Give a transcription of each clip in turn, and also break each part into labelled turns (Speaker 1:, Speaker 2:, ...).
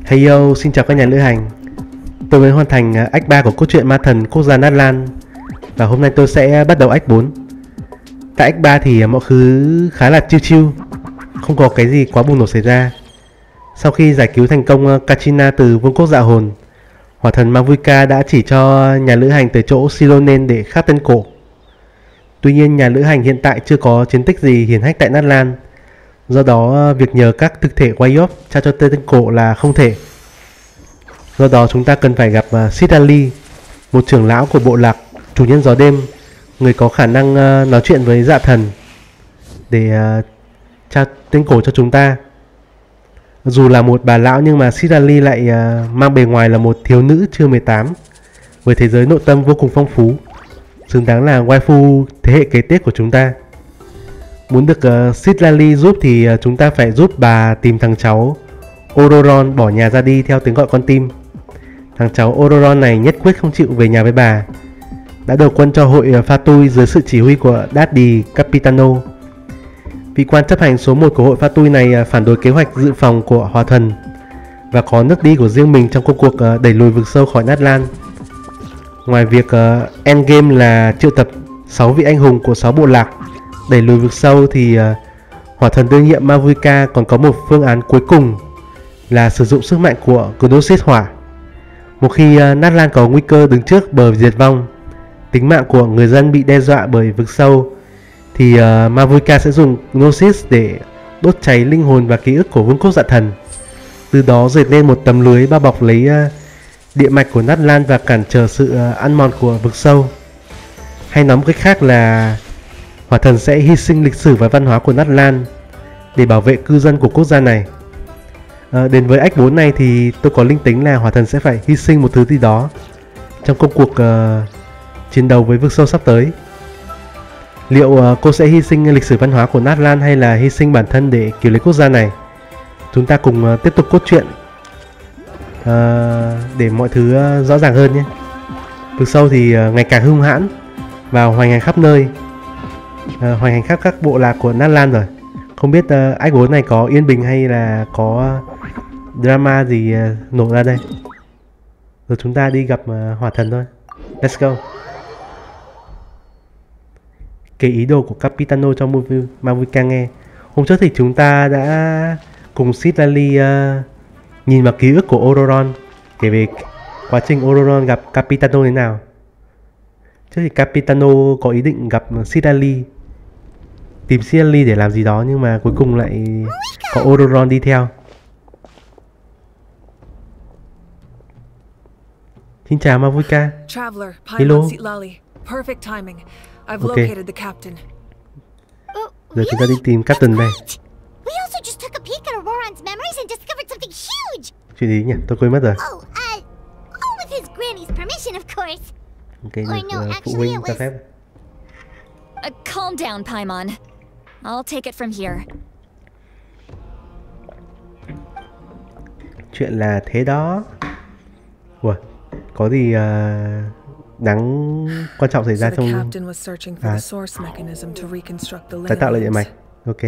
Speaker 1: Hey yo, xin chào các nhà lữ hành. Tôi mới hoàn thành act 3 của cốt truyện Ma Thần Quốc gia Natlan. Và hôm nay tôi sẽ bắt đầu act 4. Tại act 3 thì mọi thứ khá là chill, không có cái gì quá bùng nổ xảy ra. Sau khi giải cứu thành công Kachina từ vương quốc dạ hồn, hỏa thần Mavuika đã chỉ cho nhà lữ hành tới chỗ Silonen để khắc tên cổ. Tuy nhiên nhà lữ hành hiện tại chưa có chiến tích gì hiển hách tại Natlan. Do đó việc nhờ các thực thể Wayop trao cho tên cổ là không thể. Do đó chúng ta cần phải gặp Sidali, một trưởng lão của bộ lạc chủ nhân gió đêm, người có khả năng nói chuyện với dạ thần, để trao tên cổ cho chúng ta. Dù là một bà lão nhưng mà Sidali lại mang bề ngoài là một thiếu nữ chưa 18, với thế giới nội tâm vô cùng phong phú, xứng đáng là waifu thế hệ kế tiếp của chúng ta. Muốn được Sidali giúp thì chúng ta phải giúp bà tìm thằng cháu Ororon bỏ nhà ra đi theo tiếng gọi con tim. Thằng cháu Ororon này nhất quyết không chịu về nhà với bà, đã đầu quân cho hội Fatui dưới sự chỉ huy của Daddy Capitano. Vị quan chấp hành số 1 của hội Fatui này phản đối kế hoạch dự phòng của Hòa Thần và có nước đi của riêng mình trong công cuộc đẩy lùi vực sâu khỏi Natlan. Ngoài việc endgame là triệu tập 6 vị anh hùng của 6 bộ lạc đẩy lùi vực sâu thì Hỏa thần đương nhiệm Mavuika còn có một phương án cuối cùng là sử dụng sức mạnh của Gnosis hỏa. Một khi Natlan có nguy cơ đứng trước bờ diệt vong, tính mạng của người dân bị đe dọa bởi vực sâu, thì Mavuika sẽ dùng Gnosis để đốt cháy linh hồn và ký ức của vương quốc dạ thần, từ đó dệt nên một tấm lưới bao bọc lấy địa mạch của Natlan và cản trở sự ăn mòn của vực sâu. Hay nói một cách khác là Hỏa thần sẽ hy sinh lịch sử và văn hóa của Natlan để bảo vệ cư dân của quốc gia này. Đến với act 4 này thì tôi có linh tính là Hỏa thần sẽ phải hy sinh một thứ gì đó trong công cuộc chiến đấu với vực sâu sắp tới. Liệu cô sẽ hy sinh lịch sử văn hóa của Natlan hay là hy sinh bản thân để cứu lấy quốc gia này? Chúng ta cùng tiếp tục cốt truyện để mọi thứ rõ ràng hơn nhé. Vực sâu thì ngày càng hung hãn và hoành hành khắp nơi, hoành hành khắp các bộ lạc của Natlan rồi. Không biết act 4 này có yên bình hay là có drama gì nổ ra đây. Rồi chúng ta đi gặp Hỏa thần thôi. Let's go. Kể ý đồ của Capitano cho Mavuika nghe. Hôm trước thì chúng ta đã cùng Sidali nhìn vào ký ức của Ororon, kể về quá trình Ororon gặp Capitano thế nào. Trước thì Capitano có ý định gặp Sidali, tìm Sidali để làm gì đó, nhưng mà cuối cùng lại có Ororon đi theo. Xin chào Mavuika. Hello. Ok. Giờ chúng ta đi tìm Captain này. Chuyện gì nhỉ? Tôi quên mất rồi. Ok, phụ huynh cho phép.
Speaker 2: Calm down, Paimon. I'll take it from here.
Speaker 1: Chuyện là thế đó. Ủa, có gì đáng quan trọng xảy ra trong tái tạo lại địa mạch. Ok.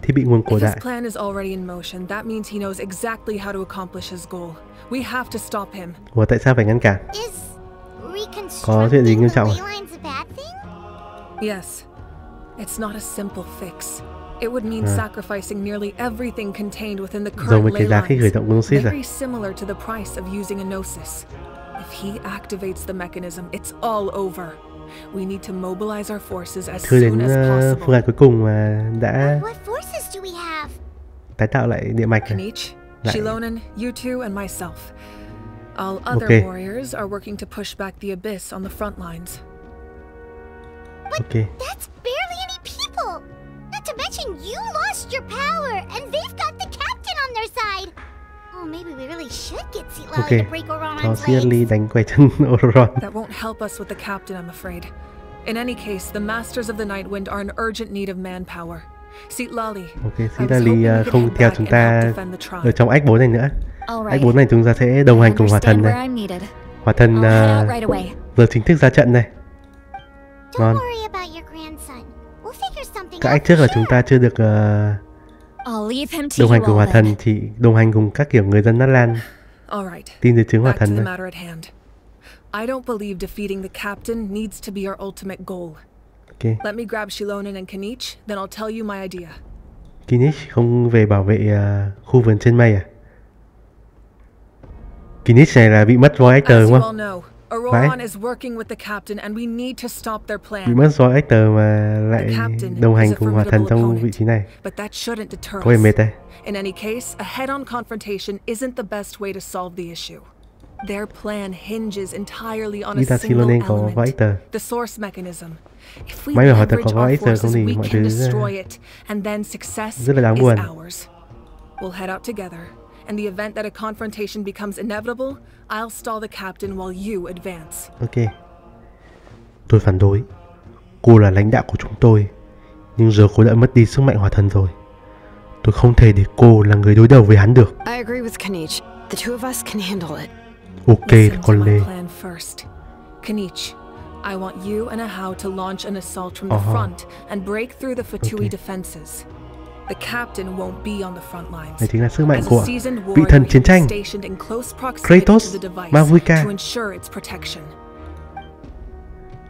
Speaker 1: Thiết bị nguồn cổ đại. Ủa, tại sao phải ngăn cản? Có chuyện gì nghiêm trọng à?
Speaker 3: Yes. It's not a simple fix. It would mean sacrificing nearly everything contained within the current ley lines, very similar to the price of using a gnosis. If he activates the mechanism, it's all over. We need to mobilize our forces as soon as possible.
Speaker 1: Phương án cuối cùng mà đã tái tạo lại địa mạch này.
Speaker 3: Shilonen, you two, and myself. All other warriors are working to push back the abyss on the front lines.
Speaker 4: But that's barely any people! Not to mention you lost your power, and they've got the captain on their side! Oh, maybe we really should get Sidali to break Ororon's legs.
Speaker 1: Đánh quay chân Ororon.
Speaker 3: That won't help us with the captain, I'm afraid. In any case, the Masters of the Nightwind are in urgent need of manpower. Sidali,
Speaker 1: Sidali không theo chúng ta ở trong act 4 này nữa. Act 4 này chúng ta sẽ đồng hành cùng Hỏa thần này. Hỏa thần giờ chính thức ra trận này. Ngon. Các act trước là chúng ta chưa được
Speaker 2: I'll leave him to
Speaker 1: Đồng hành
Speaker 2: you
Speaker 1: cùng
Speaker 2: all
Speaker 1: Hỏa Thần
Speaker 2: then.
Speaker 1: chỉ đồng hành cùng các kiểu người dân Natlan tin dưới trướng Hỏa
Speaker 3: Back to
Speaker 1: Thần
Speaker 3: the
Speaker 1: thôi.
Speaker 3: matter at hand. I don't believe defeating the captain needs to be our ultimate goal.
Speaker 1: Ok.
Speaker 3: Let me grab Shilonen and Kanich, then I'll tell you my idea.
Speaker 1: Kinich không về bảo vệ khu vườn trên mây à? Kinich này là bị mất voi Hector
Speaker 3: As
Speaker 1: đúng
Speaker 3: you
Speaker 1: không?
Speaker 3: all know, Auroron is working with the captain and we need to stop their
Speaker 1: Bị
Speaker 3: plan.
Speaker 1: mất voi Hector mà lại đồng hành cùng Hỏa Thần trong vị trí này.
Speaker 3: But that shouldn't deter
Speaker 1: Có vẻ mệt
Speaker 3: us.
Speaker 1: đấy.
Speaker 3: In any case, a head-on confrontation isn't the best way to solve the issue. Their plan hinges entirely on a
Speaker 1: Ita
Speaker 3: single
Speaker 1: Shilonen có voi
Speaker 3: element,
Speaker 1: Hector.
Speaker 3: the source mechanism. If we
Speaker 1: May mà Hỏa Thần
Speaker 3: leverage
Speaker 1: có voi
Speaker 3: our
Speaker 1: Hector không
Speaker 3: forces,
Speaker 1: thì
Speaker 3: we
Speaker 1: mọi
Speaker 3: can
Speaker 1: thứ
Speaker 3: destroy it, and then success
Speaker 1: rất là đáng
Speaker 3: is
Speaker 1: buồn.
Speaker 3: ours. We'll head out together. In the event that a confrontation becomes inevitable, I'll stall the captain while you advance.
Speaker 1: Ok. Tôi phản đối. Cô là lãnh đạo của chúng tôi, nhưng giờ cô đã mất đi sức mạnh Hỏa Thần rồi. Tôi không thể để cô là người đối đầu với hắn được.
Speaker 5: I agree with Kanich. The two of us can handle it.
Speaker 1: Ok,
Speaker 3: Listen to
Speaker 1: con
Speaker 3: my
Speaker 1: Lê.
Speaker 3: plan first. Kanich, I want you and Ahau to launch an assault from the front and break through the Fatui defenses. The captain won't be on the front lines.
Speaker 1: Đây chính là sức mạnh
Speaker 3: As a
Speaker 1: của
Speaker 3: seasoned
Speaker 1: vị thần
Speaker 3: warrior,
Speaker 1: chiến
Speaker 3: he's
Speaker 1: tranh
Speaker 3: stationed in close proximity
Speaker 1: Kratos,
Speaker 3: to the device
Speaker 1: Mavuika.
Speaker 3: to ensure its protection.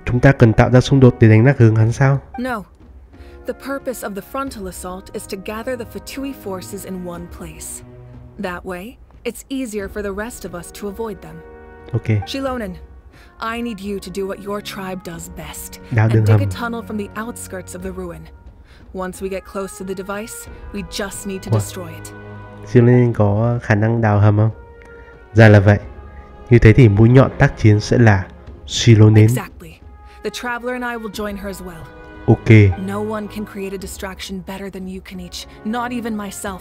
Speaker 1: Chúng ta cần tạo ra xung đột để đánh lạc hướng hắn sao?
Speaker 3: No. The purpose of the frontal assault is to gather the Fatui forces in one place. That way, it's easier for the rest of us to avoid them.
Speaker 1: Ok.
Speaker 3: Shilonen, I need you to do what your tribe does best
Speaker 1: Đào đường
Speaker 3: and dig
Speaker 1: hầm.
Speaker 3: a tunnel from the outskirts of the ruin. Once we get close to the device, we just need to
Speaker 1: Wow.
Speaker 3: destroy it.
Speaker 1: Shilonen có khả năng đào hầm không? Ra là vậy. Như thế thì mũi nhọn tác chiến sẽ là Shilonen.
Speaker 3: Exactly. The Traveler and I will join her as well.
Speaker 1: Ok.
Speaker 3: No one can create a distraction better than you, Kanich. Not even myself.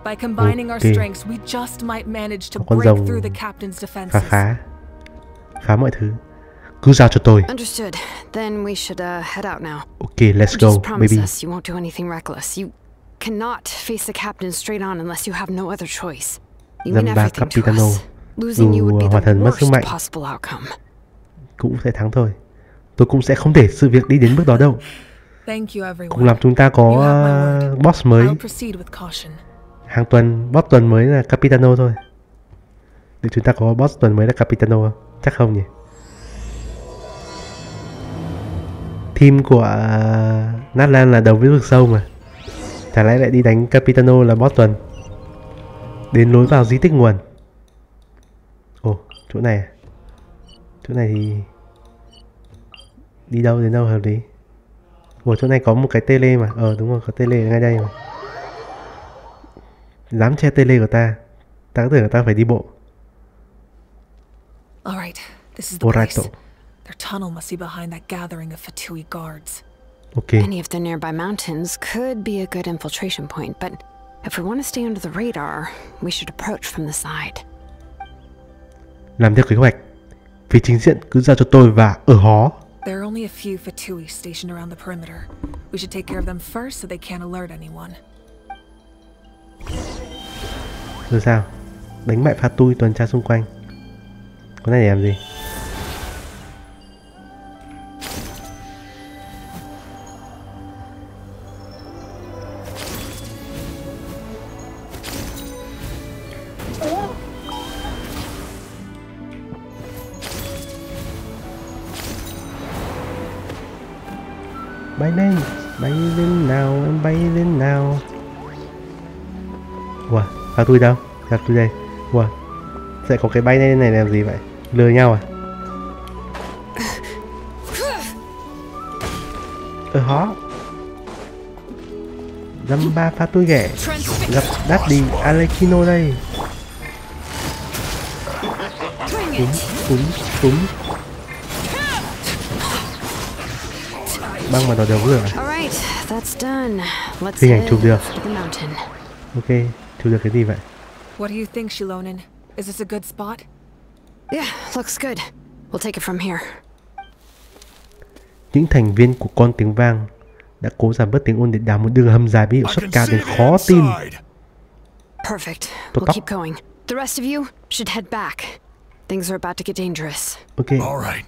Speaker 3: By combining our
Speaker 1: Okay.
Speaker 3: strengths, we just might manage to
Speaker 1: Có con
Speaker 3: break
Speaker 1: rồng
Speaker 3: through the captain's
Speaker 1: Phá
Speaker 3: defenses.
Speaker 1: phá mọi thứ. Cứ giao cho tôi.
Speaker 5: Understood. Then we should head out now.
Speaker 1: Ok, let's go,
Speaker 5: Just promise
Speaker 1: baby.
Speaker 5: us you won't do anything reckless. You cannot face the captain straight on unless you have no other choice. You mean
Speaker 1: Dăm ba
Speaker 5: everything to
Speaker 1: Capitano.
Speaker 5: us. Losing you would
Speaker 1: Dù
Speaker 5: be
Speaker 1: Hỏa
Speaker 5: the
Speaker 1: Thần mất sức
Speaker 5: worst
Speaker 1: mạnh
Speaker 5: possible outcome.
Speaker 1: cũng sẽ thắng thôi. Tôi cũng sẽ không để sự việc đi đến bước đó đâu.
Speaker 3: Thank you, everyone.
Speaker 1: Cùng làm chúng ta có
Speaker 3: You have my word.
Speaker 1: boss mới.
Speaker 3: I'll proceed with caution.
Speaker 1: Hàng tuần, boss tuần mới là Capitano thôi. Để chúng ta có boss tuần mới là Capitano không? Chắc không nhỉ? Team của Natlan là đầu với vực sâu mà. Chả lẽ lại đi đánh Capitano là boss tuần. Đến lối vào di tích nguồn. Ồ, chỗ này à? Chỗ này thì đi đâu đến đâu hợp lý? Ủa, chỗ này có một cái tele mà. Đúng rồi, có tele ngay đây mà. Dám che tele của ta. Ta cứ tưởng là ta phải đi bộ.
Speaker 3: All right, this is the
Speaker 1: Alright.
Speaker 3: place. Their tunnel must be behind that gathering of Fatui guards.
Speaker 1: Ok.
Speaker 5: Any of the nearby mountains could be a good infiltration point, but if we want to stay under the radar, we should approach from the side.
Speaker 1: Làm theo kế hoạch. Phía chính diện cứ giao cho tôi và ở hó.
Speaker 3: There are only a few Fatui stationed around the perimeter. We should take care of them first so they can't alert anyone.
Speaker 1: Rồi sao? Đánh bại Fatui tuần tra xung quanh. Có này để làm gì? Bay lên nào, em bay lên nào. Wow, Fatui đâu? Fatui đây. Wow, sẽ có cái bay lên này làm gì vậy? Lừa nhau à? Hó. Dăm ba Fatui ghẻ. Gặp Daddy Alekino đây. Túm. Băng mà đỏ đầu vừa.
Speaker 5: All right, that's done. Let's
Speaker 1: Hình ảnh
Speaker 5: head
Speaker 1: chụp được.
Speaker 5: to the mountain.
Speaker 1: Ok, chụp được cái gì vậy?
Speaker 3: What do you think, Shilonen? Is this a good spot?
Speaker 5: Yeah, looks good. We'll take it from here.
Speaker 1: Những thành viên của con tiếng vang đã cố giảm bớt tiếng ồn để đào một đường hầm dài với hiệu suất cao đến khó tin.
Speaker 5: Perfect.
Speaker 1: Tốt
Speaker 5: We'll
Speaker 1: tóc.
Speaker 5: keep going. The rest of you should head back. Things are about to get dangerous.
Speaker 1: Ok,
Speaker 6: All right.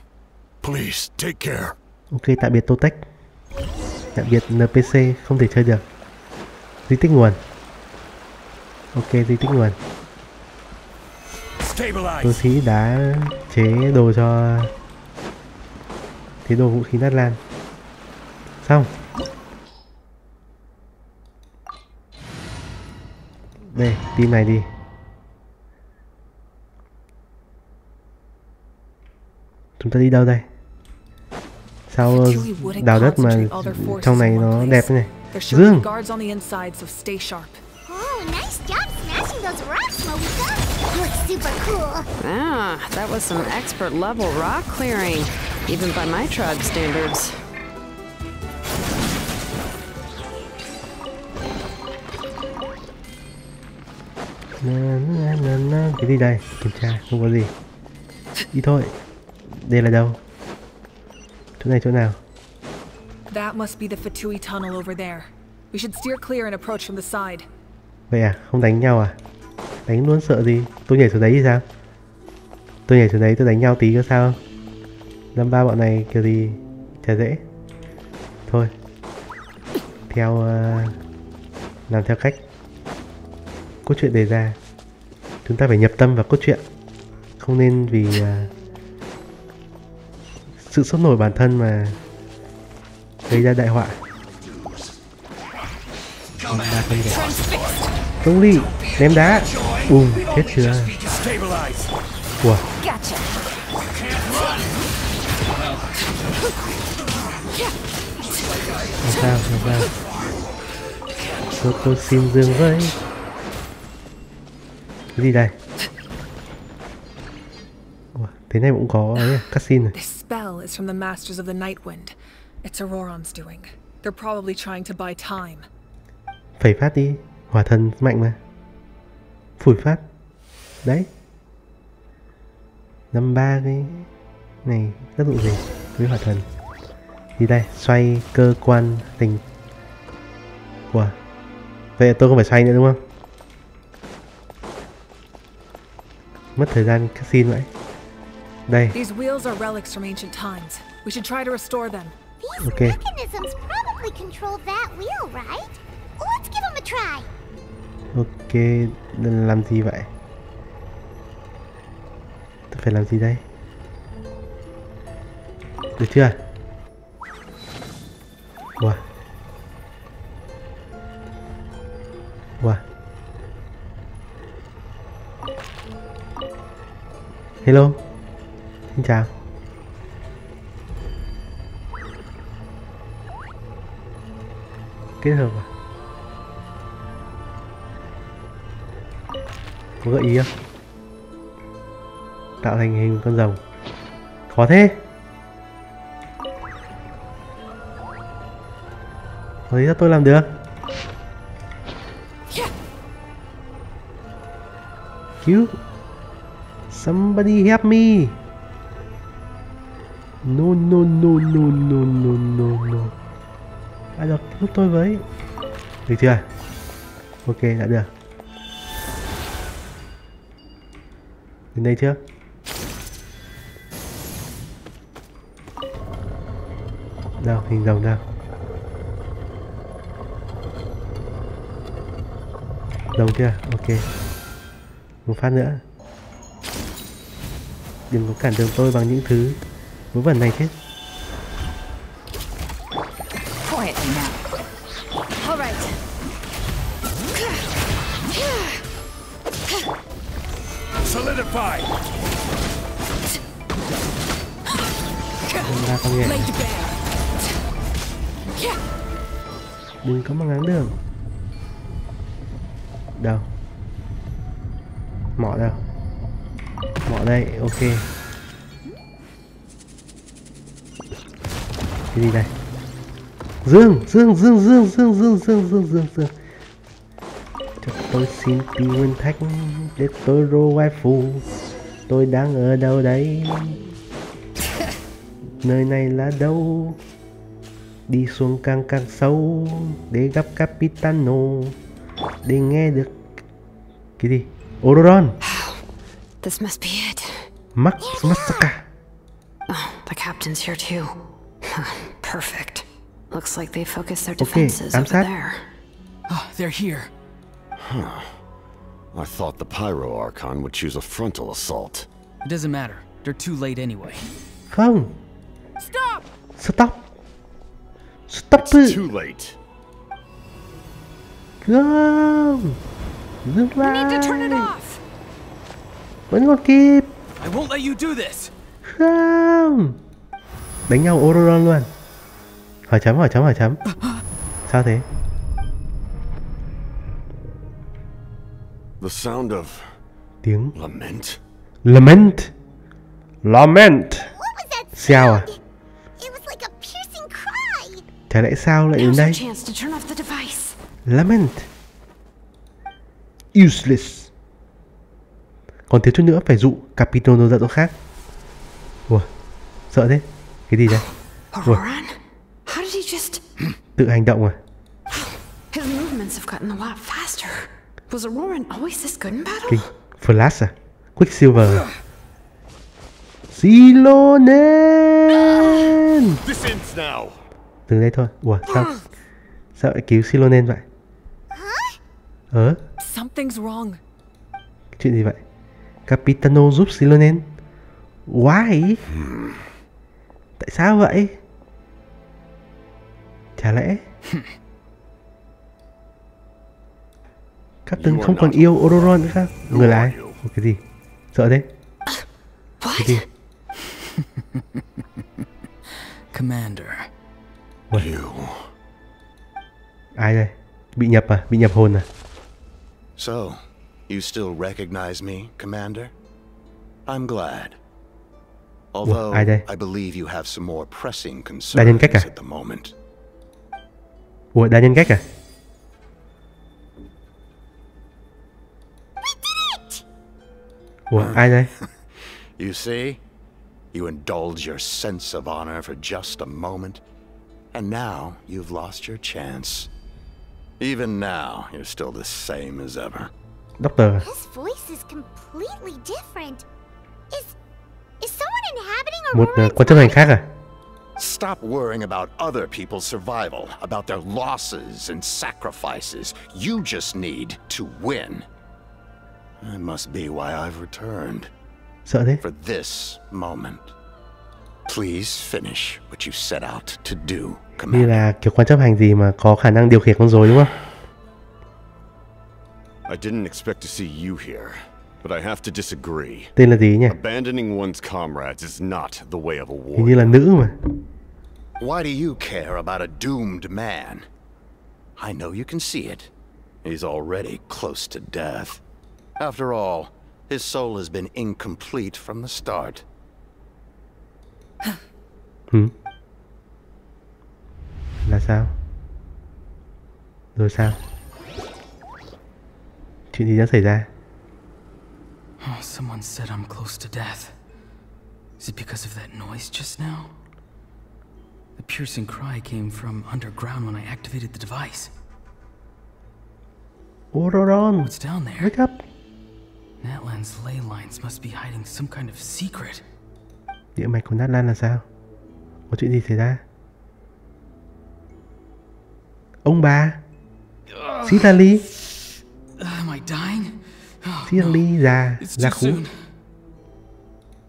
Speaker 6: Please take care.
Speaker 1: ok, tạm biệt Totech. Tạm biệt NPC, không thể chơi được. Di tích nguồn. Ok, di tích nguồn. Tôi sĩ đã chế đồ cho thế đồ vũ khí nát lan. Xong. Đây, team này đi. Chúng ta đi đâu đây? Sao đào đất mà trong này nó đẹp thế này? Dương!
Speaker 5: Ah, that was some expert level rock clearing, even by my tribe standards.
Speaker 1: Cái gì đây? Kiểm tra, không có gì. Đi thôi. Đây là đâu? Chỗ này chỗ nào?
Speaker 3: That must be the Fatui tunnel over there. We should steer clear and approach from the side.
Speaker 1: Vậy à? Không đánh nhau à? Đánh luôn sợ gì? Tôi nhảy xuống đấy thì sao? Tôi nhảy xuống đấy tôi đánh nhau tí có sao không? Năm ba bọn này kiểu gì chả dễ. Thôi. Theo làm theo cách cốt truyện đề ra. Chúng ta phải nhập tâm vào cốt truyện. Không nên vì sự sốt nổi bản thân mà gây ra đại họa. Công ly, ném đá. Chết chưa? Ủa? Làm sao? Tôi xin dương với. Cái gì đây? Ủa, thế này cũng có ấy, cutscene này.
Speaker 3: This spell is from the masters of the Nightwind. It's Auroron's doing. They're probably trying to buy time.
Speaker 1: Phẩy phát đi, hỏa thần mạnh mà. Phủi phát. Đấy. 53 cái này tác dụng gì với hỏa thần? Thì đây, xoay cơ quan tình. Ủa. Vậy tôi không phải xoay nữa đúng không? Mất thời gian cutscene vậy. Đây.
Speaker 3: These wheels are relics from ancient times. We should try to restore them.
Speaker 4: These mechanisms probably control that wheel, right? Let's give them a try.
Speaker 1: Ok, làm gì vậy? Tôi phải làm gì đây? Được chưa? Wow. Wow. Hello. Xin chào. Kết hợp à? Có gợi ý không? Tạo thành hình con rồng. Khó thế. Có gì tôi làm được. Cứu. Somebody help me. No. Ai được giúp tôi với. Được chưa? Ok, đã được. Đến đây trước. Đâu, hình rồng đâu? Rồng chưa? Ok. Một phát nữa. Đừng có cản đường tôi bằng những thứ vớ vẩn này chứ. Ra con nhẹ. Đừng có mà ngáng đường. Đâu? Mỏ đâu? Mỏ đây, ok. Cái gì đây? Dương. Cho tôi xin tí nguyên thạch để tôi rô waifu. Tôi đang ở đâu đấy? Nơi này là đâu? Đi xuống càng sâu để gặp Capitano, để nghe được cái gì? Auroron.
Speaker 5: This must be it.
Speaker 1: Masaka.
Speaker 5: Oh, the captain's here too. Perfect. Looks like they focused their defenses over there.
Speaker 7: Oh, they're here. Huh.
Speaker 6: I thought the Pyro Archon would choose a frontal assault.
Speaker 7: It doesn't matter. They're too late anyway.
Speaker 1: Không.
Speaker 3: Stop!
Speaker 1: Stop. Stop.
Speaker 6: It's too late.
Speaker 1: Không. Dừng
Speaker 3: We need to turn it
Speaker 1: lại.
Speaker 3: off!
Speaker 1: Vẫn còn kịp.
Speaker 7: I won't let you do this.
Speaker 1: Không. Đánh nhau Ororon luôn. Hỏi chấm. Sao thế?
Speaker 6: The sound of
Speaker 1: Tiếng
Speaker 6: lament.
Speaker 1: Lament.
Speaker 4: What was that
Speaker 1: Sao à?
Speaker 4: sound? It was like a piercing cry.
Speaker 1: Chả lẽ sao lại đến
Speaker 5: Now's
Speaker 1: đây?
Speaker 5: our chance to turn off the device.
Speaker 1: Lament. Useless. Còn thiếu chút nữa phải dụ Capitano ra chỗ khác. Ủa, sợ thế. Cái gì đây?
Speaker 5: Auroran? How did he just...
Speaker 1: Tự hành động à?
Speaker 5: His movements have gotten a lot faster. Was Auroran always this good in battle?
Speaker 1: Kinh. Flash à? Quicksilver. Silonen.
Speaker 6: This ends now.
Speaker 1: Dừng đây thôi. Ủa, sao lại cứu Silonen vậy?
Speaker 3: Something's wrong.
Speaker 1: Chuyện gì vậy? Capitano giúp Silonen. Why? Tại sao vậy? Chả lẽ Captain không còn yêu Ororon nữa sao? Người là ai? Ủa, cái gì? Sợ thế? Cái gì?
Speaker 7: Commander.
Speaker 1: Ủa,
Speaker 6: You.
Speaker 1: ai đây? Bị nhập à? Bị nhập hồn à?
Speaker 6: So, you still recognize me, Commander? I'm glad. Although
Speaker 1: ai đây?
Speaker 6: I believe you have some more pressing
Speaker 1: Đại nhân cách à?
Speaker 6: concerns at the moment.
Speaker 1: Ủa, đa nhân cách à? Ủa, ai đây?
Speaker 6: You see? You indulge your sense of honor for just a moment, and now you've lost your chance. Even now, you're still the same as ever.
Speaker 1: Doctor à?
Speaker 4: His voice is completely different. Is someone inhabiting
Speaker 1: Một
Speaker 4: Aurora's
Speaker 1: quan chấp hành
Speaker 4: mind?
Speaker 1: khác à?
Speaker 6: Stop worrying about other people's survival, about their losses and sacrifices. You just need to win. That must be why I've returned.
Speaker 1: Sợ thế?
Speaker 6: For this moment. Please finish what you set out to do,
Speaker 1: Như
Speaker 6: Commander.
Speaker 1: là kiểu quan chấp hành gì mà có khả năng điều khiển con rối đúng không?
Speaker 8: I didn't expect to see you here, but I have to disagree.
Speaker 1: Tên là gì nhỉ?
Speaker 8: Abandoning one's comrades is not the way of a
Speaker 1: Hình như
Speaker 8: warrior.
Speaker 1: là nữ mà.
Speaker 6: Why do you care about a doomed man? I know you can see it. He's already close to death. After all, his soul has been incomplete from the start.
Speaker 1: Là sao? Rồi sao? Chuyện gì đã xảy ra?
Speaker 7: Oh, someone said I'm close to death. Is it because of that noise just now? The piercing cry came from underground when I activated the device.
Speaker 1: Ororon,
Speaker 7: What's down there?
Speaker 1: wake up.
Speaker 7: Natlan's ley lines must be hiding some kind of secret.
Speaker 1: Địa mạch của Natlan là sao? Có chuyện gì xảy ra? Ông bà Silali.
Speaker 7: Am I dying? Oh,
Speaker 1: Silali già,
Speaker 7: it's
Speaker 1: già
Speaker 7: too
Speaker 1: khú.
Speaker 7: soon.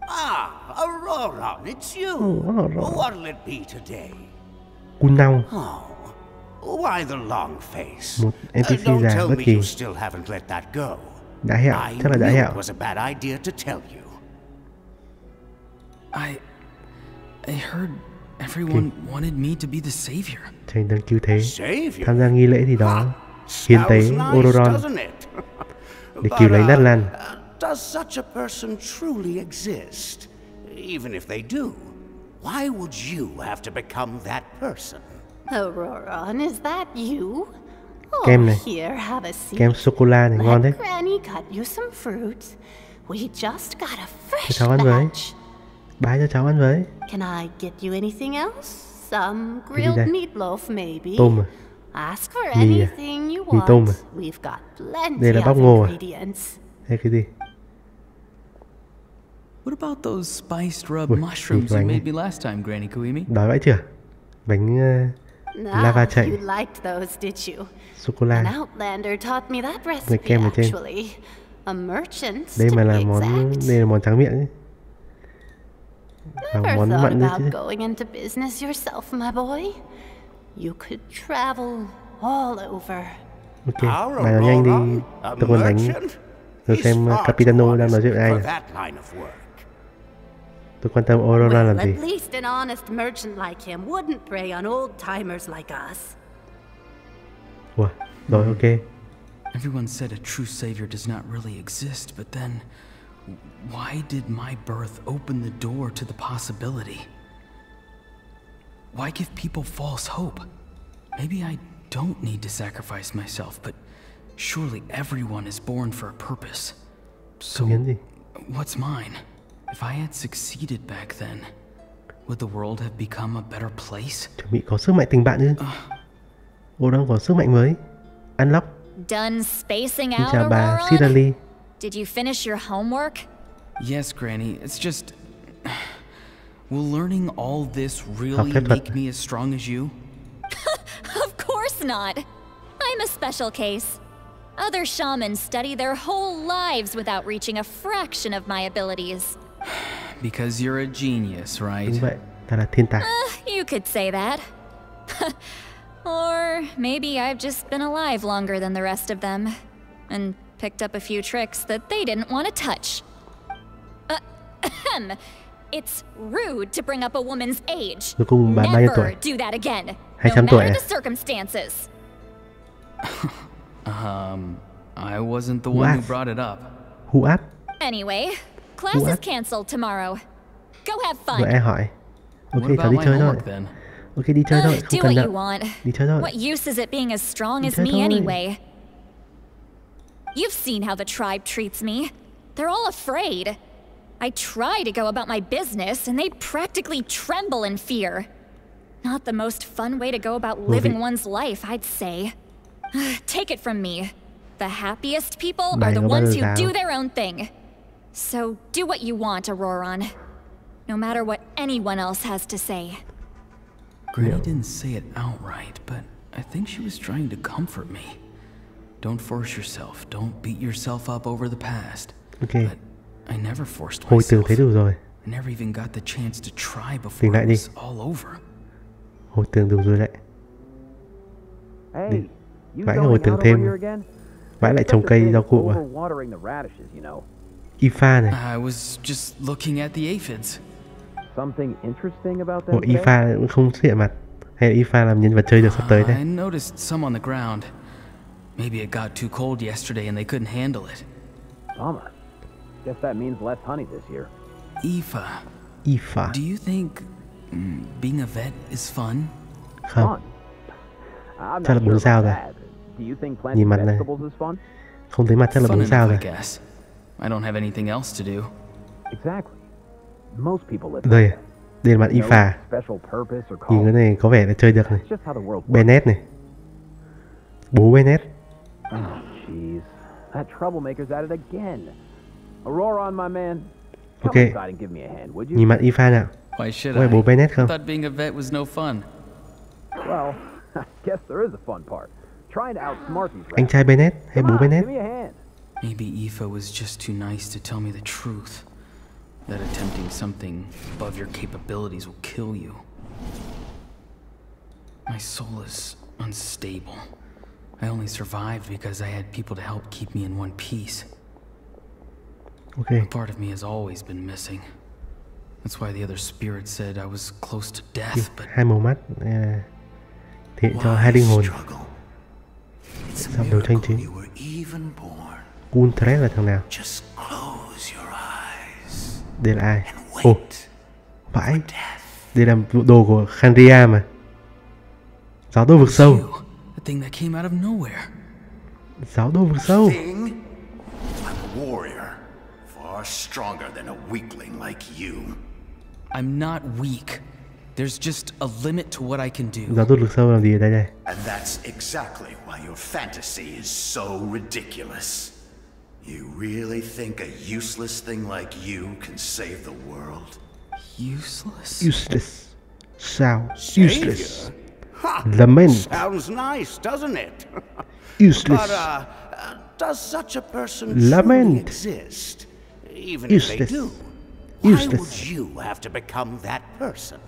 Speaker 9: Ah, Auroron, it's you.
Speaker 1: Auroron.
Speaker 9: What'll it be today?
Speaker 1: Kunao,
Speaker 9: Oh, why the long face?
Speaker 1: một NPC
Speaker 9: Don't
Speaker 1: già
Speaker 9: tell
Speaker 1: bất
Speaker 9: me
Speaker 1: kỳ.
Speaker 9: you still haven't let that go.
Speaker 1: Đã hẹo,
Speaker 9: I
Speaker 1: chắc là đã
Speaker 9: knew
Speaker 1: hẹo.
Speaker 9: it was a bad idea to tell you.
Speaker 7: I heard everyone wanted me to be the savior.
Speaker 1: Tranh đơn cứu thế,
Speaker 9: Savior.
Speaker 1: tham gia nghi lễ gì đó, hiến tế
Speaker 9: Sounds nice,
Speaker 1: Ororon
Speaker 9: doesn't it?
Speaker 1: để cứu lấy Natlan.
Speaker 9: Does such a person truly exist? Even if they do, why would you have to become that person?
Speaker 10: Auroron, is that you? Oh,
Speaker 1: Kem này,
Speaker 10: here, have a seat.
Speaker 1: kem sô cô la này ngon đấy.
Speaker 10: Let Granny cut you some fruits. We just got a fresh
Speaker 1: cháu ăn với.
Speaker 10: batch.
Speaker 1: Bái cho cháu ăn với.
Speaker 10: Can I get you anything else? Some
Speaker 1: Cái gì
Speaker 10: grilled
Speaker 1: đây?
Speaker 10: meatloaf, maybe.
Speaker 1: Tôm à?
Speaker 10: Ask for
Speaker 1: Mì à?
Speaker 10: anything you
Speaker 1: Mì tôm
Speaker 10: want.
Speaker 1: à?
Speaker 10: We've got plenty
Speaker 1: Đây là bắp
Speaker 10: of
Speaker 1: ngô à?
Speaker 10: ingredients.
Speaker 1: Hay cái gì?
Speaker 7: What about those spiced rub
Speaker 1: Ui,
Speaker 7: mushrooms
Speaker 1: bánh
Speaker 7: you
Speaker 1: này.
Speaker 7: made me last time, Granny Kuimi?
Speaker 1: Đói vãi chưa? Bánh Lava chảy.
Speaker 10: You liked those, did you?
Speaker 1: Sô-cô-la.
Speaker 10: An outlander taught me that
Speaker 1: Người
Speaker 10: recipe
Speaker 1: kem ở trên.
Speaker 10: actually. A merchant,
Speaker 1: Đây
Speaker 10: to
Speaker 1: mà
Speaker 10: be
Speaker 1: là món,
Speaker 10: exact.
Speaker 1: đây là món tráng miệng ấy. Và
Speaker 10: Never
Speaker 1: món
Speaker 10: thought
Speaker 1: mặn nữa
Speaker 10: about
Speaker 1: chứ.
Speaker 10: going into business yourself, my boy. You could travel all over.
Speaker 1: Ok, bài nào nhanh đi. Tôi còn đánh. Rồi xem Capitano đang nói chuyện với ai nhỉ? Tôi quan tâm Aurora làm gì?
Speaker 10: At least an honest merchant like him wouldn't prey on old timers like us.
Speaker 1: Ủa, rồi ok.
Speaker 7: Everyone said a true savior does not really exist, but then why did my birth open the door to the possibility? Why give people false hope? Maybe I don't need to sacrifice myself, but surely everyone is born for a purpose. So, what's mine? If I had succeeded back then, would the world have become a better place?
Speaker 1: Chuẩn bị có sức mạnh tình bạn chứ. Ô đang có sức mạnh mới. Unlock.
Speaker 2: Done spacing
Speaker 1: Xin
Speaker 2: out,
Speaker 1: chào bà
Speaker 2: Aurora?
Speaker 1: Sidali.
Speaker 2: Did you finish your homework?
Speaker 7: Yes, Granny. It's just... Will learning all this really make me as strong as you?
Speaker 2: Of course not. I'm a special case. Other shamans study their whole lives without reaching a fraction of my abilities.
Speaker 7: Because you're a genius, right?
Speaker 1: Đúng vậy, ta là thiên tài.
Speaker 2: You could say that. Or maybe I've just been alive longer than the rest of them, and picked up a few tricks that they didn't want to touch. It's rude to bring up a woman's age.
Speaker 1: Cuối cùng bà bao nhiêu tuổi?
Speaker 2: Never do that again.
Speaker 1: 200
Speaker 2: No
Speaker 1: tuổi
Speaker 2: matter
Speaker 1: à?
Speaker 2: the circumstances.
Speaker 7: I wasn't the one who brought it up.
Speaker 1: Who asked?
Speaker 2: Anyway, class is cancelled tomorrow. Go have fun.
Speaker 1: Rồi ai hỏi? Ok, cháu đi chơi thôi. Ok, đi chơi thôi, không
Speaker 2: Do
Speaker 1: cần
Speaker 2: what
Speaker 1: đâu.
Speaker 2: you want.
Speaker 1: Đi chơi thôi.
Speaker 2: What use is it being as strong
Speaker 1: Đi
Speaker 2: as
Speaker 1: chơi
Speaker 2: me
Speaker 1: thôi.
Speaker 2: anyway? You've seen how the tribe treats me. They're all afraid. I try to go about my business, and they practically tremble in fear. Not the most fun way to go about living one's life, I'd say. Take it from me. The happiest people are the ones who do their own thing. So do what you want, Auroron. No matter what anyone else has to say.
Speaker 7: Granny didn't say it outright, but I think she was trying to comfort me. Don't force yourself. Don't beat yourself up over the past.
Speaker 1: Okay.
Speaker 7: But I never forced
Speaker 1: Hồi tưởng
Speaker 7: myself.
Speaker 1: thấy đủ rồi.
Speaker 7: I never even got the chance to try before
Speaker 1: Tỉnh lại
Speaker 7: it
Speaker 1: đi.
Speaker 7: was all over.
Speaker 1: Hồi tưởng đủ rồi đấy.
Speaker 11: Hey,
Speaker 1: Vãi hồi tưởng thêm. Vãi lại trồng cây rau củ à? Ifa này.
Speaker 7: I was just looking at the aphids.
Speaker 11: Something interesting about them
Speaker 1: Ủa, Ifa cũng không xuất hiện mặt. Hay là Ifa làm nhân vật chơi được sắp tới đây?
Speaker 7: I noticed some on the ground. Maybe it got too cold yesterday and they couldn't handle it.
Speaker 11: Bummer. Guess that means less honey this year.
Speaker 7: Ifa. Do you think being a vet is fun?
Speaker 1: Không. Chắc là 4 sao rồi. Nhìn mặt này. Không thấy mặt chắc là 4 sao rồi.
Speaker 7: I don't have anything else to do.
Speaker 11: Exactly. Most people live.
Speaker 1: Đây, đây là mặt Ifa. Nhìn cái này có vẻ là chơi được này. Bennett này. Bố Bennett.
Speaker 11: Oh, jeez. That troublemaker's at it again. Auroron, my man.
Speaker 1: Ok.
Speaker 11: Come inside and give me a hand, would you?
Speaker 1: Nhìn mặt Ifa nào.
Speaker 7: Why should
Speaker 1: Có phải bố Bennett không?
Speaker 7: I thought being a vet was no fun.
Speaker 11: Well, I guess there is a fun part. Trying to outsmart these rats.
Speaker 1: Anh trai Bennett hay bố Bennett?
Speaker 11: Give me a hand.
Speaker 7: Maybe Aoife was just too nice to tell me the truth. That attempting something above your capabilities will kill you. My soul is unstable. I only survived because I had people to help keep me in one piece.
Speaker 1: Okay.
Speaker 7: A part of me has always been missing. That's why the other spirit said I was close to death, but...
Speaker 1: Hai màu mắt thiện cho hai linh hồn. Sắp đấu tranh chính. Gunthred là thằng nào? Đây là ai? Ồ, vãi. Đây là đồ của Khandria mà. Giáo đô vực sâu. Giáo đô vực sâu.
Speaker 7: I'm not weak. There's just a limit to what I can do.
Speaker 1: Giáo đô vực sâu làm gì ở đây đây?
Speaker 6: And that's exactly why your fantasy is so ridiculous. You really think a useless thing like you can save the world?
Speaker 7: Useless?
Speaker 1: Useless. Sao? Useless. Lament.
Speaker 9: Sounds nice, doesn't it?
Speaker 1: Useless.
Speaker 9: But, does such a person
Speaker 1: Lament.
Speaker 9: truly exist? Even if they do, why would you have to become that person?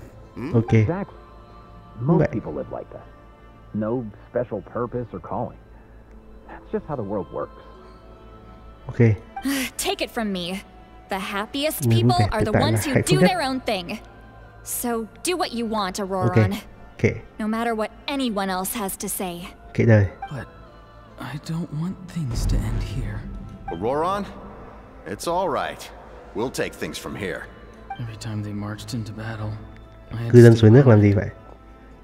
Speaker 1: Okay.
Speaker 11: Exactly. Most people live like that. No special purpose or calling. That's just how the world works.
Speaker 1: Okay.
Speaker 2: Take it from me. The happiest people are the ones who do their own thing. So do what you want, Auroran.
Speaker 1: Okay.
Speaker 2: No matter what anyone else has to say.
Speaker 1: Kệ đời.
Speaker 7: But I don't want things to end here.
Speaker 6: Auroran, it's all right. We'll take things from here.
Speaker 7: Every time they marched into battle,
Speaker 1: cư dân suối nước làm gì vậy?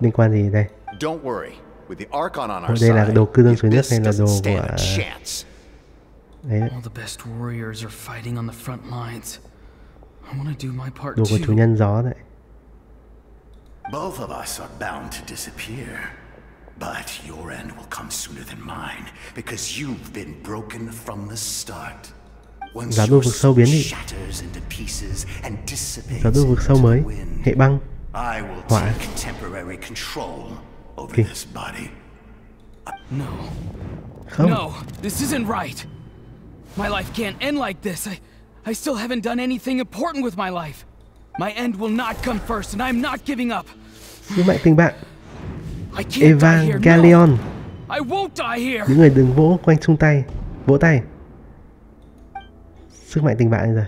Speaker 1: Liên quan gì đây?
Speaker 6: Don't worry. With the Archon on our
Speaker 1: đây là
Speaker 6: side,
Speaker 1: đồ cư dân suối nước hay là đồ của đấy?
Speaker 7: All the best warriors are fighting on the front lines. I want to do my part
Speaker 1: Đồ của chủ nhân gió đấy.
Speaker 12: Both of us are bound to disappear. But your end will come sooner than mine, because you've been broken from the start.
Speaker 1: Giáo đô vực sâu biến đi. Giáo đô vực sâu mới. Hệ băng. Hỏa. Okay.
Speaker 7: No.
Speaker 1: Không.
Speaker 7: No, this isn't right. My life can't end like this. I still haven't done anything important with my life. My end will not come first, and I'm not giving up.
Speaker 1: Sứ mệnh tình bạn.
Speaker 7: I can't die here.
Speaker 1: Evangelion.
Speaker 7: I won't die here.
Speaker 1: Những người đừng vỗ quanh chung tay. Vỗ tay. Sức mạnh tình bạn rồi.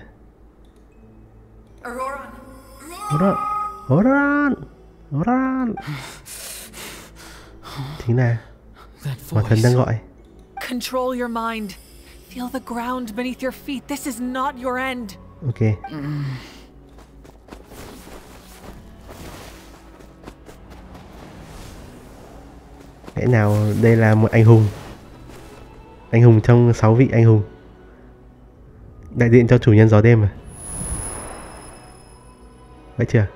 Speaker 1: Auroran. Chính là Hỏa thần đang gọi.
Speaker 3: Control your mind. Feel the ground beneath your feet. This is not your end.
Speaker 1: Okay. Lẽ nào đây là một anh hùng? Anh hùng trong 6 vị anh hùng. Đại diện cho chủ nhân gió đêm à? Vậy chưa?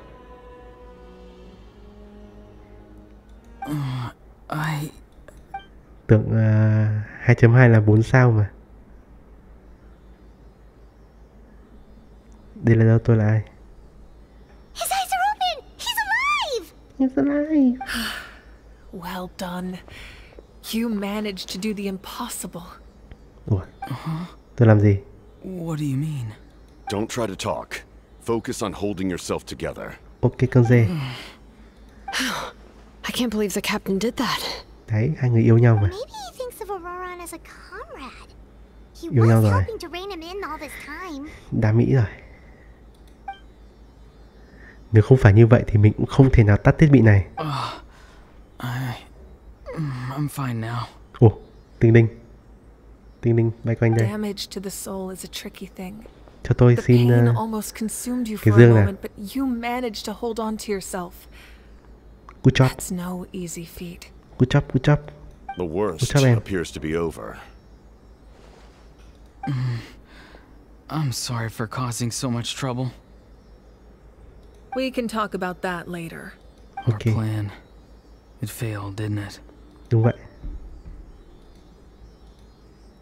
Speaker 1: Tưởng 2.2 là 4 sao mà. Đây là đâu, tôi là ai?
Speaker 4: His eyes are open! He's alive!
Speaker 1: He's alive!
Speaker 3: Well done. You managed to do the impossible.
Speaker 1: Ủa? Tôi làm gì?
Speaker 7: What do you mean?
Speaker 8: Don't try to talk. Focus on holding yourself together.
Speaker 1: Ok con dê.
Speaker 5: I can't believe the captain did that.
Speaker 1: Đấy, hai người yêu nhau mà.
Speaker 4: Maybe he thinks of Auroran as a comrade. He
Speaker 1: Yêu nhau
Speaker 4: was
Speaker 1: rồi.
Speaker 4: helping to rein him in all this time.
Speaker 1: Đã Mỹ rồi. Nếu không phải như vậy thì mình cũng không thể nào tắt thiết bị này.
Speaker 7: I'm fine now.
Speaker 1: Ồ, tinh linh. Tinh linh bay quanh đây.
Speaker 3: Damage to the soul is a tricky thing.
Speaker 1: Cho tôi xin cái dương này.
Speaker 3: But you managed to hold on to yourself.
Speaker 1: Good job.
Speaker 3: That's no easy feat.
Speaker 1: Good job, good job.
Speaker 8: The worst appears to be over.
Speaker 7: I'm sorry for causing so much trouble.
Speaker 3: We can talk about that later.
Speaker 7: Our plan, it failed, didn't it?
Speaker 1: Đúng vậy.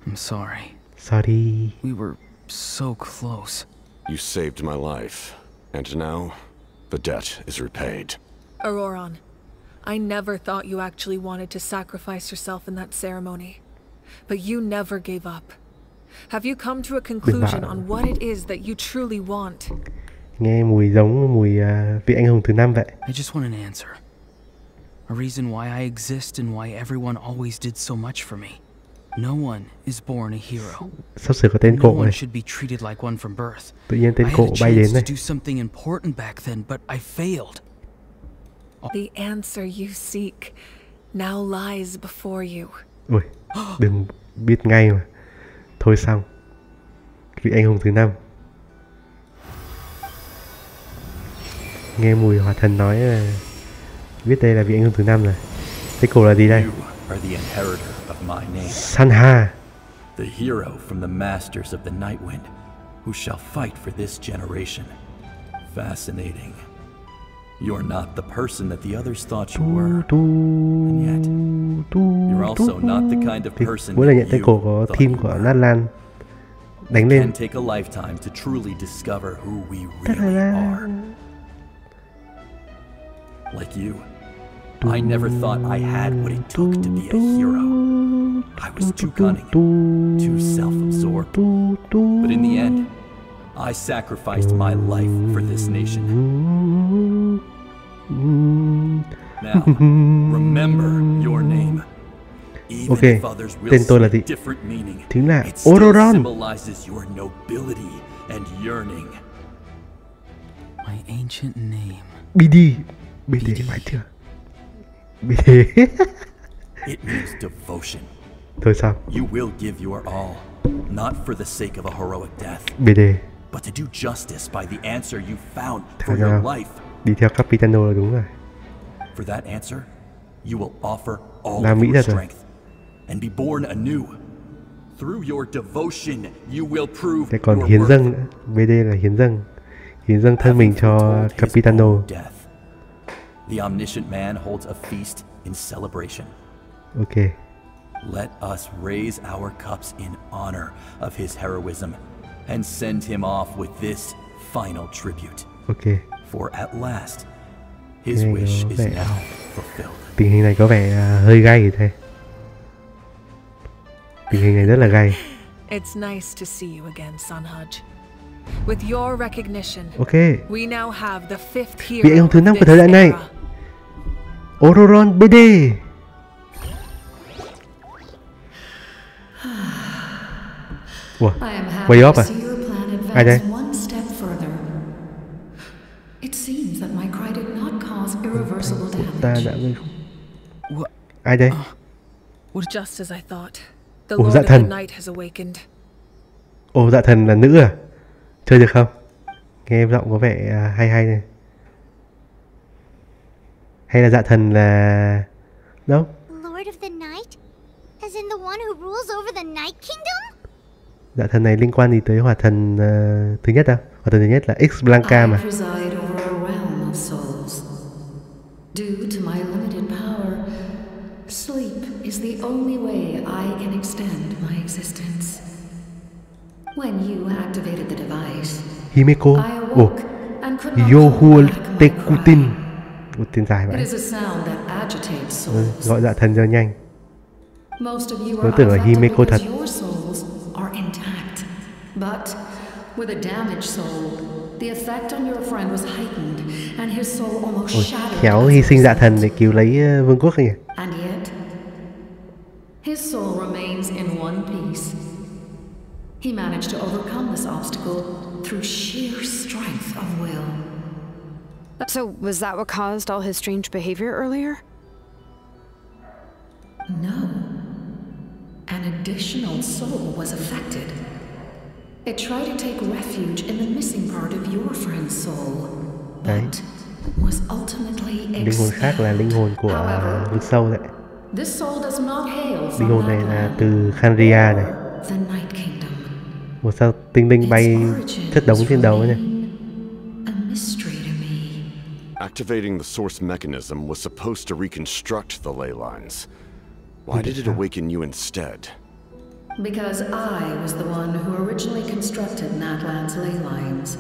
Speaker 7: I'm sorry.
Speaker 1: Sorry.
Speaker 7: We were so close.
Speaker 8: You saved my life, and now the debt is repaid.
Speaker 3: Auroran, I never thought you actually wanted to sacrifice yourself in that ceremony, but you never gave up. Have you come to a conclusion on what it is that you truly want?
Speaker 1: Nghe mùi giống mùi vị anh hùng thứ 5 vậy.
Speaker 7: I just want an answer. A reason why I exist and why everyone always did so much for me. No one is born a hero.
Speaker 1: Sắp sửa có tên cổ này.
Speaker 7: Should be treated like one from birth.
Speaker 1: Tự nhiên tên cổ bay đến đây.
Speaker 7: I had a chance to do something important back then, but I failed.
Speaker 3: The answer you seek now lies before you.
Speaker 1: Ui, đừng biết ngay mà. Thôi xong. Vị anh hùng thứ 5. Nghe mùi hỏa thần nói là biết đây là vị anh hùng thứ 5 rồi. Tên cổ là gì đây? Sanha.
Speaker 13: The hero from the masters of the Nightwind, who shall fight for this generation. Fascinating. You're not the person that the others thought you were. And yet, you're also not the kind of person
Speaker 1: mỗi lần nhận tên cổ có team của Natlan đánh lên.
Speaker 13: It can take a lifetime to truly discover who we really are. Like you. I never thought I had what it took to be a hero. I was too cunning, too self-absorbed. But in the end, I sacrificed my life for this nation. Now, remember your name.
Speaker 1: Ok, tên tôi là gì? Chính là Ororon.
Speaker 13: Symbolizes your nobility and yearning.
Speaker 7: My ancient name.
Speaker 1: BD. BD phải chưa? BD.
Speaker 13: It means devotion.
Speaker 1: Thôi sao?
Speaker 13: You will give your all, not for the sake of a heroic death,
Speaker 1: BD.
Speaker 13: but to do justice by the answer you found for your life.
Speaker 1: Đi theo Capitano là đúng rồi.
Speaker 13: For that answer, you will offer all of your strength and be born anew. Through your devotion, you will prove
Speaker 1: Thế còn
Speaker 13: your
Speaker 1: hiến
Speaker 13: worth.
Speaker 1: dâng nữa. BD là hiến dâng thân mình cho Capitano.
Speaker 13: The omniscient man holds a feast in celebration.
Speaker 1: Ok.
Speaker 13: Let us raise our cups in honor of his heroism and send him off with this final tribute.
Speaker 1: Ok.
Speaker 13: For at last, his wish is now fulfilled.
Speaker 1: Tình hình này có vẻ hơi gay thế. Tình hình này rất là gay.
Speaker 3: It's nice to see you again, Sanhaj. With your recognition,
Speaker 1: okay.
Speaker 3: We now have the fifth hero.
Speaker 1: Vị anh hùng thứ 5 của thời đại này. Ororon BD. Ủa, quay off à? Ai đây? Ta đã không? Ai đây?
Speaker 3: Just as I thought. The Lord of the Night has awakened.
Speaker 1: Ồ, dạ thần là nữ à? Chơi được không? Nghe giọng có vẻ hay hay này. Hay là dạ thần là... đâu?
Speaker 4: Lord of the Night? As in the one who rules over the Night Kingdom?
Speaker 1: Dạ thần này liên quan gì tới hỏa thần thứ nhất đâu? Hỏa thần thứ nhất là X Blanca mà.
Speaker 14: Due to my limited power, sleep is the only way I can extend my existence. When you activated the device,
Speaker 1: Himeko, Yohul Tekutin. Tên dài vậy. Gọi dạ thần cho nhanh. Tôi tưởng là Himeko thật.
Speaker 14: But with a damaged soul, the effect on your friend was heightened, and his soul almost shattered.
Speaker 1: Khéo hy sinh dạ thần để cứu lấy vương quốc nhỉ?
Speaker 14: And yet, his soul remains in one piece. He managed to overcome this obstacle through sheer strength of will.
Speaker 5: So, was that what caused all his strange behavior earlier?
Speaker 14: No. An additional soul was affected. It tried to take refuge in the missing part of your friend's soul, but was ultimately expelled.
Speaker 1: Linh hồn khác là linh hồn của vực sâu đấy.
Speaker 14: This soul does not hail from
Speaker 1: linh hồn này là từ Khanria này. Một sao tinh linh bay chất đống trên đầu này.
Speaker 8: Activating the source mechanism was supposed to reconstruct the ley lines. Why did it awaken you instead?
Speaker 14: Because I was the one who originally constructed Natlan's ley lines,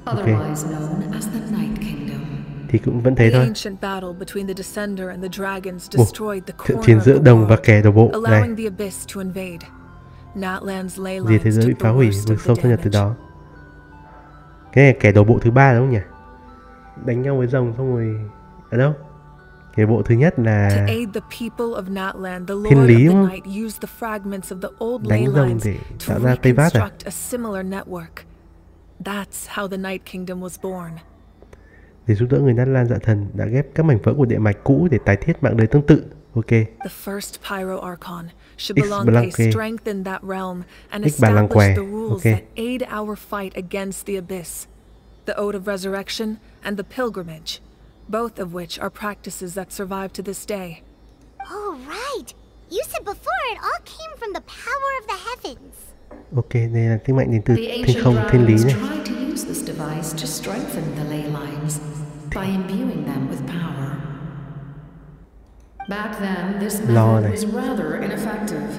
Speaker 14: otherwise known as the Night Kingdom.
Speaker 1: Thì cũng vẫn thế thôi.
Speaker 3: Ancient battle between the Descender and the Dragons destroyed the
Speaker 1: trận chiến giữa đồng và kẻ đổ bộ này.
Speaker 3: allowing the Abyss to invade. Natlan's ley
Speaker 1: Vì thế giới bị phá hủy, vực sâu xâm nhập từ đó. Cái này kẻ đổ bộ thứ 3 đúng không nhỉ? Đánh nhau với rồng xong rồi ở đâu? Cái bộ thứ nhất là
Speaker 3: Thiên
Speaker 1: lý đúng không?
Speaker 3: Đánh
Speaker 1: rồng để tạo ra Tây Bắc à? Để giúp đỡ người Natlan dạ thần đã ghép các mảnh vỡ của địa mạch cũ để tái thiết mạng đời tương tự. Ok. X Blanque. X Blanque. Ok.
Speaker 3: The Ode of Resurrection and the Pilgrimage, both of which are practices that survive to this day.
Speaker 4: Oh, right! You said before it all came from the power of the heavens.
Speaker 1: Ok, đây là tiếng mạnh đến từ thiên không, thiên lý này.
Speaker 14: Tried to use this device to strengthen the ley lines by imbuing them with power. Back then, this method was rather ineffective.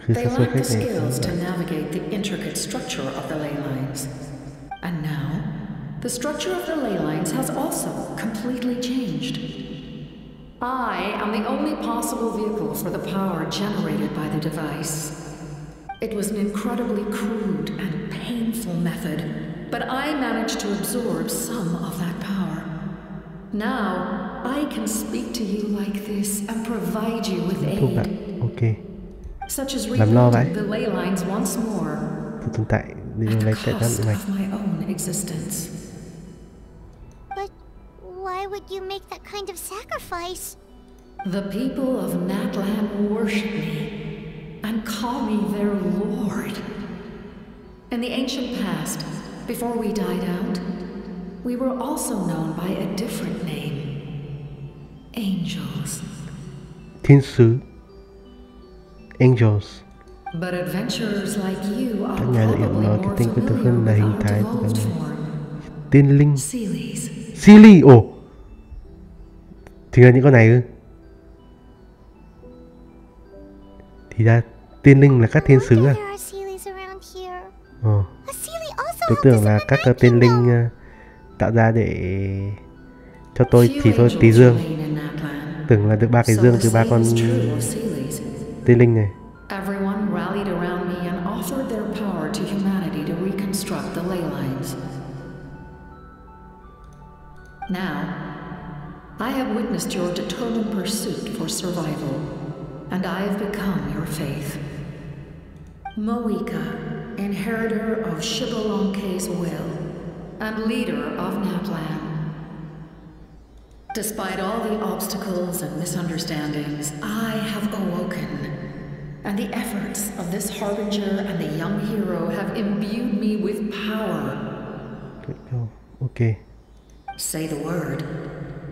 Speaker 14: They lacked the skills to navigate the intricate structure of the ley lines. And now, the structure of the ley lines has also completely changed. I am the only possible vehicle for the power generated by the device. It was an incredibly crude and painful method, but I managed to absorb some of that power. Now, I can speak to you like this and provide you with aid.
Speaker 1: Ok.
Speaker 14: Such as rebuilding the ley lines once more at the cost of my own existence.
Speaker 4: But why would you make that kind of sacrifice?
Speaker 14: The people of Natlan worship me and call me their lord. In the ancient past, before we died out, we were also known by a different name. Angels.
Speaker 1: Thiên sứ. Angels.
Speaker 14: But adventurers like you are
Speaker 1: Các nhà đại biểu nói cái tên của thực hơn là hình thái của các người.
Speaker 14: form.
Speaker 1: Tiên linh.
Speaker 14: Sealies.
Speaker 1: Sealy. Ồ. Thì là những con này ư? Thì ra tiên linh là các thiên sứ à? Tôi tưởng là các tiên linh tạo ra để cho tôi thì tôi tí dương. Tưởng là được 3 cái dương từ 3 con tiên linh này.
Speaker 14: Everyone rallied around me and offered their power to humanity to reconstruct the ley lines. Now, I have witnessed your determined pursuit for survival, and I have become your faith. Moika, inheritor of Shibalonke's will, and leader of Natlan. Despite all the obstacles and misunderstandings, I have awoken, and the efforts of this harbinger and the young hero have imbued me with power.
Speaker 1: Okay.
Speaker 14: Say the word,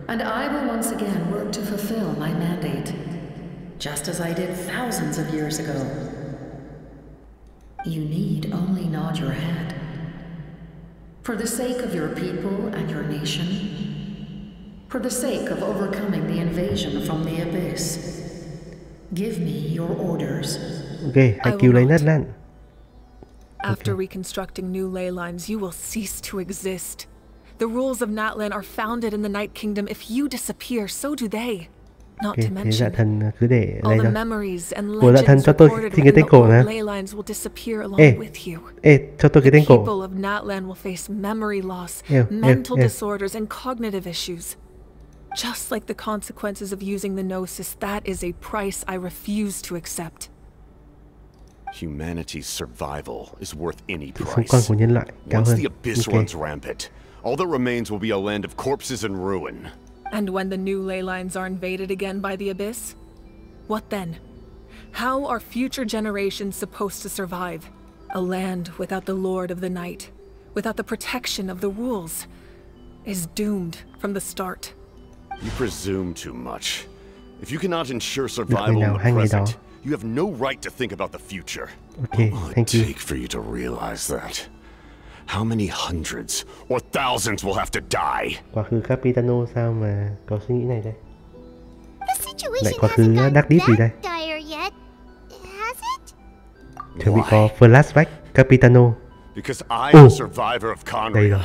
Speaker 14: and I will once again work to fulfill my mandate, just as I did thousands of years ago. You need only nod your head. For the sake of your people and your nation, for the sake of overcoming the invasion from the Abyss, give me your orders.
Speaker 1: Okay, hãy cứu lấy Natlan.
Speaker 3: After reconstructing new ley lines, you will cease to exist. The rules of Natlan are founded in the Night Kingdom. If you disappear, so do they. Not to mention, all the memories and legends recorded within the old ley lines will disappear along with you. The people of Natlan will face memory loss, mental disorders, and cognitive issues. Just like the consequences of using the Gnosis, that is a price I refuse to accept.
Speaker 8: Humanity's survival is worth any price. Once the Abyss runs rampant, all that remains will be a land of corpses and ruin.
Speaker 3: And when the new ley lines are invaded again by the Abyss? What then? How are future generations supposed to survive? A land without the Lord of the Night, without the protection of the rules, is doomed from the start.
Speaker 8: You presume too much. If you cannot ensure survival in the present, you have no right to think about the future.
Speaker 1: Okay,
Speaker 8: what will it take for you to realize that? How many hundreds or thousands will have to die?
Speaker 1: Quá khứ Capitano sao mà có suy nghĩ này đây?
Speaker 4: Lại
Speaker 1: quá khứ Dark Deep gì đây? Chuẩn bị có flashback Capitano.
Speaker 8: Because I am a survivor of Conria.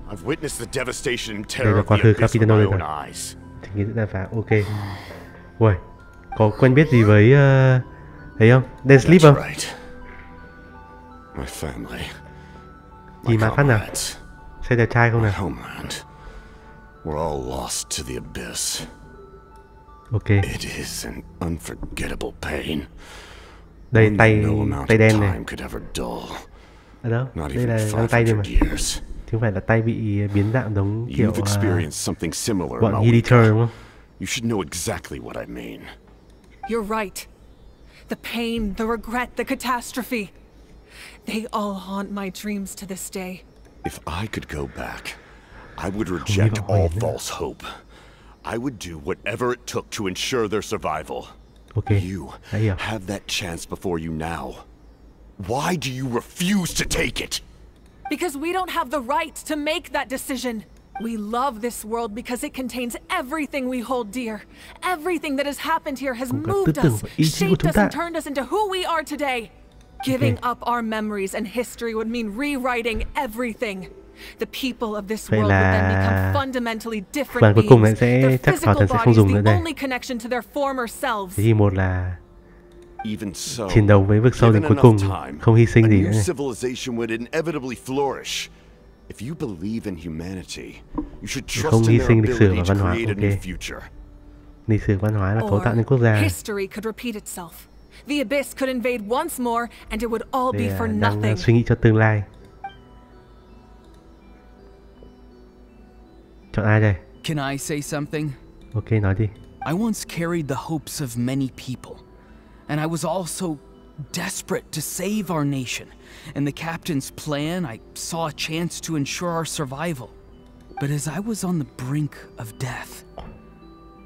Speaker 8: I've witnessed the devastation and terror of the Abyss with my own eyes.
Speaker 1: Thì nghĩ là phải ok. Ui, có quen biết gì với thấy không? Dead Sleep không?
Speaker 8: My family.
Speaker 1: Gì mà phát nào? Xe đẹp trai không nào?
Speaker 8: Homeland. We're all lost to the Abyss.
Speaker 1: Okay.
Speaker 8: It is an unforgettable pain.
Speaker 1: Đây tay đen này. Ở đâu? Đây là găng tay đây mà. Chứ không phải là tay bị biến dạng giống kiểu bọn Heater đúng không?
Speaker 8: You should know exactly what I mean.
Speaker 3: You're right. The pain, the regret, the catastrophe. They all haunt my dreams to this day.
Speaker 8: If I could go back, I would reject all false hope. I would do whatever it took to ensure their survival.
Speaker 1: Okay.
Speaker 8: You have that chance before you now. Why do you refuse to take it?
Speaker 3: Because we don't have the right to make that decision. We love this world because it contains everything we hold dear. Everything that has happened here has moved us, shaped us, and turned us into who we are today. Giving up our memories and history would mean rewriting everything. The people of this
Speaker 1: Vậy
Speaker 3: world would then
Speaker 1: là
Speaker 3: become fundamentally different
Speaker 1: bản cuối cùng
Speaker 3: beings.
Speaker 1: sẽ
Speaker 3: Their
Speaker 1: chắc Thỏ
Speaker 3: physical
Speaker 1: Thần sẽ không
Speaker 3: bodies
Speaker 1: dùng nữa
Speaker 3: the
Speaker 1: đây.
Speaker 3: only connection to their former selves.
Speaker 1: Thế thì một là
Speaker 8: Even so,
Speaker 1: chiến đấu với vực sâu đến
Speaker 8: given
Speaker 1: cuối cùng,
Speaker 8: enough time,
Speaker 1: không hy sinh
Speaker 8: a
Speaker 1: gì
Speaker 8: new
Speaker 1: nữa này.
Speaker 8: civilization would inevitably flourish. If you believe in humanity, you should trust
Speaker 1: Không
Speaker 8: in
Speaker 1: hy
Speaker 8: their
Speaker 1: sinh lịch sử
Speaker 8: ability
Speaker 1: và
Speaker 8: to
Speaker 1: văn hóa,
Speaker 8: create a
Speaker 1: ok.
Speaker 8: new future.
Speaker 1: Lịch sử văn hóa là cấu tạo nên quốc gia.
Speaker 3: History could repeat itself. The abyss could invade once more and it would all
Speaker 1: Đây
Speaker 3: be for
Speaker 1: đang
Speaker 3: nothing.
Speaker 1: suy nghĩ cho tương lai. Chọn ai đây?
Speaker 7: Can I say something?
Speaker 1: Ok, nói đi.
Speaker 7: I once carried the hopes of many people, and I was also desperate to save our nation. In the captain's plan, I saw a chance to ensure our survival. But as I was on the brink of death,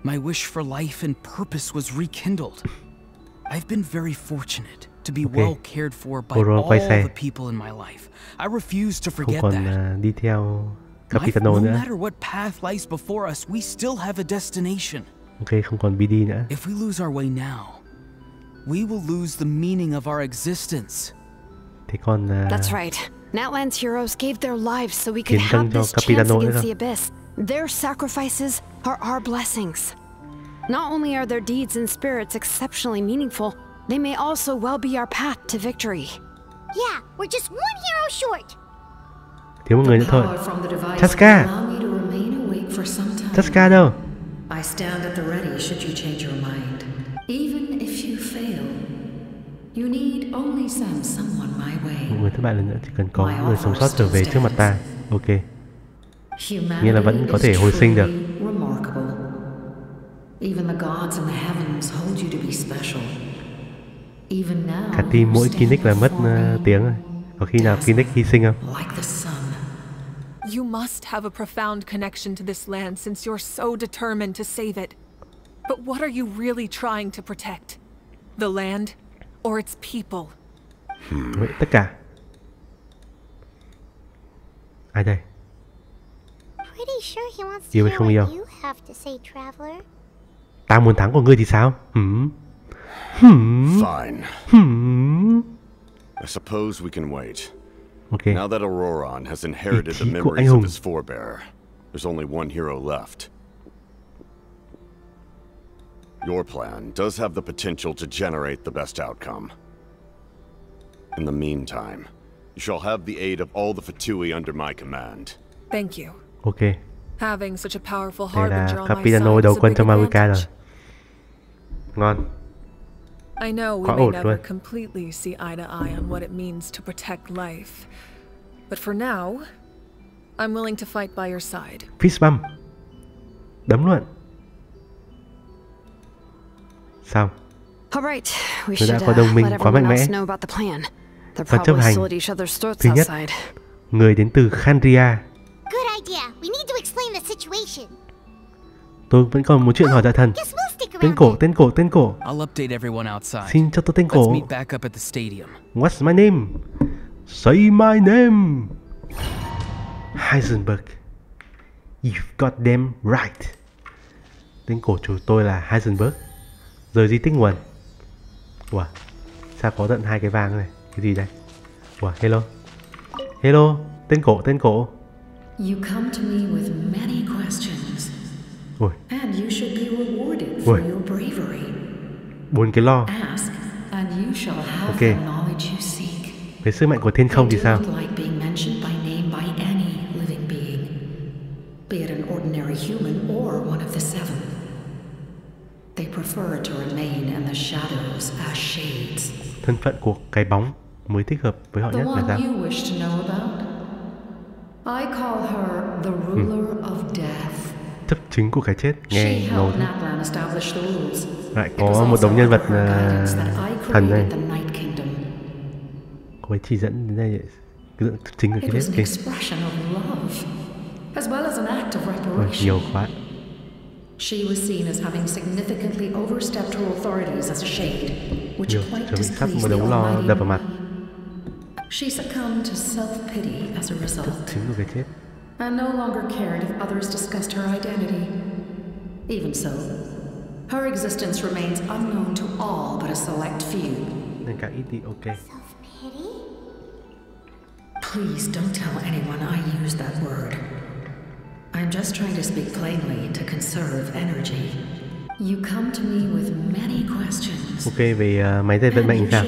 Speaker 7: my wish for life and purpose was rekindled. I've been very fortunate to be well cared for by all the people in my life. I refuse to forget
Speaker 1: Không
Speaker 7: that.
Speaker 1: còn đi theo Capitano
Speaker 7: No
Speaker 1: nữa.
Speaker 7: matter what path lies before us, we still have a destination.
Speaker 1: Ok, không còn BD nữa.
Speaker 7: If we lose our way now, we will lose the meaning of our existence.
Speaker 1: Thế còn
Speaker 5: That's right. Natlan's heroes gave their lives so we could
Speaker 1: Chiến tranh
Speaker 5: have
Speaker 1: cho
Speaker 5: this chance
Speaker 1: Capitano nữa
Speaker 5: against
Speaker 1: không?
Speaker 5: the abyss. Their sacrifices are our blessings. Not only are their deeds and spirits exceptionally meaningful, they may also well be our path to victory.
Speaker 4: Yeah, we're just one hero short.
Speaker 1: Thiếu một người nữa thôi. Chaska. Chaska đâu?
Speaker 14: I stand at the ready should you change your mind. Even if you fail, you need only send someone my way.
Speaker 1: Một người thất bại lần nữa chỉ cần có người sống sót trở về trước mặt ta. Ok. Nghĩa là vẫn có thể hồi sinh được.
Speaker 14: Even the gods in the heavens hold you to be special. Even now,
Speaker 1: Cả team mỗi Kinnick là mất tiếng rồi. Có khi nào Kinnick hy sinh không?
Speaker 14: like the sun.
Speaker 3: You must have a profound connection to this land since you're so determined to save it. But what are you really trying to protect? The land or its people?
Speaker 1: Vậy tất cả. Ai đây?
Speaker 4: Pretty sure he wants to
Speaker 1: Yêu hay
Speaker 4: hear
Speaker 1: không
Speaker 4: what
Speaker 1: yêu?
Speaker 4: you have to say, traveler.
Speaker 1: Ta muốn thắng của ngươi thì sao?
Speaker 8: Fine. I suppose we can wait.
Speaker 1: Okay.
Speaker 8: Now that Auroron has inherited the
Speaker 1: Ý chí của anh
Speaker 8: memories of
Speaker 1: hùng.
Speaker 8: his forebear, there's only one hero left. Your plan does have the potential to generate the best outcome. In the meantime, you shall have the aid of all the Fatui under my command.
Speaker 3: Thank you.
Speaker 1: Ok.
Speaker 3: Having such a powerful
Speaker 1: Đây là
Speaker 3: harbinger on my
Speaker 1: Capitano
Speaker 3: side
Speaker 1: đầu
Speaker 3: is a
Speaker 1: quân
Speaker 3: big
Speaker 1: cho Maruka rồi.
Speaker 3: advantage.
Speaker 1: Ngon.
Speaker 3: I know we
Speaker 1: Quá
Speaker 3: may
Speaker 1: ổn
Speaker 3: never
Speaker 1: luôn.
Speaker 3: completely see eye to eye on what it means to protect life. But for now, I'm willing to fight by your side.
Speaker 1: Fist bump. Đấm luôn. Xong.
Speaker 5: All right, we
Speaker 1: Người
Speaker 5: should
Speaker 1: đã có đồng minh
Speaker 5: let
Speaker 1: quá mạnh
Speaker 5: everyone
Speaker 1: mẽ.
Speaker 5: else know about the plan. They're
Speaker 1: Và chấp
Speaker 5: probably
Speaker 1: hành.
Speaker 5: still at each other's throats
Speaker 1: Thứ nhất,
Speaker 5: outside.
Speaker 1: người đến từ Khandria.
Speaker 4: Good idea. We need to explain the situation.
Speaker 1: Tôi vẫn còn một chuyện hỏi đại thần. Tên cổ, tên cổ, tên cổ.
Speaker 7: I'll update everyone outside.
Speaker 1: Xin cho tôi tên
Speaker 7: Let's
Speaker 1: cổ.
Speaker 7: meet back up at the stadium.
Speaker 1: What's my name? Say my name. Heisenberg. You've got them right. Tên cổ chủ tôi là Heisenberg. Rời di tích nguồn. Ủa, sao có tận hai cái vàng này? Cái gì đây? Ủa, hello. Hello, tên cổ, tên cổ.
Speaker 14: You come to me with many questions.
Speaker 1: Ui.
Speaker 14: And you should be rewarded
Speaker 1: Ui.
Speaker 14: for your bravery.
Speaker 1: 4 cái lo.
Speaker 14: Ask, and you shall have
Speaker 1: Ok.
Speaker 14: the knowledge you seek.
Speaker 1: Về sức mạnh của thiên không thì
Speaker 14: They
Speaker 1: sao?
Speaker 14: do not like being mentioned by name by any living being, be it an ordinary human or one of the seven. They prefer to remain in the shadows as shades.
Speaker 1: Thân phận của cái bóng mới thích hợp với họ
Speaker 14: The
Speaker 1: nhất là
Speaker 14: one
Speaker 1: sao?
Speaker 14: you wish to know about? I call her the ruler of death.
Speaker 1: Chấp chính của cái chết.
Speaker 14: She
Speaker 1: Nghe ngầu
Speaker 14: helped
Speaker 1: thế.
Speaker 14: Natlan establish the rules.
Speaker 1: Lại
Speaker 14: It was
Speaker 1: có một
Speaker 14: also
Speaker 1: đống nhân vật
Speaker 14: under her guidance that I
Speaker 1: thần này.
Speaker 14: created the Night Kingdom.
Speaker 1: Cô ấy chỉ dẫn đến đây cái dẫn chính của
Speaker 14: It
Speaker 1: cái
Speaker 14: was
Speaker 1: chết
Speaker 14: an
Speaker 1: kìa.
Speaker 14: expression of love, as well as an act of
Speaker 1: Ôi,
Speaker 14: reparation.
Speaker 1: nhiều quá.
Speaker 14: She was seen as having significantly overstepped her authorities as a shade, which
Speaker 1: Nhiều,
Speaker 14: quite
Speaker 1: chuẩn bị sắp
Speaker 14: displeased
Speaker 1: một
Speaker 14: the
Speaker 1: đống lo
Speaker 14: Almighty.
Speaker 1: đập vào mặt.
Speaker 14: She succumbed to self-pity as a result,
Speaker 1: Chính của cái chết.
Speaker 14: and no longer cared if others discussed her identity. Even so, her existence remains unknown to all but a select few.
Speaker 1: Nên càng ít đi, ok.
Speaker 14: Please don't tell anyone I used that word. I'm just trying to speak plainly to conserve energy. You come to me with many questions.
Speaker 1: Ok, về máy dây vận mệnh sao?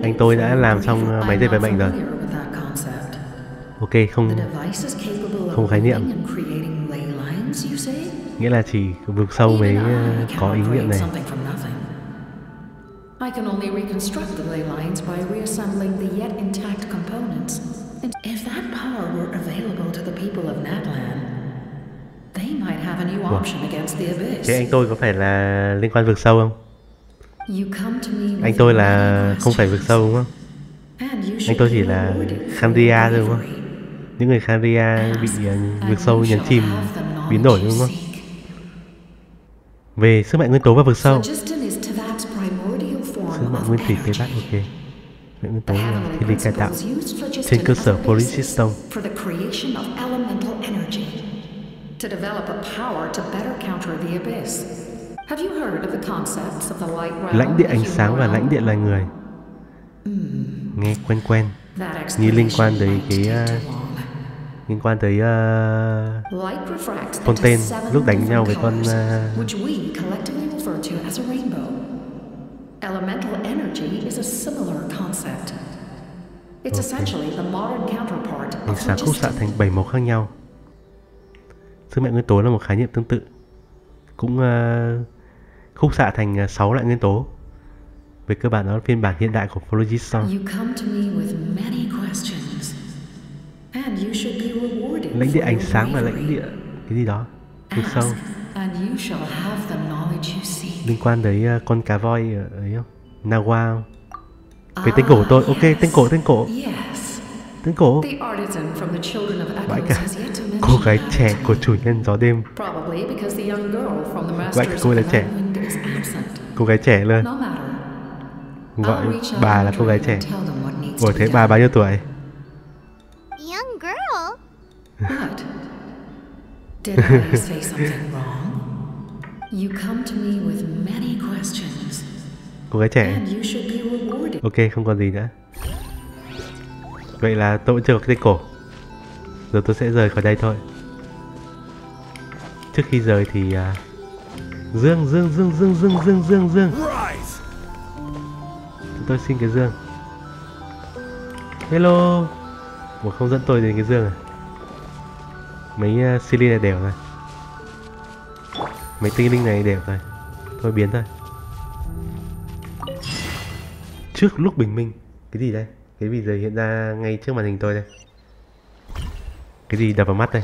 Speaker 1: Anh tôi đã làm xong máy dây vận mệnh rồi. Ok, không khái niệm. Nghĩa là chỉ vực sâu mới có ý niệm này.
Speaker 14: I can only reconstruct the ley lines by reassembling the yet intact components. And if that power were available to the people of Natlan, they might have a new option against the abyss.
Speaker 1: Thế anh tôi có phải là liên quan vực sâu không? Anh tôi là không phải vực sâu đúng không? Anh tôi chỉ là Khandria thôi đúng không? Những người Khandria bị vực sâu nhấn chìm biến đổi đúng không? Về sức mạnh nguyên tố và vực sâu. Sức mạnh nguyên thủy Tây Bắc, ok. Nguyên tố là thiên lý cải tạo trên cơ sở Polycystone. Lãnh địa ánh sáng và lãnh địa loài người. Nghe quen quen, như liên quan tới Fontaine lúc đánh nhau với con
Speaker 14: Elemental energy is a similar concept. It's essentially the modern counterpart of
Speaker 1: ánh sáng khúc xạ thành 7 màu khác nhau. Sức mạnh nguyên tố là một khái niệm tương tự, cũng khúc xạ thành 6 loại nguyên tố. Về cơ bản đó là phiên bản hiện đại của Phlogiston. Lãnh địa ánh sáng và lãnh địa cái gì đó vực sâu liên quan tới con cá voi ở ấy không? Nawa không? Cái tên cổ của tôi, ok, tên cổ. Vãi cả cô gái trẻ của chủ nhân gió đêm. Vãi cả cô gái trẻ. Cô gái trẻ luôn. Gọi bà là cô gái trẻ. Ủa thế bà bao nhiêu tuổi?
Speaker 4: Young girl.
Speaker 14: What? Did I say something wrong? You come to me with many questions.
Speaker 1: Cô gái trẻ. Ok, không còn gì nữa. Vậy là tôi vẫn chưa có cái cổ. Giờ tôi sẽ rời khỏi đây thôi. Trước khi rời thì Dương. Chúng tôi xin cái dương. Hello. Ủa không dẫn tôi đến cái dương à? Mấy Silly này đều rồi. Mấy tinh linh này đều rồi. Thôi biến thôi. Trước lúc bình minh. Cái gì đây? Cái gì giờ hiện ra ngay trước màn hình tôi đây? Cái gì đập vào mắt đây?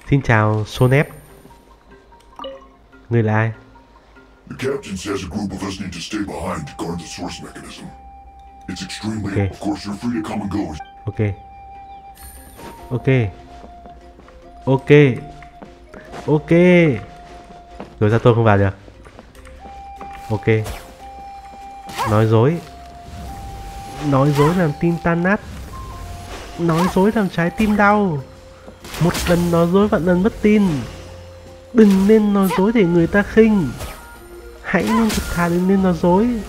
Speaker 1: Xin chào Sonep. Người là ai?
Speaker 15: The captain says a group of us need to stay behind to guard the source mechanism. It's extremely late. Of course, you're free to come and go.
Speaker 1: Ok. Rồi sao tôi không vào được? Ok. Nói dối làm tim tan nát. Nói dối làm trái tim đau. Một lần nói dối vạn lần mất tin. Đừng nên nói dối để người ta khinh. Hãy nên thật thà, đừng nên nói dối.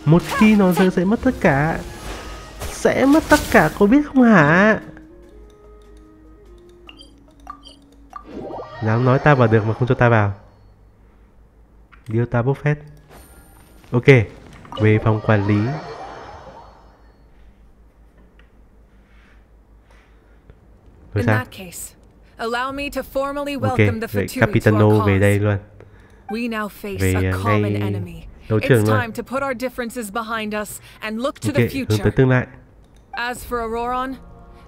Speaker 1: Một khi nói dối sẽ mất tất cả. Sẽ mất tất cả, có biết không hả? Dám nói ta vào được mà không cho ta vào. Điều ta bốc phét. Ok. Về phòng quản lý. Rồi sao? Ok, vậy Capitano về đây luôn. Về ngay đấu trường luôn. Ok, hướng tới tương lai.
Speaker 3: As for Auroron,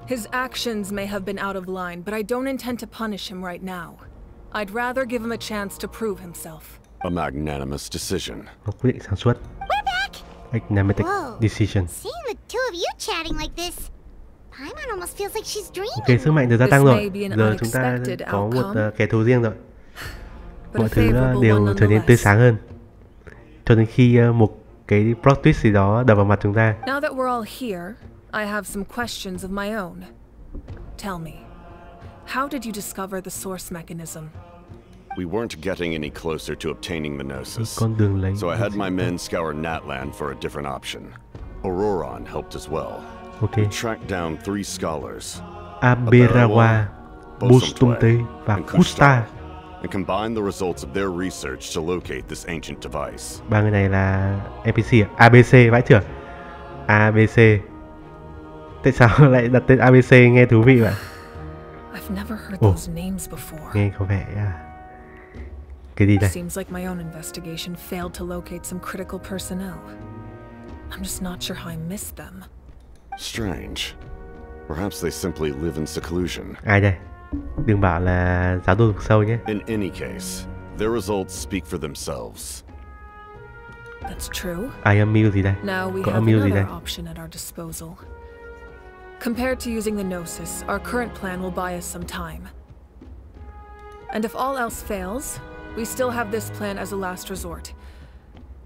Speaker 3: his actions may have been out of line, but I don't intend to punish him right now. I'd rather give him a chance to prove himself.
Speaker 8: A magnanimous decision.
Speaker 1: Một quyết định sáng suốt. Magnanimous decision.
Speaker 4: Seeing the two of you chatting like this, Paimon almost feels like she's dreaming.
Speaker 1: Ok, sức mạnh được gia tăng rồi. Giờ chúng ta có một kẻ thù riêng rồi. Mọi thứ đều trở nên tươi sáng hơn. Cho đến khi một cái plot twist gì đó đập vào mặt chúng ta.
Speaker 3: Now that we're all here, I have some questions of my own. Tell me, how did you discover the source mechanism?
Speaker 8: We weren't getting any closer to obtaining the Gnosis,
Speaker 1: Con đường lấy
Speaker 8: so I had my men scour Natlan for a different option. Auroron helped as well.
Speaker 1: Ok.
Speaker 8: Track down 3 scholars,
Speaker 1: Aberawa, Bustumte và Kusta.
Speaker 8: and combine the results of their research to locate this ancient device.
Speaker 1: Ba người này là NPC à? ABC vãi chưởng. ABC. Tại sao lại đặt tên ABC nghe thú vị vậy?
Speaker 3: I've never heard those names before.
Speaker 1: Nghe có vẻ cái gì đây?
Speaker 3: Seems like my own investigation failed to locate some critical personnel. I'm just not sure how I missed them.
Speaker 8: Strange. Perhaps they simply live in seclusion.
Speaker 1: Ai đây? Đừng bảo là giáo đồ vực sâu nhé.
Speaker 8: In any case, their results speak for themselves.
Speaker 3: That's true.
Speaker 1: Ai âm mưu gì đây?
Speaker 3: Now we
Speaker 1: Có
Speaker 3: have
Speaker 1: âm mưu gì đây?
Speaker 3: another option at our disposal. Compared to using the Gnosis, our current plan will buy us some time. And if all else fails, we still have this plan as a last resort,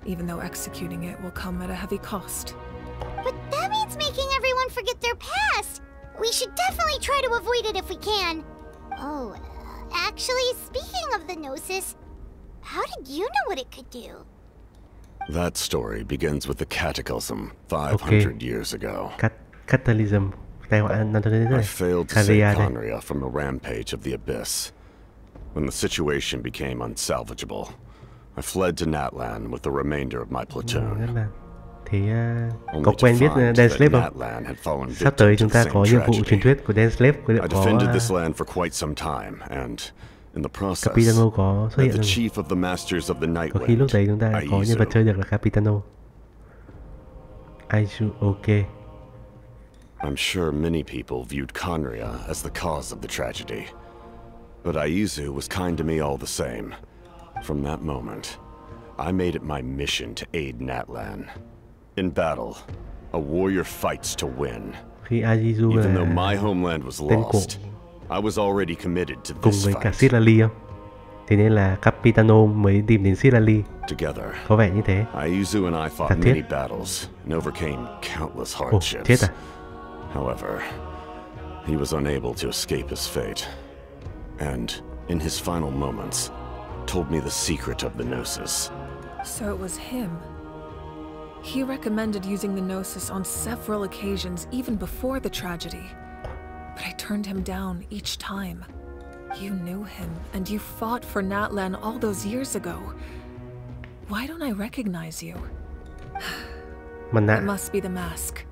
Speaker 3: even though executing it will come at a heavy cost.
Speaker 4: But that means making everyone forget their past! We should definitely try to avoid it if we can. Oh, actually, speaking of the Gnosis, how did you know what it could do?
Speaker 8: That story begins with the Cataclysm 500 years ago.
Speaker 1: Catalysm.
Speaker 8: I failed to save Conria from the rampage of the Abyss. When the situation became unsalvageable, I fled to Natlan with the remainder of my platoon.
Speaker 1: Thì có quen biết Denslave không? Sắp tới chúng ta có nhiệm vụ truyền thuyết của Denslave, có liệu có Capitano có xuất hiện không? Có khi lúc đấy chúng ta có nhân vật chơi được là Capitano. Aizu, ok.
Speaker 8: I'm sure many people viewed Conria as the cause of the tragedy, but Aizu was kind to me all the same. From that moment, I made it my mission to aid Natlan. In battle, a warrior fights to win. Even though my homeland was lost, I was already committed to this
Speaker 1: fight. Cùng với cả Silali không? Thế nên là Capitano mới tìm đến Silali.
Speaker 8: Together,
Speaker 1: có vẻ như thế.
Speaker 8: Aizu and I fought many battles and overcame countless hardships.
Speaker 1: Chết à?
Speaker 8: However, he was unable to escape his fate, and in his final moments, told me the secret of the Gnosis.
Speaker 3: So it was him. He recommended using the Gnosis on several occasions, even before the tragedy. But I turned him down each time. You knew him, and you fought for Natlan all those years ago. Why don't I recognize you? It must be the mask.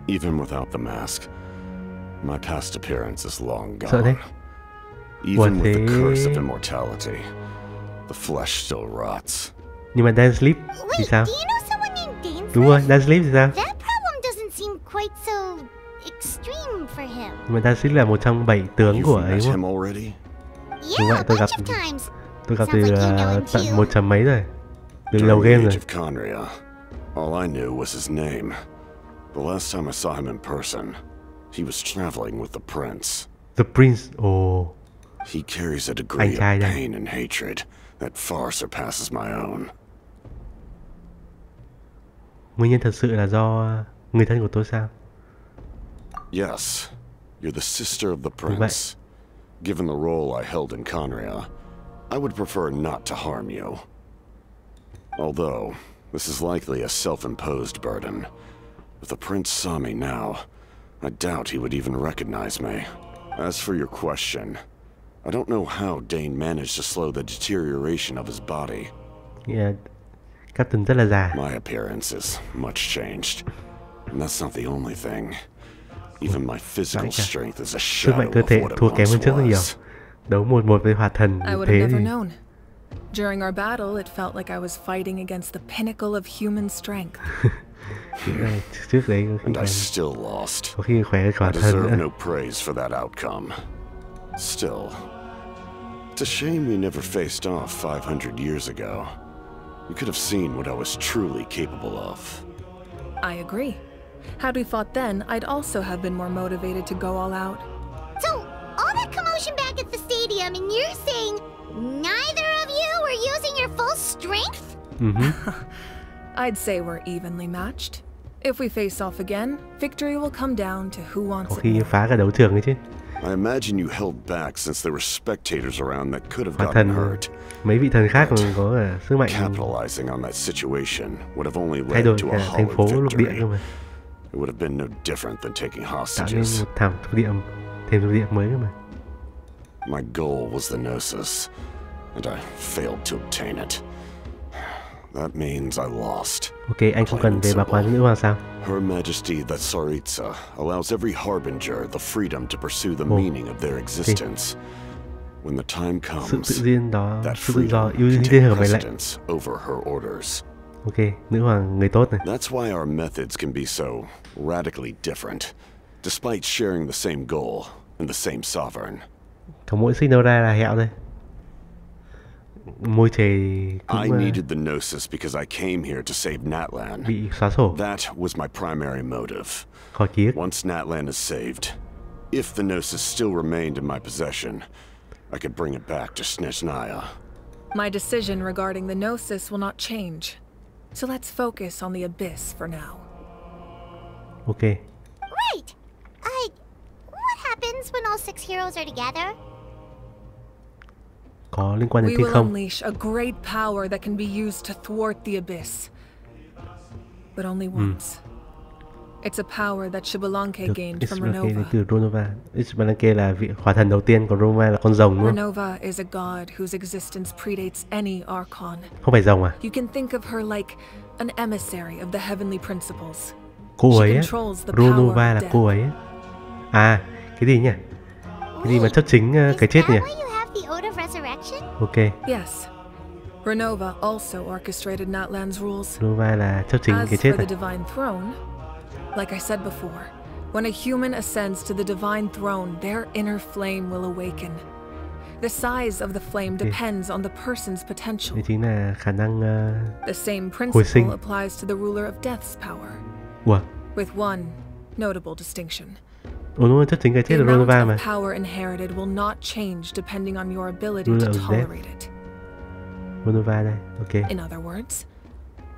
Speaker 8: Even without the mask, my past appearance is long gone. Even with the curse of immortality, the flesh still rots.
Speaker 1: Nhưng mà Denslave thì sao? Đúng rồi, Denslave thì sao?
Speaker 4: That problem doesn't seem quite so extreme for him.
Speaker 1: Nhưng mà Denslave là một trong 7 tướng của ấy đúng không? Đúng vậy, tôi gặp từ tận 1 mấy rồi. Từ đầu game rồi.
Speaker 8: All I knew was his name. The last time I saw him in person, he was traveling with the prince.
Speaker 1: The prince, oh.
Speaker 8: He carries a degree of pain and hatred that far surpasses my own.
Speaker 1: Nguyên nhân thật sự là do người thân của tôi sao?
Speaker 8: Yes, you're the sister of the prince. Given the role I held in Conria, I would prefer not to harm you. Although, this is likely a self-imposed burden. If the prince saw me now, I doubt he would even recognize me. As for your question, I don't know how Dane managed to slow the deterioration of his body.
Speaker 1: Yeah, Captain rất là già.
Speaker 8: My appearance is much changed, and that's not the only thing. Even my physical strength is a shadow of what it once was.
Speaker 1: Đấu 1-1 với Hỏa Thần.
Speaker 3: I would have never known. During our battle, it felt like I was fighting against the pinnacle of human strength.
Speaker 1: Trước đấy
Speaker 8: and I still lost.
Speaker 1: Có khi khỏe Hỏa
Speaker 8: I
Speaker 1: Thần
Speaker 8: deserve
Speaker 1: nữa.
Speaker 8: no praise for that outcome. Still, it's a shame we never faced off 500 years ago. You could have seen what I was truly capable of.
Speaker 3: I agree. Had we fought then, I'd also have been more motivated to go all out.
Speaker 4: So, all that commotion back at the stadium, and you're saying neither of you were using your full strength?
Speaker 3: I'd say we're evenly matched. If we face off again, victory will come down to who wants
Speaker 1: Có
Speaker 3: it
Speaker 1: khi
Speaker 3: more.
Speaker 1: phá cả đấu trường ấy chứ.
Speaker 8: I imagine you held back since there were spectators around that could have gotten hurt.
Speaker 1: Mấy vị thần khác còn có sức mạnh.
Speaker 8: Capitalizing on that situation would have only
Speaker 1: Thay
Speaker 8: led
Speaker 1: đổi
Speaker 8: to
Speaker 1: cả
Speaker 8: a
Speaker 1: thành phố
Speaker 8: hollow
Speaker 1: lục địa
Speaker 8: victory.
Speaker 1: cơ mà.
Speaker 8: It would have been no different than taking
Speaker 1: tạo nên
Speaker 8: hostages.
Speaker 1: một thảm thuộc địa, thêm thuộc địa mới cơ mà.
Speaker 8: My goal was the Gnosis, and I failed to obtain it. That means I lost.
Speaker 1: Ok, anh không cần về báo cáo với nữ hoàng sao?
Speaker 8: Her Majesty the Tsaritsa allows every harbinger the freedom to pursue the meaning of their existence. When the time comes,
Speaker 1: sự tự nhiên đó,
Speaker 8: that
Speaker 1: sự tự do
Speaker 8: freedom
Speaker 1: ưu
Speaker 8: can
Speaker 1: tiên
Speaker 8: take
Speaker 1: hơn mệnh lệnh.
Speaker 8: precedence over her orders.
Speaker 1: Ok, nữ hoàng người tốt này.
Speaker 8: That's why our methods can be so radically different, despite sharing the same goal and the same sovereign.
Speaker 1: Có mỗi Sinora là hẹo thôi. Môi chề
Speaker 8: I needed the Gnosis because I came here to save Natlan.
Speaker 1: Bị xóa sổ.
Speaker 8: That was my primary motive.
Speaker 1: Khỏi ký ức.
Speaker 8: Once Natlan is saved, if the Gnosis still remained in my possession, I could bring it back to Snezhnaya.
Speaker 3: My decision regarding the Gnosis will not change. So let's focus on the Abyss for now.
Speaker 1: Ok.
Speaker 4: Right! What happens when all 6 heroes are together?
Speaker 1: Có liên quan đến
Speaker 3: We
Speaker 1: thiên
Speaker 3: will
Speaker 1: không.
Speaker 3: unleash a great power that can be used to thwart the Abyss. But only once. It's a power that Xbalanque gained from
Speaker 1: Xbalanque đến
Speaker 3: Renova.
Speaker 1: từ Renova. Xbalanque là vị hỏa thần đầu tiên, còn Renova là con rồng đúng không?
Speaker 3: Renova is a god whose existence predates any Archon.
Speaker 1: Không phải rồng à?
Speaker 3: You can think of her like an emissary of the heavenly principles.
Speaker 1: Cô
Speaker 3: She
Speaker 1: ấy á?
Speaker 3: controls the power
Speaker 1: Renova
Speaker 3: of
Speaker 1: là
Speaker 3: death.
Speaker 1: cô ấy á? À, cái gì nhỉ? Cái gì mà chấp chính cái chết nhỉ?
Speaker 4: The Ode of Resurrection?
Speaker 1: Ok.
Speaker 3: Yes. Renova also orchestrated Natlan's rules.
Speaker 1: Renova là chấp chính
Speaker 3: As
Speaker 1: cái chết
Speaker 3: for the
Speaker 1: à?
Speaker 3: divine throne, like I said before, when a human ascends to the divine throne, their inner flame will awaken. The size of the flame depends on the person's potential.
Speaker 1: Đây chính là khả năng
Speaker 3: The same
Speaker 1: hồi sinh.
Speaker 3: principle applies to the ruler of death's power.
Speaker 1: Ủa?
Speaker 3: With one notable distinction.
Speaker 1: Ủa đúng rồi, chấp chính cái chết
Speaker 3: The
Speaker 1: là
Speaker 3: amount
Speaker 1: Renova
Speaker 3: of
Speaker 1: mà.
Speaker 3: power inherited will not change depending on your ability
Speaker 1: Ruler
Speaker 3: to
Speaker 1: of
Speaker 3: tolerate it.
Speaker 1: Renova đây, ok.
Speaker 3: In other words,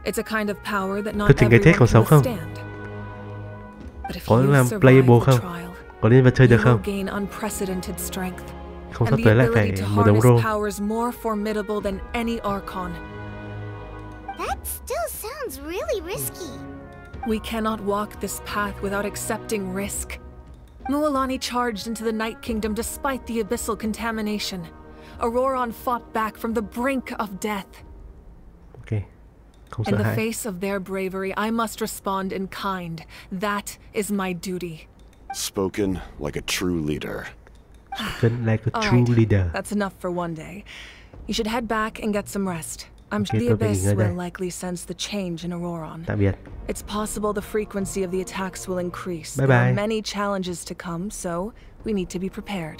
Speaker 3: it's a kind of power that not
Speaker 1: Chấp chính cái chết
Speaker 3: everyone
Speaker 1: còn sống
Speaker 3: can
Speaker 1: không?
Speaker 3: withstand. But if
Speaker 1: Có
Speaker 3: you
Speaker 1: làm
Speaker 3: survive
Speaker 1: playable
Speaker 3: the
Speaker 1: không?
Speaker 3: trial,
Speaker 1: Có nhân vật chơi được
Speaker 3: you
Speaker 1: không?
Speaker 3: will gain unprecedented strength.
Speaker 1: Không sắp
Speaker 3: And the
Speaker 1: tới lại
Speaker 3: ability
Speaker 1: phải
Speaker 3: to
Speaker 1: một đống
Speaker 3: harness
Speaker 1: rô.
Speaker 3: powers more formidable than any Archon.
Speaker 4: That still sounds really risky.
Speaker 3: We cannot walk this path without accepting risk. Mualani charged into the Night Kingdom despite the abyssal contamination. Auroron fought back from the brink of death.
Speaker 1: Ok. Không
Speaker 3: In
Speaker 1: sợ
Speaker 3: the
Speaker 1: hãi.
Speaker 3: face of their bravery, I must respond in kind. That is my duty.
Speaker 8: Spoken like a true leader.
Speaker 1: Spoken like a
Speaker 3: All
Speaker 1: true
Speaker 3: right,
Speaker 1: leader.
Speaker 3: that's enough for one day. You should head back and get some rest. I'm
Speaker 1: Okay,
Speaker 3: the
Speaker 1: tôi phải nghỉ
Speaker 3: Abyss
Speaker 1: ngơi đây.
Speaker 3: will likely sense the change in Auroron.
Speaker 1: Tạm biệt.
Speaker 3: It's possible the frequency of the attacks will increase.
Speaker 1: Bye
Speaker 3: There are
Speaker 1: bye.
Speaker 3: many challenges to come, so we need to be prepared.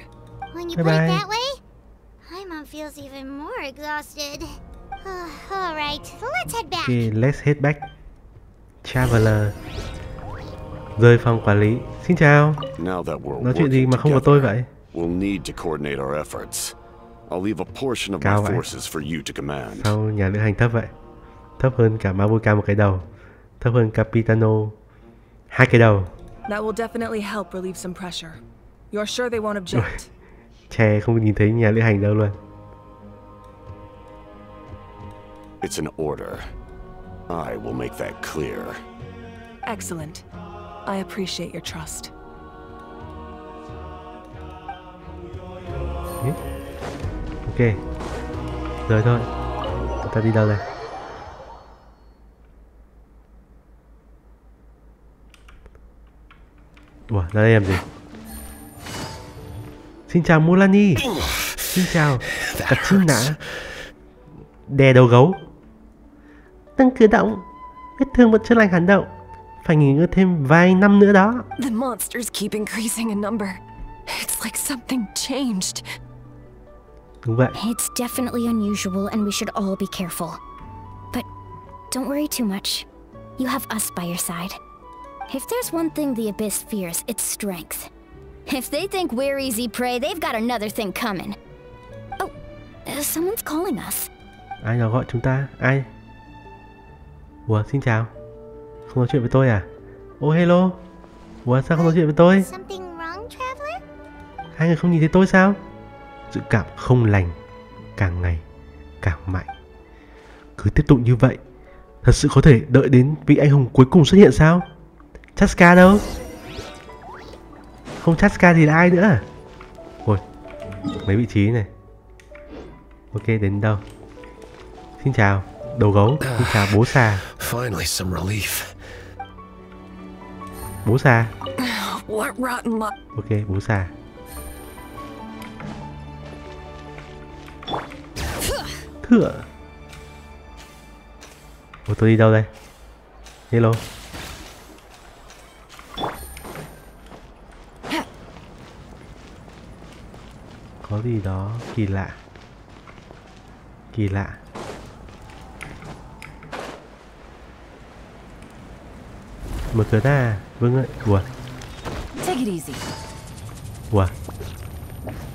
Speaker 4: When you
Speaker 1: Bye
Speaker 4: put
Speaker 1: bye.
Speaker 4: it that way, my mom feels even more exhausted. Alright, let's head back.
Speaker 1: Ok, let's head back. Traveler. Rời phòng quản lý. Xin chào.
Speaker 8: Now that we're
Speaker 1: Nói chuyện gì
Speaker 8: working
Speaker 1: mà không có tôi
Speaker 8: together,
Speaker 1: vậy?
Speaker 8: we'll need to coordinate our efforts. I'll leave a portion of
Speaker 1: Cao
Speaker 8: my
Speaker 1: vậy?
Speaker 8: forces for you to command.
Speaker 1: Sao nhà lữ hành thấp vậy? Thấp hơn cả Mabuka một cái đầu. Thấp hơn Capitano 2 cái đầu.
Speaker 3: That will definitely help relieve some pressure. You're sure they won't object?
Speaker 1: Che không nhìn thấy nhà lữ hành đâu luôn.
Speaker 8: It's an order. I will make that clear.
Speaker 3: Excellent. I appreciate your trust.
Speaker 1: Ok. Rồi thôi. Chúng ta đi đâu đây? Ủa, ra đây làm gì? Xin chào Mulani. Xin chào. Cặp chim nã. Đè đầu gấu. Tăng cử động. Vết thương vẫn chưa lành hẳn đâu. Phải nghỉ ngơi thêm vài năm nữa đó.
Speaker 5: The monsters keep increasing in number. It's like something changed.
Speaker 1: Đúng vậy.
Speaker 2: It's definitely unusual and we should all be careful. But don't worry too much. You have us by your side. If there's one thing the Abyss fears, it's strength. If they think we're easy prey, they've got another thing coming. Oh, someone's calling us.
Speaker 1: Ai nào gọi chúng ta? Ai? Ủa, xin chào. Không nói chuyện với tôi à? Oh, hello. Ủa, sao không nói chuyện với tôi?
Speaker 4: Something wrong, Traveler?
Speaker 1: Hai người không nhìn thấy tôi sao? Dự cảm không lành càng ngày càng mạnh. Cứ tiếp tục như vậy, thật sự có thể đợi đến vị anh hùng cuối cùng xuất hiện sao? Chaska đâu? Không Chaska thì là ai nữa? Ôi, mấy vị trí này. Ok, đến đâu? Xin chào, đầu gấu. Xin chào, bố xà. Bố xà. Ok, bố xà. Thưa. Ủa, tôi đi đâu đây? Hello. Có gì đó kỳ lạ. Kỳ lạ. Mở cửa ra. Vâng ạ. Ủa. Ủa.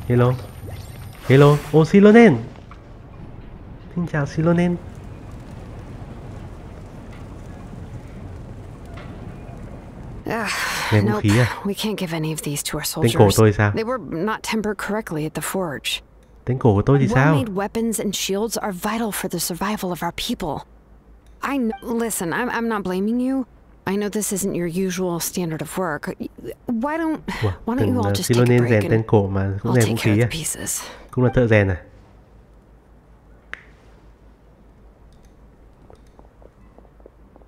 Speaker 1: Hello. Hello. Ô, Silonen. Xin chào Silonen.
Speaker 5: Nope, we can't give any of these to our soldiers.
Speaker 1: Tên cổ tôi sao?
Speaker 5: They were not tempered correctly at the forge.
Speaker 1: Tên cổ của tôi thì sao?
Speaker 5: Well-made weapons and shields are vital for the survival of our people. Listen, I'm not blaming you. I know this isn't your usual standard of work. Why don't you all just take a break and
Speaker 1: tên cổ mà cũng
Speaker 5: I'll
Speaker 1: rèn
Speaker 5: take
Speaker 1: vũ
Speaker 5: care
Speaker 1: khí
Speaker 5: of
Speaker 1: à?
Speaker 5: the pieces.
Speaker 1: Cũng là thợ rèn à?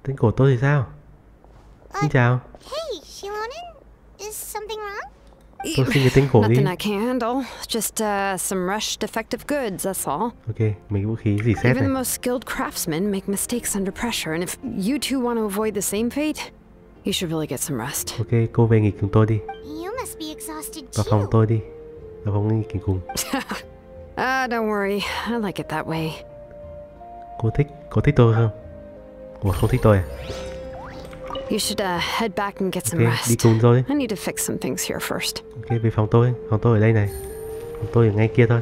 Speaker 1: Tên cổ tôi thì sao? Xin chào.
Speaker 4: Hey, Shilonen, is something wrong?
Speaker 1: Tôi xin cái tên cổ đi.
Speaker 5: Nothing I can handle. Just some rushed defective goods, that's all.
Speaker 1: Ok, mấy vũ khí gì xét
Speaker 5: Even
Speaker 1: này.
Speaker 5: the most skilled craftsmen make mistakes under pressure, and if you two want to avoid the same fate, you should really get some rest.
Speaker 1: Ok, cô về nghỉ cùng tôi đi.
Speaker 4: You must be exhausted
Speaker 1: Vào
Speaker 4: too.
Speaker 1: phòng tôi đi. Vào phòng nghỉ cùng.
Speaker 5: Don't worry, I like it that way.
Speaker 1: Cô thích tôi không? Ủa, không thích tôi à?
Speaker 5: You should head back and get some
Speaker 1: Ok,
Speaker 5: rest.
Speaker 1: đi cùng tôi.
Speaker 5: I need to fix some things here first.
Speaker 1: Ok, về phòng tôi ở đây này. Phòng tôi ở ngay kia thôi.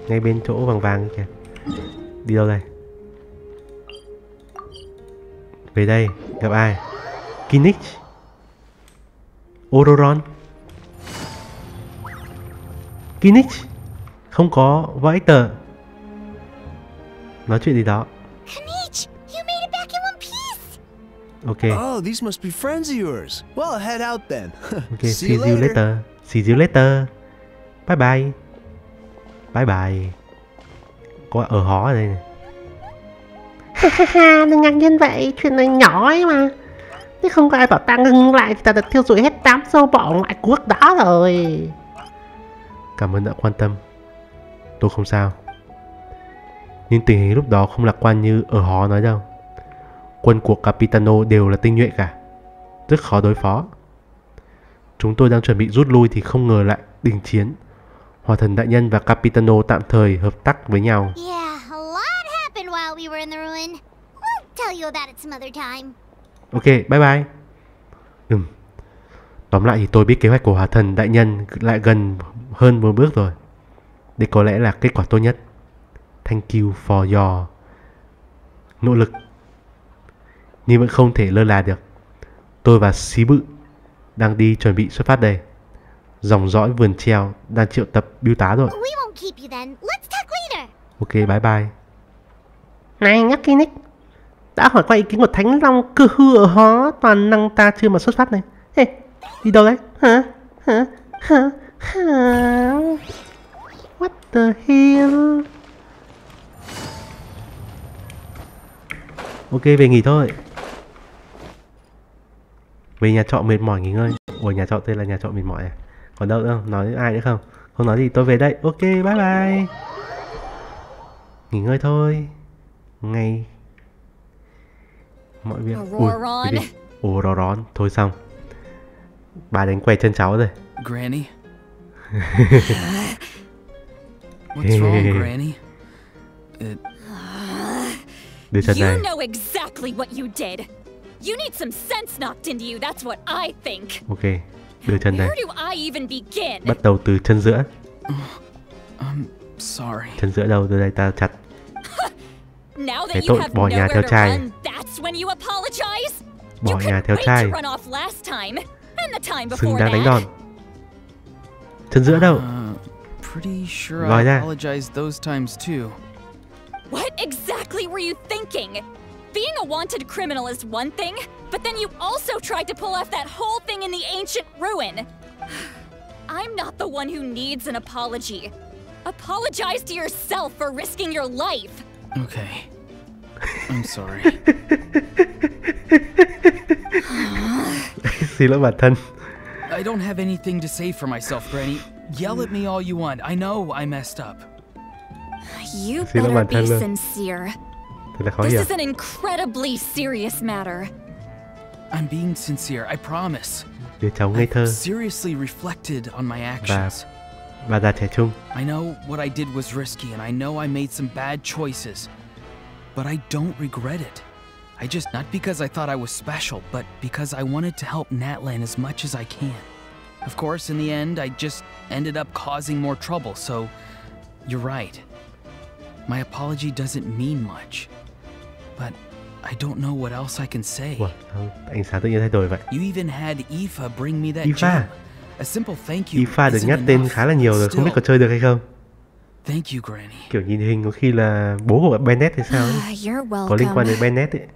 Speaker 1: Ngay bên chỗ vàng vàng kìa. Đi đâu đây? Về đây, gặp ai? Kinich. Ororon. Kinich. Không có Victor. Nói chuyện gì đó.
Speaker 4: Kinich, you made it back in one piece.
Speaker 1: Okay.
Speaker 16: Oh, these must be friends of yours. Well, head out then.
Speaker 1: Okay, see you later. See you later. Bye bye. Bye bye. Có ở hó ở đây này.
Speaker 17: Đừng ngạc nhiên vậy, chuyện này nhỏ ấy mà. Nếu không có ai bảo ta ngừng lại thì ta đã thiêu rụi hết đám sâu bọ ngoại quốc đó rồi.
Speaker 1: Cảm ơn đã quan tâm. Tôi không sao. Nhưng tình hình lúc đó không lạc quan như ở hó nói đâu. Quân của Capitano đều là tinh nhuệ cả, rất khó đối phó. Chúng tôi đang chuẩn bị rút lui thì không ngờ lại đình chiến. Hòa thần đại nhân và Capitano tạm thời hợp tác với nhau.
Speaker 4: Yeah, a lot happened while we were in the ruin. We'll tell you about it some other time.
Speaker 1: Ok, bye bye. Tóm lại thì tôi biết kế hoạch của Hòa thần đại nhân lại gần hơn một bước rồi. Đây có lẽ là kết quả tốt nhất. Thank you for your nỗ lực. Nhưng vẫn không thể lơ là được. Tôi và Xí Bự đang đi chuẩn bị xuất phát đây. Dòng dõi vườn treo đang triệu tập bưu tá rồi. Ok, bye bye.
Speaker 17: Này nhắc Kinich, đã hỏi qua ý kiến của Thánh Long cư hư ở hó toàn năng ta chưa mà xuất phát này. Ê, đi đâu đấy? Hả? What the hell?
Speaker 1: Ok, về nghỉ thôi. Về nhà trọ mệt mỏi nghỉ ngơi. Ủa, nhà trọ tên là nhà trọ mệt mỏi à? Còn đâu nữa không? Nói ai nữa không? Không nói gì, tôi về đây. Ok, bye bye. Nghỉ ngơi thôi. Ngay mọi việc. Ủa, Ororon. Thôi xong. Bà đánh quay chân cháu rồi.
Speaker 7: Granny. What's wrong, Granny?
Speaker 1: Đưa chân này.
Speaker 2: You know exactly what you did. You need some sense knocked into you, that's what I think.
Speaker 1: Ok, đưa chân này.
Speaker 2: Where do I even begin?
Speaker 1: Bắt đầu từ chân giữa.
Speaker 7: I'm sorry.
Speaker 1: Chân giữa đâu, từ đây ta chặt.
Speaker 2: Now
Speaker 1: Cái
Speaker 2: that you
Speaker 1: tội
Speaker 2: have
Speaker 1: bỏ nhà
Speaker 2: nowhere
Speaker 1: theo
Speaker 2: to
Speaker 1: trai.
Speaker 2: run, that's when you apologize.
Speaker 1: Bỏ
Speaker 2: You
Speaker 1: nhà
Speaker 2: couldn't
Speaker 1: theo
Speaker 2: wait
Speaker 1: trai.
Speaker 2: to run off last time, and the time
Speaker 1: Xứng
Speaker 2: before
Speaker 1: đáng đánh đòn.
Speaker 2: that.
Speaker 1: Chân giữa đâu?
Speaker 7: Pretty sure
Speaker 1: Gọi
Speaker 7: I
Speaker 1: ra.
Speaker 7: apologized those times too.
Speaker 2: What exactly were you thinking? Being a wanted criminal is one thing, but then you also tried to pull off that whole thing in the ancient ruin. I'm not the one who needs an apology. Apologize to yourself for risking your life.
Speaker 7: Okay. I'm sorry.
Speaker 1: Xin lỗi bản thân.
Speaker 7: I don't have anything to say for myself, Granny. Yell at me all you want. I know I messed up.
Speaker 2: You better be sincere. This is an incredibly serious matter.
Speaker 7: I'm being sincere, I promise.
Speaker 1: Đứa cháu ngây thơ.
Speaker 7: I've seriously reflected on my actions.
Speaker 1: Và già trẻ trung.
Speaker 7: I know what I did was risky, and I know I made some bad choices. But I don't regret it. Not because I thought I was special, but because I wanted to help Natlan as much as I can. Of course, in the end, I just ended up causing more trouble, so you're right. My apology doesn't mean much, but I don't know what else I can say.
Speaker 1: Wow, ánh sáng tự nhiên thay đổi vậy.
Speaker 7: You even had Aoife bring me that gem. A simple thank you.
Speaker 1: Aoife được nhắc tên khá là nhiều rồi, không biết có chơi được hay không.
Speaker 7: Thank you, Granny.
Speaker 1: Kiểu nhìn hình có khi là bố của Bennett hay sao ấy. Có liên quan đến Bennett ấy.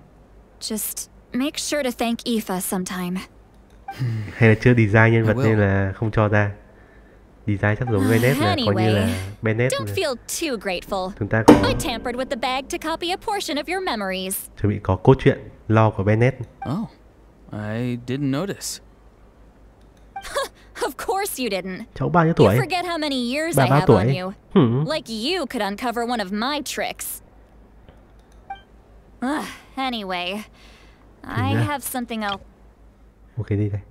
Speaker 2: Just make sure to thank Aoife sometime.
Speaker 1: Hay là chưa design nhân vật nên là không cho ra. Design chắc giống Bennett là coi như là Bennett.
Speaker 2: Don't feel too grateful.
Speaker 1: Chúng ta có
Speaker 2: I tampered with the bag to copy a portion of your memories.
Speaker 1: Chuẩn bị có cốt truyện lore của Bennett.
Speaker 7: Oh, I didn't notice.
Speaker 2: Of course you didn't.
Speaker 1: Cháu bao nhiêu tuổi?
Speaker 2: You forget how many years I have on you. Like you could uncover one of my tricks. Anyway, I have something else.
Speaker 1: Ok, đi đây.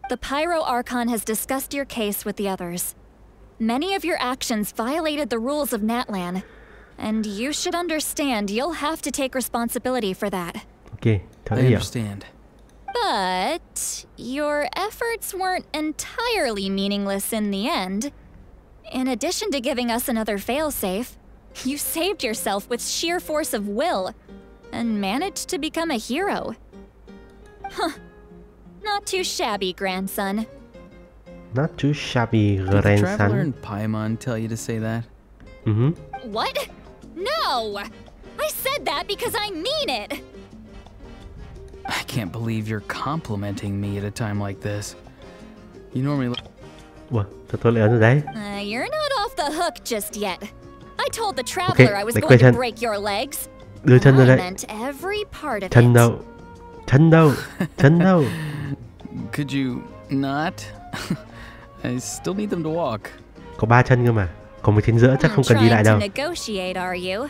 Speaker 2: The Pyro Archon has discussed your case with the others. Many of your actions violated the rules of Natlan, and you should understand you'll have to take responsibility for that.
Speaker 1: Okay,
Speaker 7: I understand.
Speaker 2: But your efforts weren't entirely meaningless in the end. In addition to giving us another failsafe, you saved yourself with sheer force of will and managed to become a hero. Huh. Not too shabby, grandson.
Speaker 1: Not too shabby, grandson.
Speaker 7: Did the Traveler and Paimon tell you to say that?
Speaker 2: What? No! I said that because I mean it!
Speaker 7: I can't believe you're complimenting me at a time like this. You normally...
Speaker 1: Ủa, tôi lỡ rồi đấy.
Speaker 2: You're not off the hook just yet. I told the Traveler I was going to break your legs.
Speaker 1: Đưa chân ra đây.
Speaker 2: I meant every part of
Speaker 1: chân
Speaker 2: it.
Speaker 1: đâu? Chân đâu? Chân đâu?
Speaker 7: Could you not? I still need them to walk.
Speaker 1: Có 3 chân cơ mà. Còn một chân giữa chắc không cần đi lại đâu.
Speaker 2: Negotiate, are you?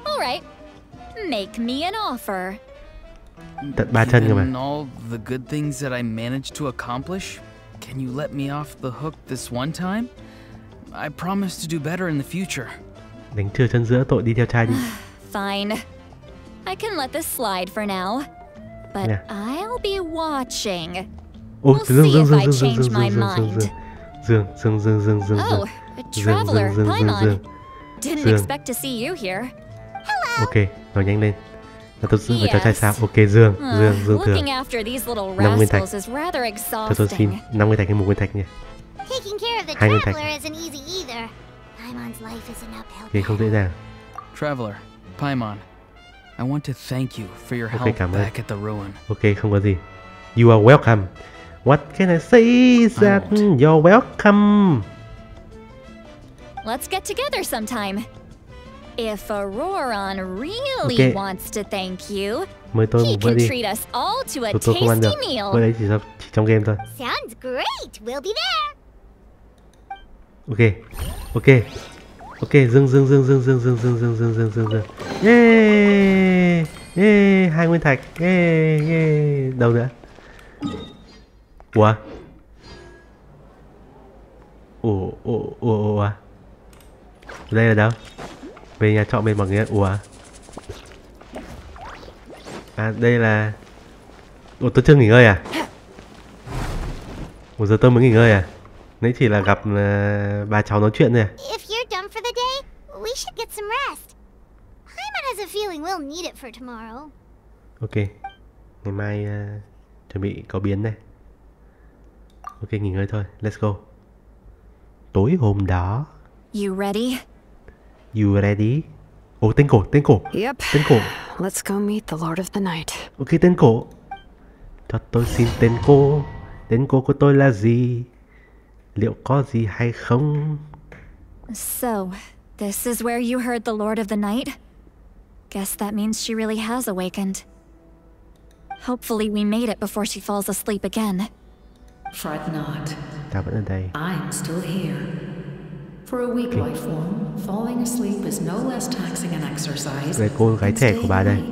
Speaker 2: All right. Make me an offer.
Speaker 1: Tận 3 chân cơ mà.
Speaker 7: All the good things that I managed to accomplish, can you let me off the hook this one time? I promise to do better in the future.
Speaker 1: Đánh trừ chân giữa, tội đi theo trai đi.
Speaker 2: Fine. I can let this slide for now. But I'll be watching. We'll see if I change my mind. Oh, a Traveler, Paimon. Didn't expect to see you here.
Speaker 4: Hello.
Speaker 1: Ok, nói nhanh lên. Tôi giữ phải cho trai sao? Ok, Dương thường.
Speaker 2: Looking after these little rascals is rather exhausting.
Speaker 1: Tôi xin 5 nguyên thạch hay 1 nguyên thạch nhỉ?
Speaker 4: Taking care of the Traveler isn't easy either. Paimon's life isn't upheld.
Speaker 1: Ok, không dễ dàng.
Speaker 7: Traveler, Paimon, I want to thank you for your help back at the ruin.
Speaker 1: Ok, không có gì. You are welcome. What can I say that you're welcome?
Speaker 2: Let's get together sometime. If Auroron really wants to thank you, he can treat us all to a tasty meal.
Speaker 1: Bữa đấy chỉ trong game thôi.
Speaker 4: Sounds great. We'll be there.
Speaker 1: Ok, Dương. Yeah, 2 nguyên thạch. Yeah. Đâu nữa? Ủa? Ủa. Đây là đâu? Về nhà trọ bên mọi người. Ủa? À, đây là... Ủa, tôi chưa nghỉ ngơi à? Ủa, giờ tôi mới nghỉ ngơi à? Nãy chỉ là gặp bà cháu nói chuyện thôi à?
Speaker 4: If you're done for the day, we should get some rest. Paimon has a feeling we'll need it for tomorrow.
Speaker 1: Ok. Ngày mai chuẩn bị có biến này. Ok, nghỉ ngơi thôi. Let's go. Tối hôm đó.
Speaker 2: You ready?
Speaker 1: You ready? Ồ, tên cổ. Tên cổ.
Speaker 5: Let's go meet the Lord of the Night.
Speaker 1: Ok, tên cổ. Cho tôi xin tên cô. Tên cô của tôi là gì? Liệu có gì hay không?
Speaker 2: So, this is where you heard the Lord of the Night? Guess that means she really has awakened. Hopefully we made it before she falls asleep again.
Speaker 14: Fret not.
Speaker 1: Ta vẫn ở đây.
Speaker 14: I'm still here. For a weak life form, falling asleep is no less taxing an exercise.
Speaker 1: Về cô gái trẻ của bà đây.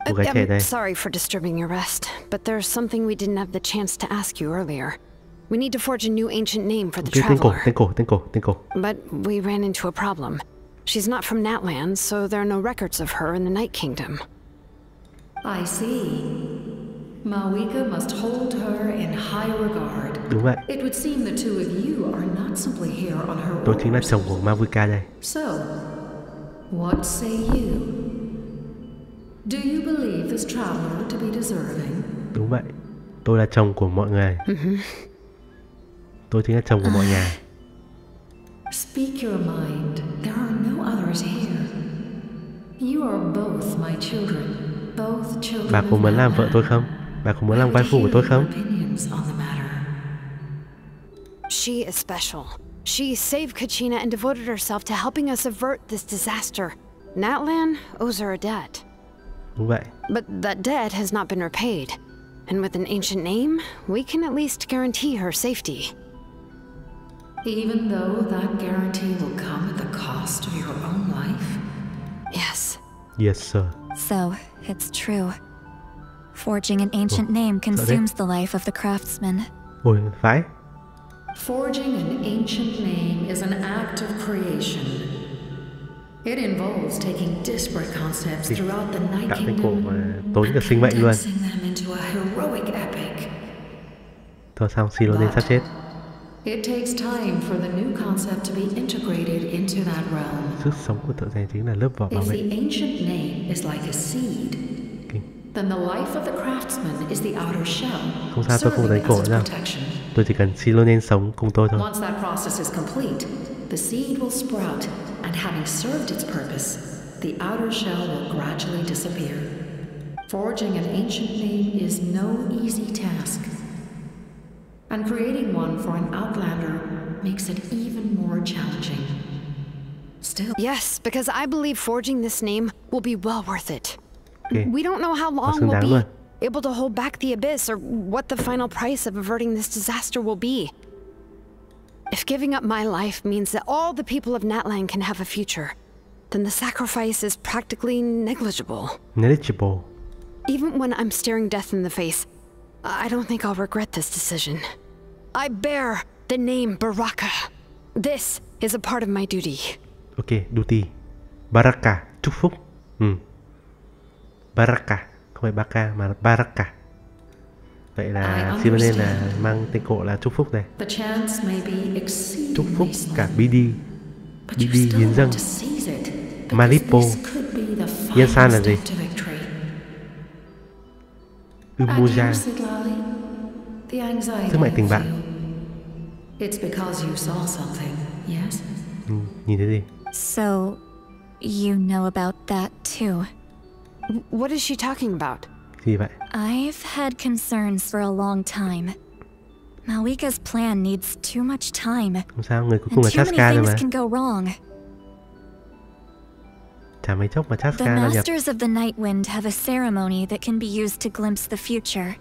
Speaker 1: Cô gái trẻ đây.
Speaker 5: Sorry for disturbing your rest, but there's something we didn't have the chance to ask you earlier. We need to forge a new ancient name for the traveler.
Speaker 1: Tên cổ.
Speaker 5: But we ran into a problem. She's not from Natlan, so there are no records of her in the Night Kingdom.
Speaker 14: I see. Mawika must hold her in high regard.
Speaker 1: Đúng vậy.
Speaker 14: It would seem the two of you are not simply here on her
Speaker 1: Tôi chính là chồng của Mawika đây.
Speaker 14: So, what say you? Do you believe this traveler to be deserving?
Speaker 1: Đúng vậy. Tôi là chồng của mọi người. Tôi chính là chồng của mọi nhà.
Speaker 14: Speak your mind. There are no others here. You are both my children. Both children.
Speaker 1: Bà có muốn làm vợ tôi không? Bà có muốn làm waifu của tôi không?
Speaker 5: She is special. She saved Kachina and devoted herself to helping us avert this disaster. Natlan owes her a debt.
Speaker 1: Đúng vậy.
Speaker 5: But that debt has not been repaid. And with an ancient name, we can at least guarantee her safety.
Speaker 14: Even though that guarantee will come at the cost of your own life?
Speaker 5: Yes.
Speaker 1: Yes, sir.
Speaker 2: So, it's true. Forging an ancient name consumes the life of the craftsman.
Speaker 1: Ôi, phải.
Speaker 14: Forging an ancient name is an act of creation. It involves taking disparate concepts throughout the Night Kingdom and condensing them into a heroic epic.
Speaker 1: Thôi xong, Silonen sắp chết.
Speaker 14: It takes time for the new concept to be integrated into that realm.
Speaker 1: Sức sống của thợ rèn chính là lớp vỏ bảo vệ.
Speaker 14: If the ancient name is like a seed, then the life of the craftsman is the outer shell.
Speaker 1: Không sao, tôi không đánh cổ đâu. Tôi chỉ cần Silonen sống cùng tôi thôi.
Speaker 14: Once that process is complete, the seed will sprout, and having served its purpose, the outer shell will gradually disappear. Forging an ancient name is no easy task. And creating one for an outlander makes it even more challenging. Still.
Speaker 5: Yes, because I believe forging this name will be well worth it.
Speaker 1: Okay.
Speaker 5: We don't know how long we'll be able to hold back the abyss or what the final price of averting this disaster will be. If giving up my life means that all the people of Natlan can have a future, then the sacrifice is practically negligible.
Speaker 1: Negligible.
Speaker 5: Even when I'm staring death in the face, I don't think I'll regret this decision. I bear the name Baraka. This is a part of my duty.
Speaker 1: Ok, duty. Baraka, chúc phúc. Baraka, không phải Baka mà Baraka. Vậy là Silonen là mang tên cổ là chúc phúc này. Chúc phúc cả BD. BD hiến dâng. Maripo. Yensan là gì? Umoja. Sức mạnh tình bạn. Nhìn thấy gì?
Speaker 2: So, you know about that too.
Speaker 5: What is she talking about?
Speaker 1: Gì vậy?
Speaker 2: I've had concerns for a long time. Mawika's plan needs too much time.
Speaker 1: Không sao, người cuối cùng là Chaska rồi mà.
Speaker 2: Can go wrong.
Speaker 1: Chả mấy chốc mà Chaska
Speaker 2: The
Speaker 1: đã nhập.
Speaker 2: Masters of the Nightwind have a ceremony that can be used to glimpse the future.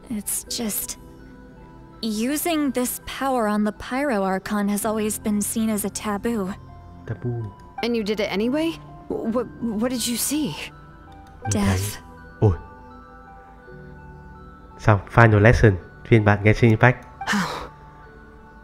Speaker 2: It's just... using this power on the Pyro Archon has always been seen as a taboo.
Speaker 1: Taboo.
Speaker 5: And you did it anyway? What did you see?
Speaker 2: Death.
Speaker 1: Ôi. Xong, final lesson. Phiên bản Genshin Impact.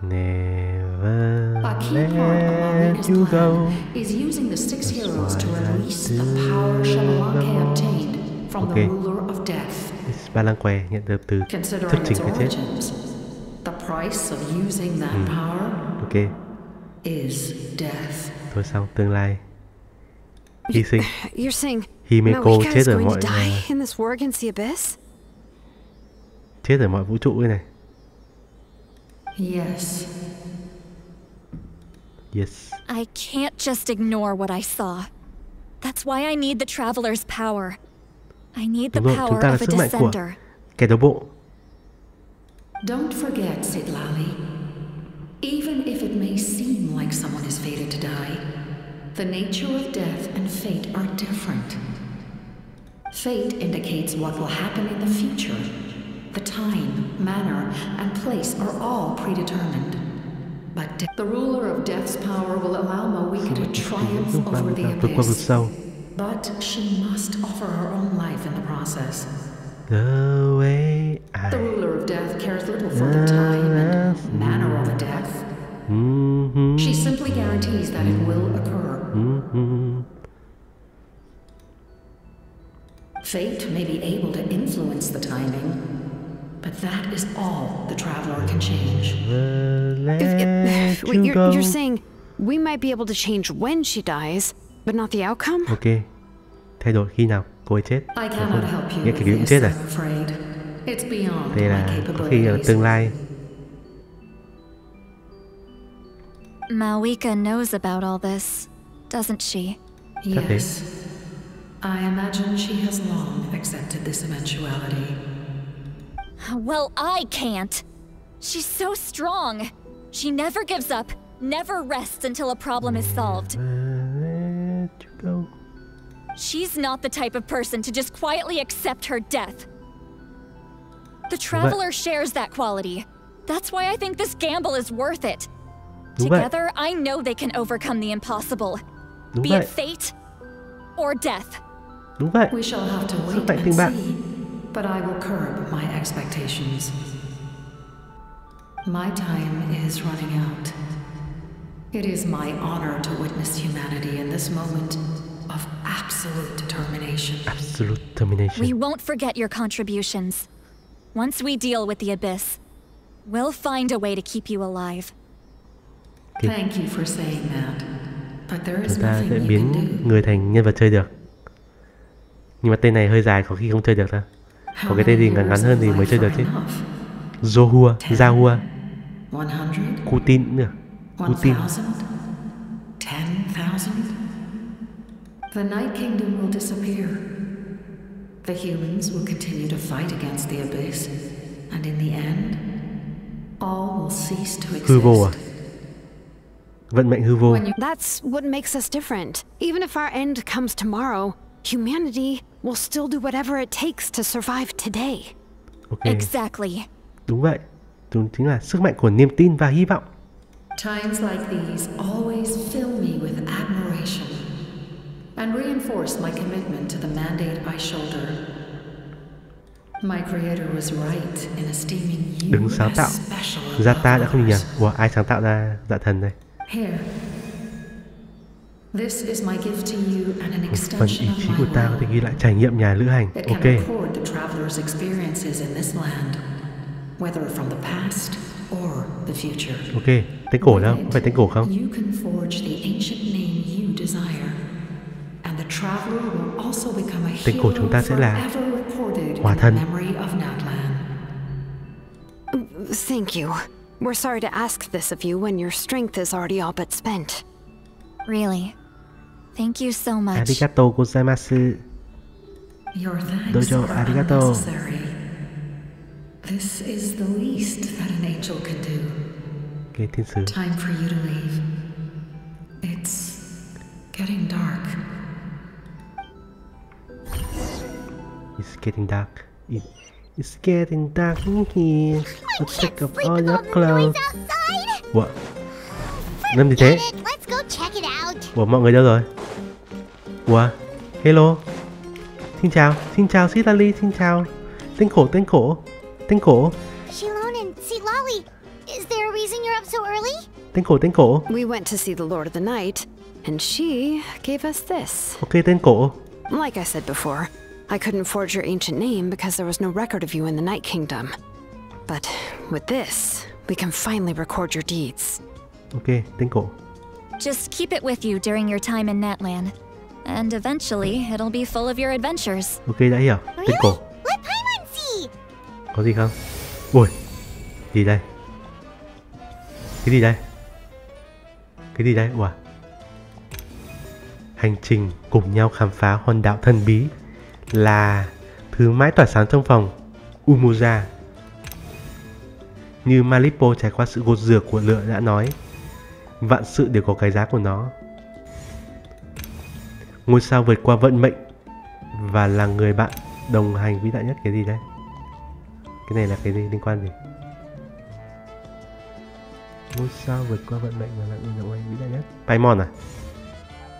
Speaker 1: Never let you go.
Speaker 14: Is using the 6 heroes to release the power Shamalake obtained from the ruler of death.
Speaker 1: Balanque nhận được từ thức trình cái chết.
Speaker 14: The price of using that power is death.
Speaker 1: Thôi xong, tương lai hy sinh.
Speaker 5: You're saying
Speaker 1: Himeko chết ở mọi
Speaker 5: in this war against the abyss?
Speaker 1: Chết ở mọi vũ trụ này.
Speaker 14: Yes.
Speaker 1: Yes.
Speaker 2: I can't just ignore what I saw. That's why I need the Traveler's power. I need the power of a Descender.
Speaker 1: Kẻ đấu bộ.
Speaker 14: Don't forget, Citlali. Even if it may seem like someone is fated to die, the nature of death and fate are different. Fate indicates what will happen in the future. The time, manner, and place are all predetermined. But the ruler of death's power will allow Mawika to triumph over the abyss. But she must offer her own life in the process.
Speaker 1: The way
Speaker 14: the ruler of death cares little for the time and manner of a death. She simply guarantees that it will occur. Fate may be able to influence the timing, but that is all the Traveler can change.
Speaker 5: You're saying we might be able to change when she dies, but not the outcome?
Speaker 1: Ok. Thay đổi khi nào cô ấy chết.
Speaker 14: I cannot help you
Speaker 1: Nghe kiểu cũng chết rồi.
Speaker 14: It's beyond
Speaker 1: Đây là
Speaker 14: my
Speaker 1: có khi là tương lai.
Speaker 2: Mawika knows about all this, doesn't she?
Speaker 14: Yes. I imagine she has long accepted this eventuality.
Speaker 2: Well, I can't. She's so strong. She never gives up, never rests until a problem is solved.
Speaker 1: Let you go.
Speaker 2: She's not the type of person to just quietly accept her death. The Traveler shares that quality. That's why I think this gamble is worth it. Together, I know they can overcome the impossible. Be it fate or death.
Speaker 1: Đúng vậy.
Speaker 14: We shall have to wait and see, but I will curb my expectations. My time is running out. It is my honor to witness humanity in this moment of absolute determination.
Speaker 1: Absolute determination.
Speaker 2: We won't forget your contributions. Once we deal with the Abyss, we'll find a way to keep you alive.
Speaker 14: Thank you for saying that. But there is
Speaker 1: Chúng ta
Speaker 14: nothing
Speaker 1: sẽ
Speaker 14: you can
Speaker 1: biến
Speaker 14: do.
Speaker 1: người thành nhân vật chơi được. Nhưng mà tên này hơi dài, có khi không chơi được đâu. Có cái tên gì ngắn ngắn hơn thì mới chơi được chứ. Zohua, Zahua, Kutin cũng được. Kutin.
Speaker 14: 10,000. The Night Kingdom will disappear. The humans will continue to fight against the Abyss, and in the end, all will cease to exist.
Speaker 1: Hư vô à? Vận mệnh hư vô.
Speaker 5: That's what makes us different. Even if our end comes tomorrow, humanity will still do whatever it takes to survive today.
Speaker 1: Okay.
Speaker 2: Exactly.
Speaker 1: Đúng vậy. Đúng chính là sức mạnh của niềm tin và hy vọng.
Speaker 14: Times like these always fill me with admiration and reinforce my commitment to the mandate I shoulder. My creator was right in esteeming you
Speaker 1: Đừng sáng tạo.
Speaker 14: as special.
Speaker 1: Zata đã không nhầm. Ủa, ai sáng tạo ra dạ thần đây?
Speaker 14: Here. This is my gift to you and an
Speaker 1: Phần
Speaker 14: extension
Speaker 1: ý
Speaker 14: of
Speaker 1: chí
Speaker 14: my
Speaker 1: của ta có thể ghi lại trải nghiệm nhà lữ hành.
Speaker 14: It can
Speaker 1: Ok.
Speaker 14: record the traveler's experiences in this land, whether from the past or the future.
Speaker 1: Ok. Tên cổ đâu? Có phải tên cổ không?
Speaker 14: You can forge the ancient name you desire, and the traveler will also become a
Speaker 1: Tên cổ
Speaker 14: hero
Speaker 1: chúng ta sẽ là
Speaker 14: forever recorded
Speaker 1: Hỏa
Speaker 14: in the
Speaker 1: thân.
Speaker 14: memory of Natlan.
Speaker 5: Thank you. We're sorry to ask this of you when your strength is already all but spent.
Speaker 2: Really. Thank you so much.
Speaker 1: Arigato gozaimasu.
Speaker 14: Your thanks
Speaker 1: Dojo,
Speaker 14: are
Speaker 1: arigato.
Speaker 14: unnecessary. This is the least that an angel can do.
Speaker 1: Ok, thiên sứ.
Speaker 14: Time for you to leave. It's getting dark.
Speaker 1: It's getting dark. It's getting dark in here. Let's take off all your clothes. What? Làm gì thế?
Speaker 4: Let's go check it out.
Speaker 1: Ủa, mọi người đâu rồi? Ủa? Hello. Xin chào Citlali, xin chào. Tên cổ.
Speaker 4: Shilon and Citlali, is there a reason you're up so early?
Speaker 1: Tên cổ.
Speaker 5: We went to see the Lord of the Night, and she gave us this.
Speaker 1: Ok, tên cổ.
Speaker 5: Like I said before, I couldn't forge your ancient name because there was no record of you in the Night Kingdom. But with this, we can finally record your deeds.
Speaker 1: Ok, tên cổ.
Speaker 2: Just keep it with you during your time in Natlan. And eventually, it'll be full of your adventures.
Speaker 1: Ok, đã hiểu. Tên cổ.
Speaker 4: Let Paimon see.
Speaker 1: Có gì không? Ui. Gì đây? Cái gì đây? Cái gì đấy? Ủa? Hành trình cùng nhau khám phá hòn đảo thần bí là thứ mãi tỏa sáng trong phòng Umoja. Như Malipo trải qua sự gột rửa của lửa đã nói, vạn sự đều có cái giá của nó. Ngôi sao vượt qua vận mệnh và là người bạn đồng hành vĩ đại nhất. Cái gì đấy? Cái này là cái gì? Liên quan gì? Ngôi sao vượt qua vận mệnh và là người đồng hành vĩ đại nhất. Paimon à?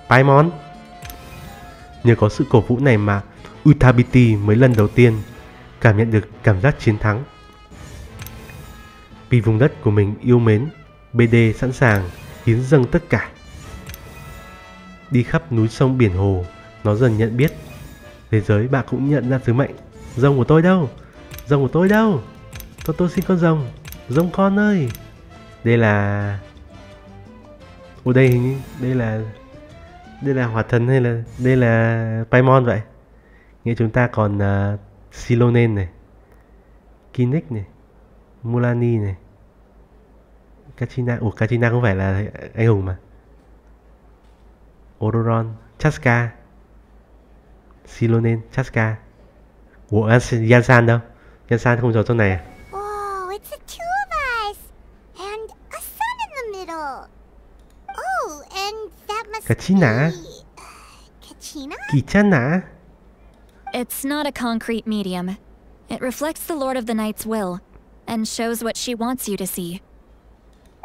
Speaker 1: Paimon. Nhờ có sự cổ vũ này mà Utabiti mới lần đầu tiên cảm nhận được cảm giác chiến thắng. Vì vùng đất của mình yêu mến, BD sẵn sàng hiến dâng tất cả. Đi khắp núi sông biển hồ, nó dần nhận biết thế giới. Bạn cũng nhận ra sứ mệnh. Rồng của tôi đâu? Rồng của tôi đâu? Tôi xin con rồng. Rồng con ơi. Đây là... Ủa đây hình như... Đây là hỏa thần hay là... Đây là Paimon vậy. Nghĩa chúng ta còn Silonen này, Kinnick này, Mulani này, Kachina. Ủa Kachina không phải là anh hùng mà. Ororon, Chaska, Silonen, Chaska. Ủa Yansan đâu? Yansan không có trong này à?
Speaker 4: Oh, it's the two of us. And a sun in the middle. Oh, and that must
Speaker 1: Kachina.
Speaker 4: be... Kachina?
Speaker 1: Kichana.
Speaker 2: It's not a concrete medium. It reflects the Lord of the Night's will, and shows what she wants you to see.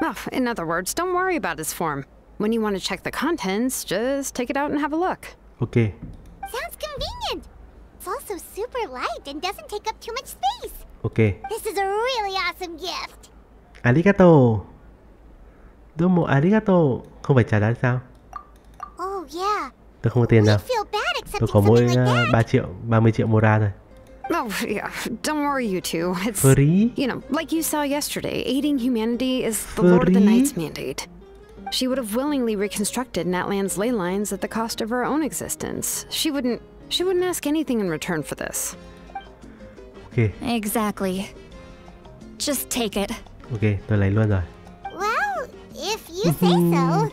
Speaker 5: Oh, in other words, don't worry about his form. When you want to check the contents, just take it out and have a look.
Speaker 1: Okay.
Speaker 4: Sounds convenient. It's also super light and doesn't take up too much space.
Speaker 1: Okay.
Speaker 4: This is a really awesome gift.
Speaker 1: Arigato. Domo arigato. Không phải trả giá sao?
Speaker 4: Oh yeah.
Speaker 1: Tôi không có tiền đâu. Tôi có mỗi 30 triệu mora thôi.
Speaker 5: Oh, yeah. Don't worry, you two. It's,
Speaker 1: free?
Speaker 5: You know, like you saw yesterday, aiding humanity is the Lord of the Night's mandate. She would have willingly reconstructed Natlan's ley lines at the cost of her own existence. She wouldn't ask anything in return for this.
Speaker 1: Okay.
Speaker 2: Exactly. Just take it.
Speaker 1: Okay, tôi lấy luôn rồi.
Speaker 4: Well, if you say so.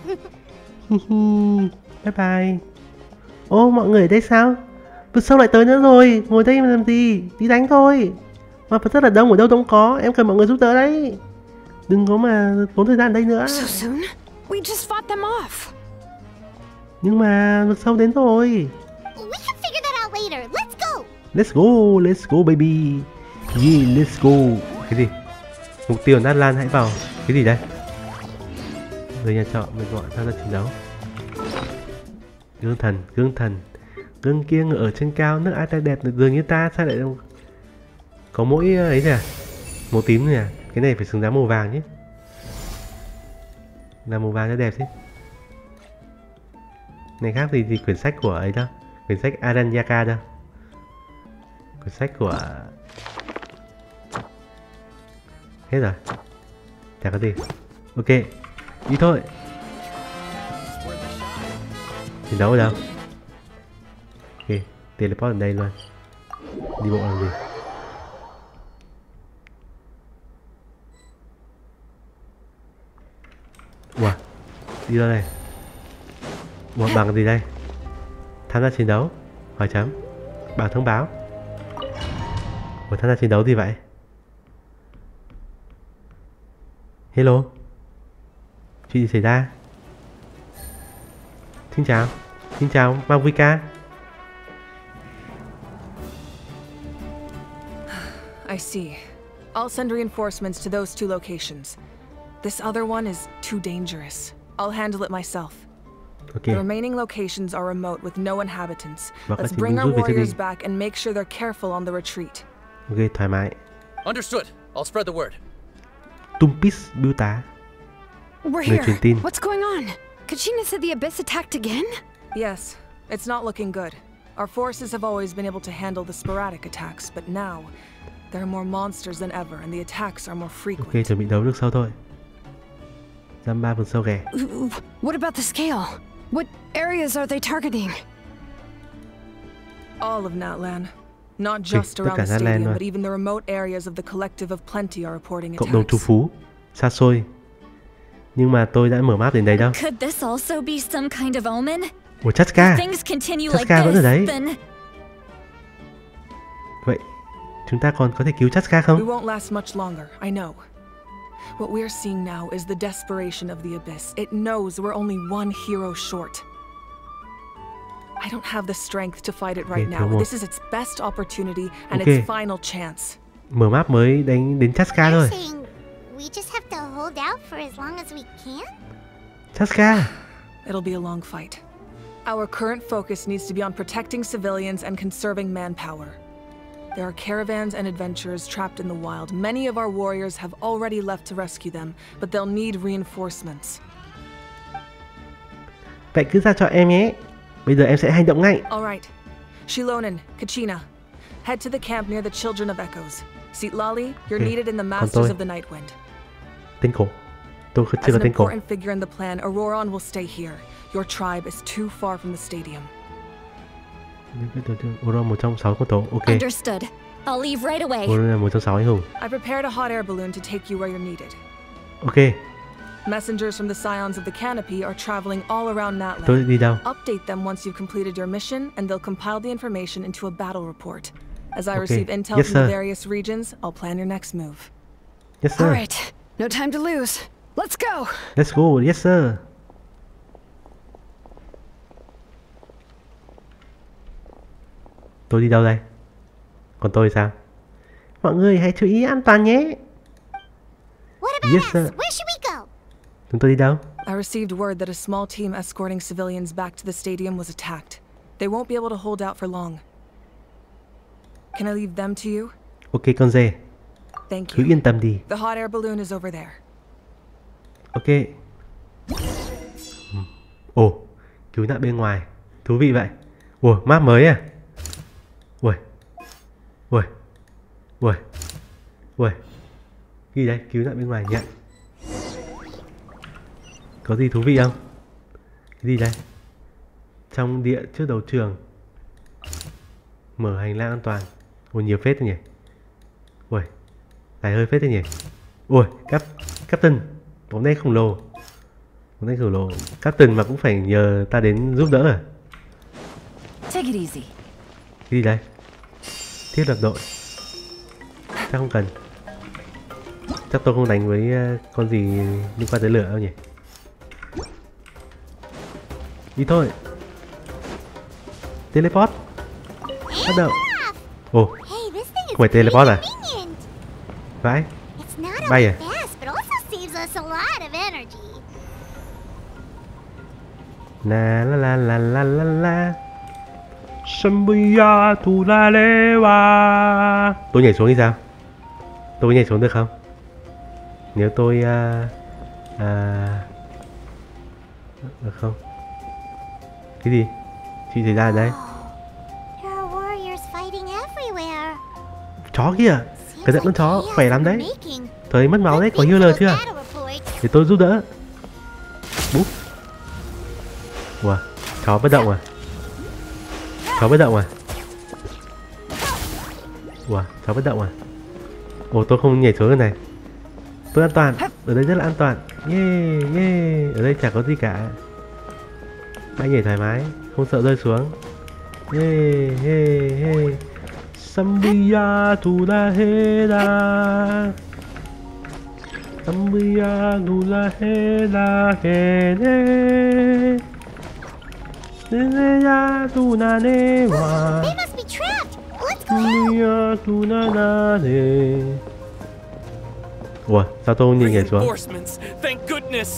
Speaker 1: Bye bye. Ô, mọi người ở đây sao? Vực sâu lại tới nữa rồi. Ngồi đây mà làm gì? Đi đánh thôi. Mà phải rất là đông, ở đâu không có. Em cần mọi người giúp đỡ đấy. Đừng có mà tốn thời gian ở đây nữa.
Speaker 5: So soon? We just fought them off.
Speaker 1: Nhưng mà vực sâu đến rồi.
Speaker 4: We can figure that out later. Let's go.
Speaker 1: Let's go baby. Yeah, let's go. Cái gì? Mục tiêu Natlan hãy vào. Cái gì đây? Người nhà trọ mình gọi tham gia chiến đấu. Gương thần. Gương kia ngựa ở trên cao, nước ai ta đẹp được dường như ta, sao lại không? Có mỗi ấy thôi à? Màu tím thôi à? Cái này phải xứng đáng màu vàng nhé. Là màu vàng cho đẹp chứ. Này khác gì quyển sách của ấy đâu. Quyển sách Aranyaka đâu. Quyển sách của... Hết rồi. Chả có gì. Ok, đi thôi. Chiến đấu ở đâu? Ok, teleport ở đây luôn. Đi bộ làm gì? Ủa, đi ra đây. Ủa, bằng gì đây? Tham gia chiến đấu. Hỏi chấm. Bảng thông báo. Ủa, tham gia chiến đấu gì vậy? Hello. Chuyện gì xảy ra? Xin chào, Mavuika.
Speaker 3: I see. I'll send reinforcements to those two locations. This other one is too dangerous. I'll handle it myself.
Speaker 1: Okay.
Speaker 3: The remaining locations are remote with no inhabitants.
Speaker 1: Và
Speaker 3: Let's bring our warriors back and make sure they're careful on the retreat.
Speaker 1: Ok, thoải mái.
Speaker 18: Understood. I'll spread the word.
Speaker 1: Tumpis biêu tá.
Speaker 5: We're here. What's going on? Kachina said the Abyss attacked again?
Speaker 3: Yes, it's not looking good. Our forces have always been able to handle the sporadic attacks, but now there are more monsters than ever and the attacks are more frequent.
Speaker 1: Ok, chuẩn bị đấu được sâu thôi. Giam 3 vườn sâu kìa.
Speaker 5: What about the scale? What areas are they targeting?
Speaker 3: All of Natlan. Not just around the stadium, but even the remote areas of the Collective of Plenty are reporting attacks.
Speaker 1: Cộng đồng trú phú, xa xôi. Nhưng mà tôi đã mở map đến đây đâu.
Speaker 2: Could this also be some kind of omen?
Speaker 1: Ủa Chaska. Chaska vẫn ở đấy. Vậy chúng ta còn có thể cứu Chaska không?
Speaker 3: We won't last much longer, I know. What we're seeing now is the desperation of the Abyss. It knows we're only one hero short. I don't have the strength to fight it right now. This is its best opportunity and its final chance.
Speaker 1: Mở map mới đánh đến Chaska thôi.
Speaker 4: We just have to hold out for as long as we can.
Speaker 1: Chaska.
Speaker 3: It'll be a long fight. Our current focus needs to be on protecting civilians and conserving manpower. There are caravans and adventurers trapped in the wild. Many of our warriors have already left to rescue them, but they'll need reinforcements.
Speaker 1: Vậy cứ giao cho em nhé. Bây giờ em sẽ hành động ngay.
Speaker 3: All right. Shilonen, Kachina, head to the camp near the Children of Echoes. Sitlali, you're needed in the Masters of the Nightwind.
Speaker 1: Tên cổ. Tôi chưa có tên cổ.
Speaker 3: As an important figure in the plan, Auroron will stay here. Your tribe is too far from the stadium.
Speaker 1: Auroron một trong 6 con tố. Ok.
Speaker 2: Understood. I'll leave right away.
Speaker 1: Auroron là một trong 6 anh hùng.
Speaker 3: I prepared a hot air balloon to take you where you're needed.
Speaker 1: Ok.
Speaker 3: Messengers from the Scions of the Canopy are traveling all around Natlan.
Speaker 1: Tôi đi đâu?
Speaker 3: Update them once you've completed your mission, and they'll compile the information into a battle report. As I receive intel from the various regions, I'll plan your next move.
Speaker 1: Yes, sir.
Speaker 5: All right. No time to lose. Let's go.
Speaker 1: Let's go. Yes, sir. Tôi đi đâu đây? Còn tôi sao? Mọi người hãy chú ý an toàn nhé. Yes, sir.
Speaker 4: Where should we go?
Speaker 1: Chúng tôi đi đâu?
Speaker 3: I received word that a small team escorting civilians back to the stadium was attacked. They won't be able to hold out for long. Can I leave them to you?
Speaker 1: Ok con dê.
Speaker 3: Thank you.
Speaker 1: Cứ yên tâm đi.
Speaker 3: The hot air balloon is over there.
Speaker 1: Ok. Ồ, cứu nạn bên ngoài. Thú vị vậy. Ủa, map mới à? Ui. Ui. Ui. Ui. Gì đây? Cứu nạn bên ngoài nhận. Có gì thú vị không? Cái gì đây? Trong địa trước đấu trường. Mở hành lang an toàn. Ôi nhiều phết thôi nhỉ. Ui. Dài hơi phết thôi nhỉ. Ui, Captain. Bóng đen khổng lồ. Bóng đen khổng lồ. Captain mà cũng phải nhờ ta đến giúp đỡ à?
Speaker 5: Take it easy.
Speaker 1: Cái gì đây? Thiết lập đội. Chắc không cần. Chắc tôi không đánh với con gì liên quan tới lửa đâu nhỉ. Đi thôi. Teleport. Bắt đầu. Ồ, không phải teleport à? Vãi. Bay à? La la la la la la la. Sambuya tu la le wa. Tôi nhảy xuống thì sao? Tôi nhảy xuống được không? Nếu tôi được không? Cái gì? Chị xảy ra ở đây? Chó kìa! Cái con chó khỏe lắm đấy. Thấy mất máu đấy, có healer chưa? Để tôi giúp đỡ. Búp. Ủa, chó bất động à? Chó bất động à? Ủa, chó bất động à? Ồ, tôi không nhảy xuống cái này. Tôi an toàn, ở đây rất là an toàn. Yeah, yeah. Ở đây chả có gì cả. Bay nhảy thoải mái, không sợ rơi xuống. Yeah, yeah, yeah. Sambuya tu la he la. Sambuya tu la he la he ne. Sambuya tu na ne wa.
Speaker 4: They must be trapped. Let's go.
Speaker 1: Sambuya tu na na ne. Ủa, sao tôi không nhìn nhảy xuống?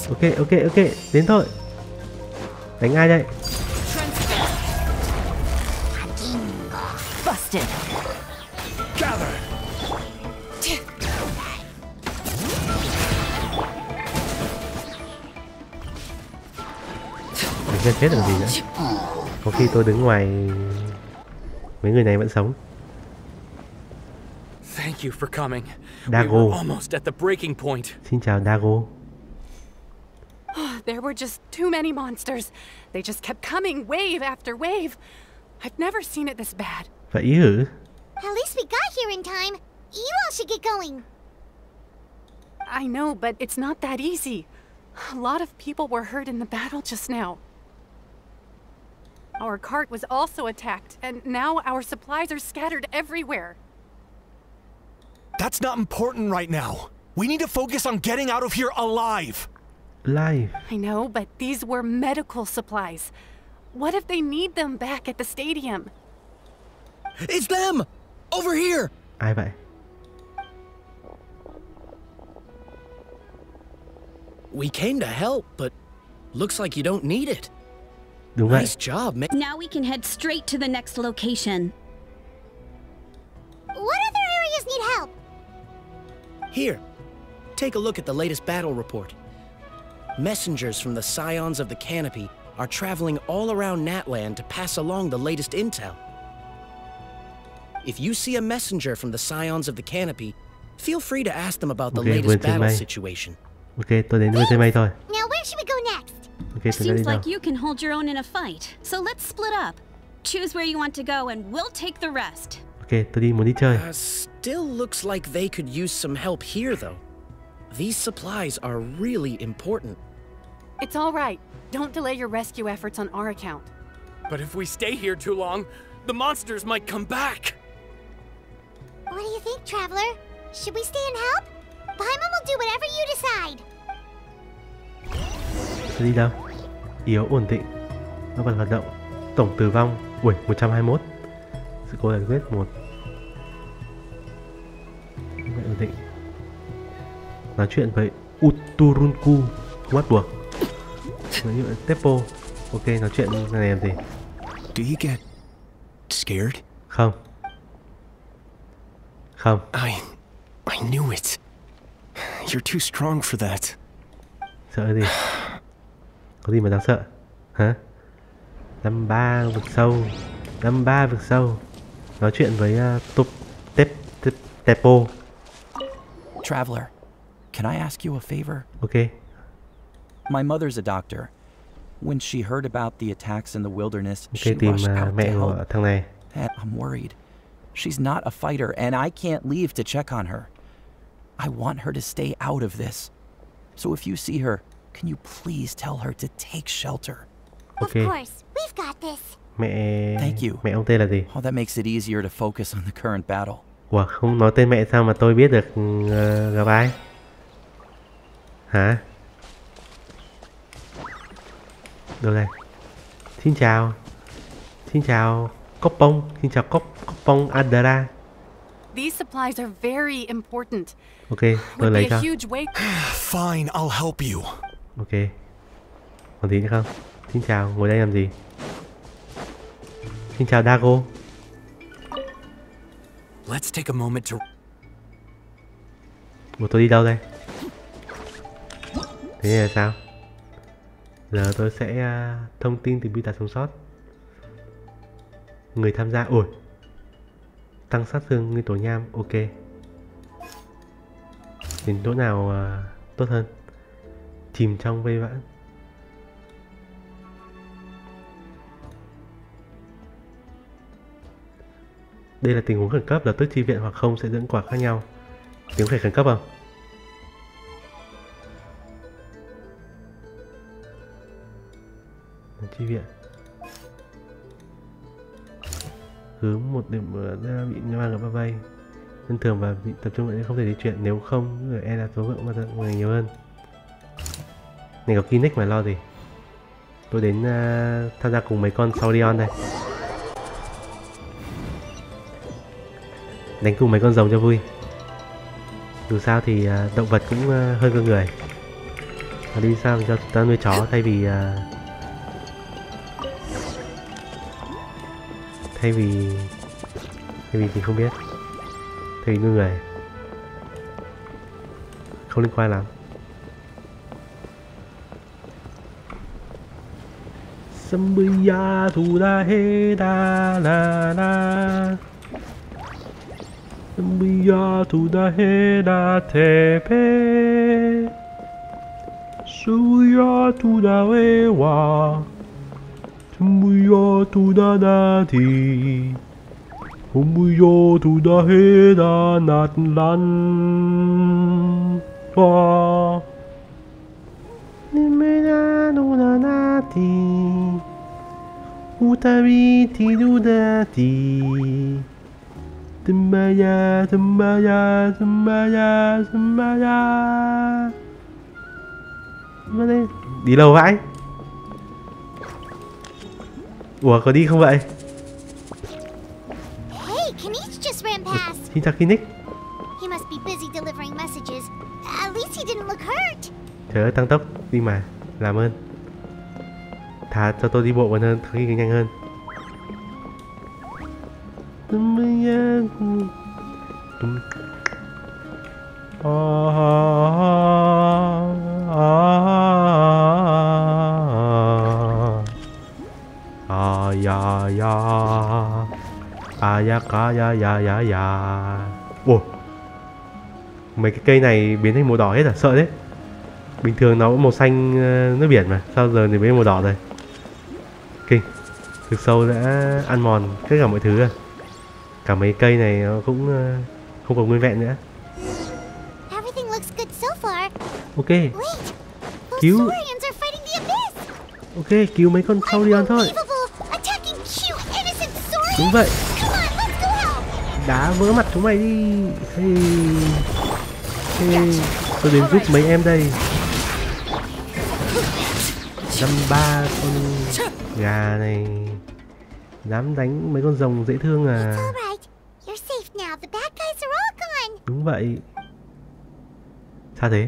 Speaker 1: Ok, ok, ok, đến thôi. Đánh ai đây? Mình sẽ chết làm gì nữa? Có khi tôi đứng ngoài, mấy người này vẫn sống.
Speaker 18: Thank you for coming.
Speaker 1: Dago.
Speaker 18: We were almost at the breaking point.
Speaker 1: Xin chào Dago.
Speaker 19: There were just too many monsters. They just kept coming wave after wave. I've never seen it this bad.
Speaker 1: Vậy hử?
Speaker 4: At least we got here in time. You all should get going.
Speaker 19: I know, but it's not that easy. A lot of people were hurt in the battle just now. Our cart was also attacked, and now our supplies are scattered everywhere.
Speaker 20: That's not important right now. We need to focus on getting out of here alive.
Speaker 17: Alive.
Speaker 19: I know, but these were medical supplies. What if they need them back at the stadium?
Speaker 20: It's them! Over here!
Speaker 17: Ai vậy?
Speaker 21: We came to help, but looks like you don't need it.
Speaker 17: Đúng vậy.
Speaker 21: Nice job, man.
Speaker 22: Now we can head straight to the next location.
Speaker 4: What other areas need help?
Speaker 21: Here, take a look at the latest battle report. Messengers from the Scions of the Canopy are traveling all around Natlan to pass along the latest intel. If you see a messenger from the Scions of the Canopy, feel free to ask them about the latest battle situation.
Speaker 17: Ok, tôi đến vườn trên mây thôi.
Speaker 4: Now where should we go next?
Speaker 17: Ok, tôi
Speaker 22: Seems
Speaker 17: đi đâu?
Speaker 22: like you can hold your own in a fight, so let's split up. Choose where you want to go and we'll take the rest.
Speaker 17: Ok, tôi muốn đi chơi.
Speaker 21: Still looks like they could use some help here, though. These supplies are really important.
Speaker 19: It's all right. Don't delay your rescue efforts on our account.
Speaker 18: But if we stay here too long, the monsters might come back.
Speaker 4: What do you think, Traveler? Should we stay and help? Paimon will do whatever you decide.
Speaker 17: Tôi đi đâu? Yếu ổn định. Nó vẫn hoạt động. Tổng tử vong. Ui, 121. Sự cố giải quyết 1. Ổn định. Nói chuyện với Uturunku. Không bắt buộc. Nói chuyện với Teppo. Ok, nói chuyện này làm gì?
Speaker 20: Do you get scared?
Speaker 17: Không. Không.
Speaker 20: I knew it. You're too strong for that.
Speaker 17: Sợ gì? Có gì mà đáng sợ? Hả? Năm ba vực sâu. Năm ba vực sâu. Nói chuyện với Teppo.
Speaker 13: Traveler, can I ask you a favor?
Speaker 17: Okay.
Speaker 13: My mother's a doctor. When she heard about the attacks in the wilderness, she
Speaker 17: tìm
Speaker 13: rushed out
Speaker 17: mẹ
Speaker 13: to
Speaker 17: của
Speaker 13: help.
Speaker 17: thằng này.
Speaker 13: And I'm worried. She's not a fighter, and I can't leave to check on her. I want her to stay out of this. So if you see her, can you please tell her to take shelter?
Speaker 17: Okay.
Speaker 4: Of course, we've got this.
Speaker 13: Thank you.
Speaker 17: Mẹ ông tên là gì?
Speaker 13: Oh, that makes it easier to focus on the current battle.
Speaker 17: Ủa, không nói tên mẹ sao mà tôi biết được gặp ai? Hả? Đâu đây? Xin chào. Xin chào Coppong. Xin chào Coppong Adara.
Speaker 19: These supplies are very important.
Speaker 17: Ok, tôi lấy cho.
Speaker 20: Fine, I'll help you.
Speaker 17: Ok. Còn gì nữa không? Xin chào, ngồi đây làm gì? Xin chào Dago.
Speaker 18: Let's take a moment to...
Speaker 17: Ủa, tôi đi đâu đây? Thế này là sao? Giờ tôi sẽ thông tin từ beta sống sót. Người tham gia. Ủa, tăng sát thương nguyên tố nham. Ok. Đến chỗ nào tốt hơn? Chìm trong vây vãn. Đây là tình huống khẩn cấp, lập tức chi viện hoặc không sẽ dẫn quả khác nhau. Tiếng phải khẩn cấp không? Chi viện. Hướng một điểm bị mang ở bao vây. Dân thường và bị tập trung lại không thể di chuyển, nếu không người e là số lượng người nhiều hơn. Này có Kinect mà lo gì. Tôi đến tham gia cùng mấy con Saurion đây. Đánh cùng mấy con rồng cho vui. Dù sao thì động vật cũng hơn con người. Và đi sao cho ta nuôi chó thay vì thì không biết. Thay vì nuôi người. Không liên quan lắm. Sambuya thu da he da la la. Sambuya thu da he da te pe. Suya thu da we wa. Sambuya thu da da thi. Sambuya thu da he da nat lan. Wa. Utari Tidudati Tumbaya Tumbaya Tumbaya Tumbaya. Đi lâu vãi. Ủa có đi không vậy?
Speaker 4: Hey, Kinich just ran past.
Speaker 17: Xin chào Kinich.
Speaker 4: He must be busy delivering messages. At least he didn't look hurt.
Speaker 17: Trời ơi, tăng tốc đi mà. Làm ơn. Thà cho tôi đi bộ còn hơn, khi nhanh hơn. Ủa, mấy cái cây này biến thành màu đỏ hết à? Sợ đấy. Bình thường nó cũng màu xanh nước biển mà, sao giờ thì biến màu đỏ rồi? Kinh. Thực sâu đã ăn mòn tất cả mọi thứ à? Cả mấy cây này nó cũng không còn nguyên vẹn nữa. Ok. Cứu. Ok, cứu mấy con Saurian thôi. Đúng vậy. Đá vỡ mặt chúng mày đi. Hey, tôi đến giúp mấy em đây. Dăm ba con gà này dám đánh mấy con rồng dễ thương à? Đúng vậy. Sao thế?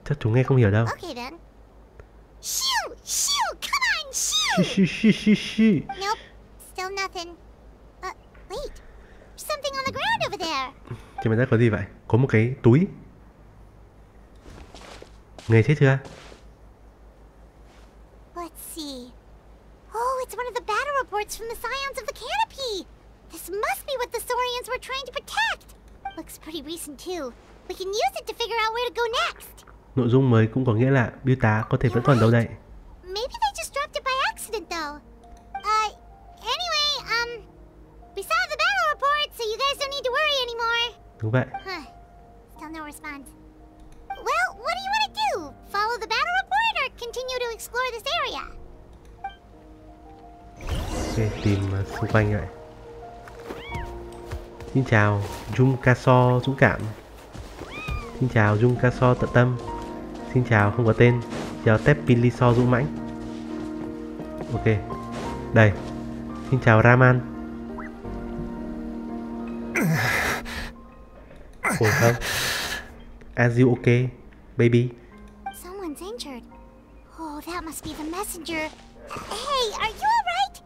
Speaker 17: Chắc chúng nghe không hiểu đâu.
Speaker 4: Nope, still nothing. Wait, something on the ground over there.
Speaker 17: Trên mặt đất có gì vậy? Có một cái túi. Nghe thấy chưa?
Speaker 4: Let's see. Oh, it's one of the battle reports from the Scions of the Canopy. This must be what the Saurians were trying to protect. Looks pretty recent too. We can use it to figure out where to go next.
Speaker 17: Nội dung mới cũng có nghĩa là bưu tá có thể vẫn còn đâu đây.
Speaker 4: Maybe they just dropped it by accident though. Anyway, we saw the battle report, so you guys don't need to worry anymore.
Speaker 17: Đúng vậy.
Speaker 4: Still no response. Well, what do you want to do? Follow the battle report or continue to explore this area?
Speaker 17: Ok, tìm xung quanh vậy. Xin chào, Junkaso dũng cảm. Xin chào, Junkaso tận tâm. Xin chào, không có tên. Chào, Tepiliso dũng mãnh. Ok, đây. Xin chào, Raman. Ổn không? Are you okay, baby?
Speaker 4: Someone's injured. Oh, that must be the messenger. Hey, are you alright?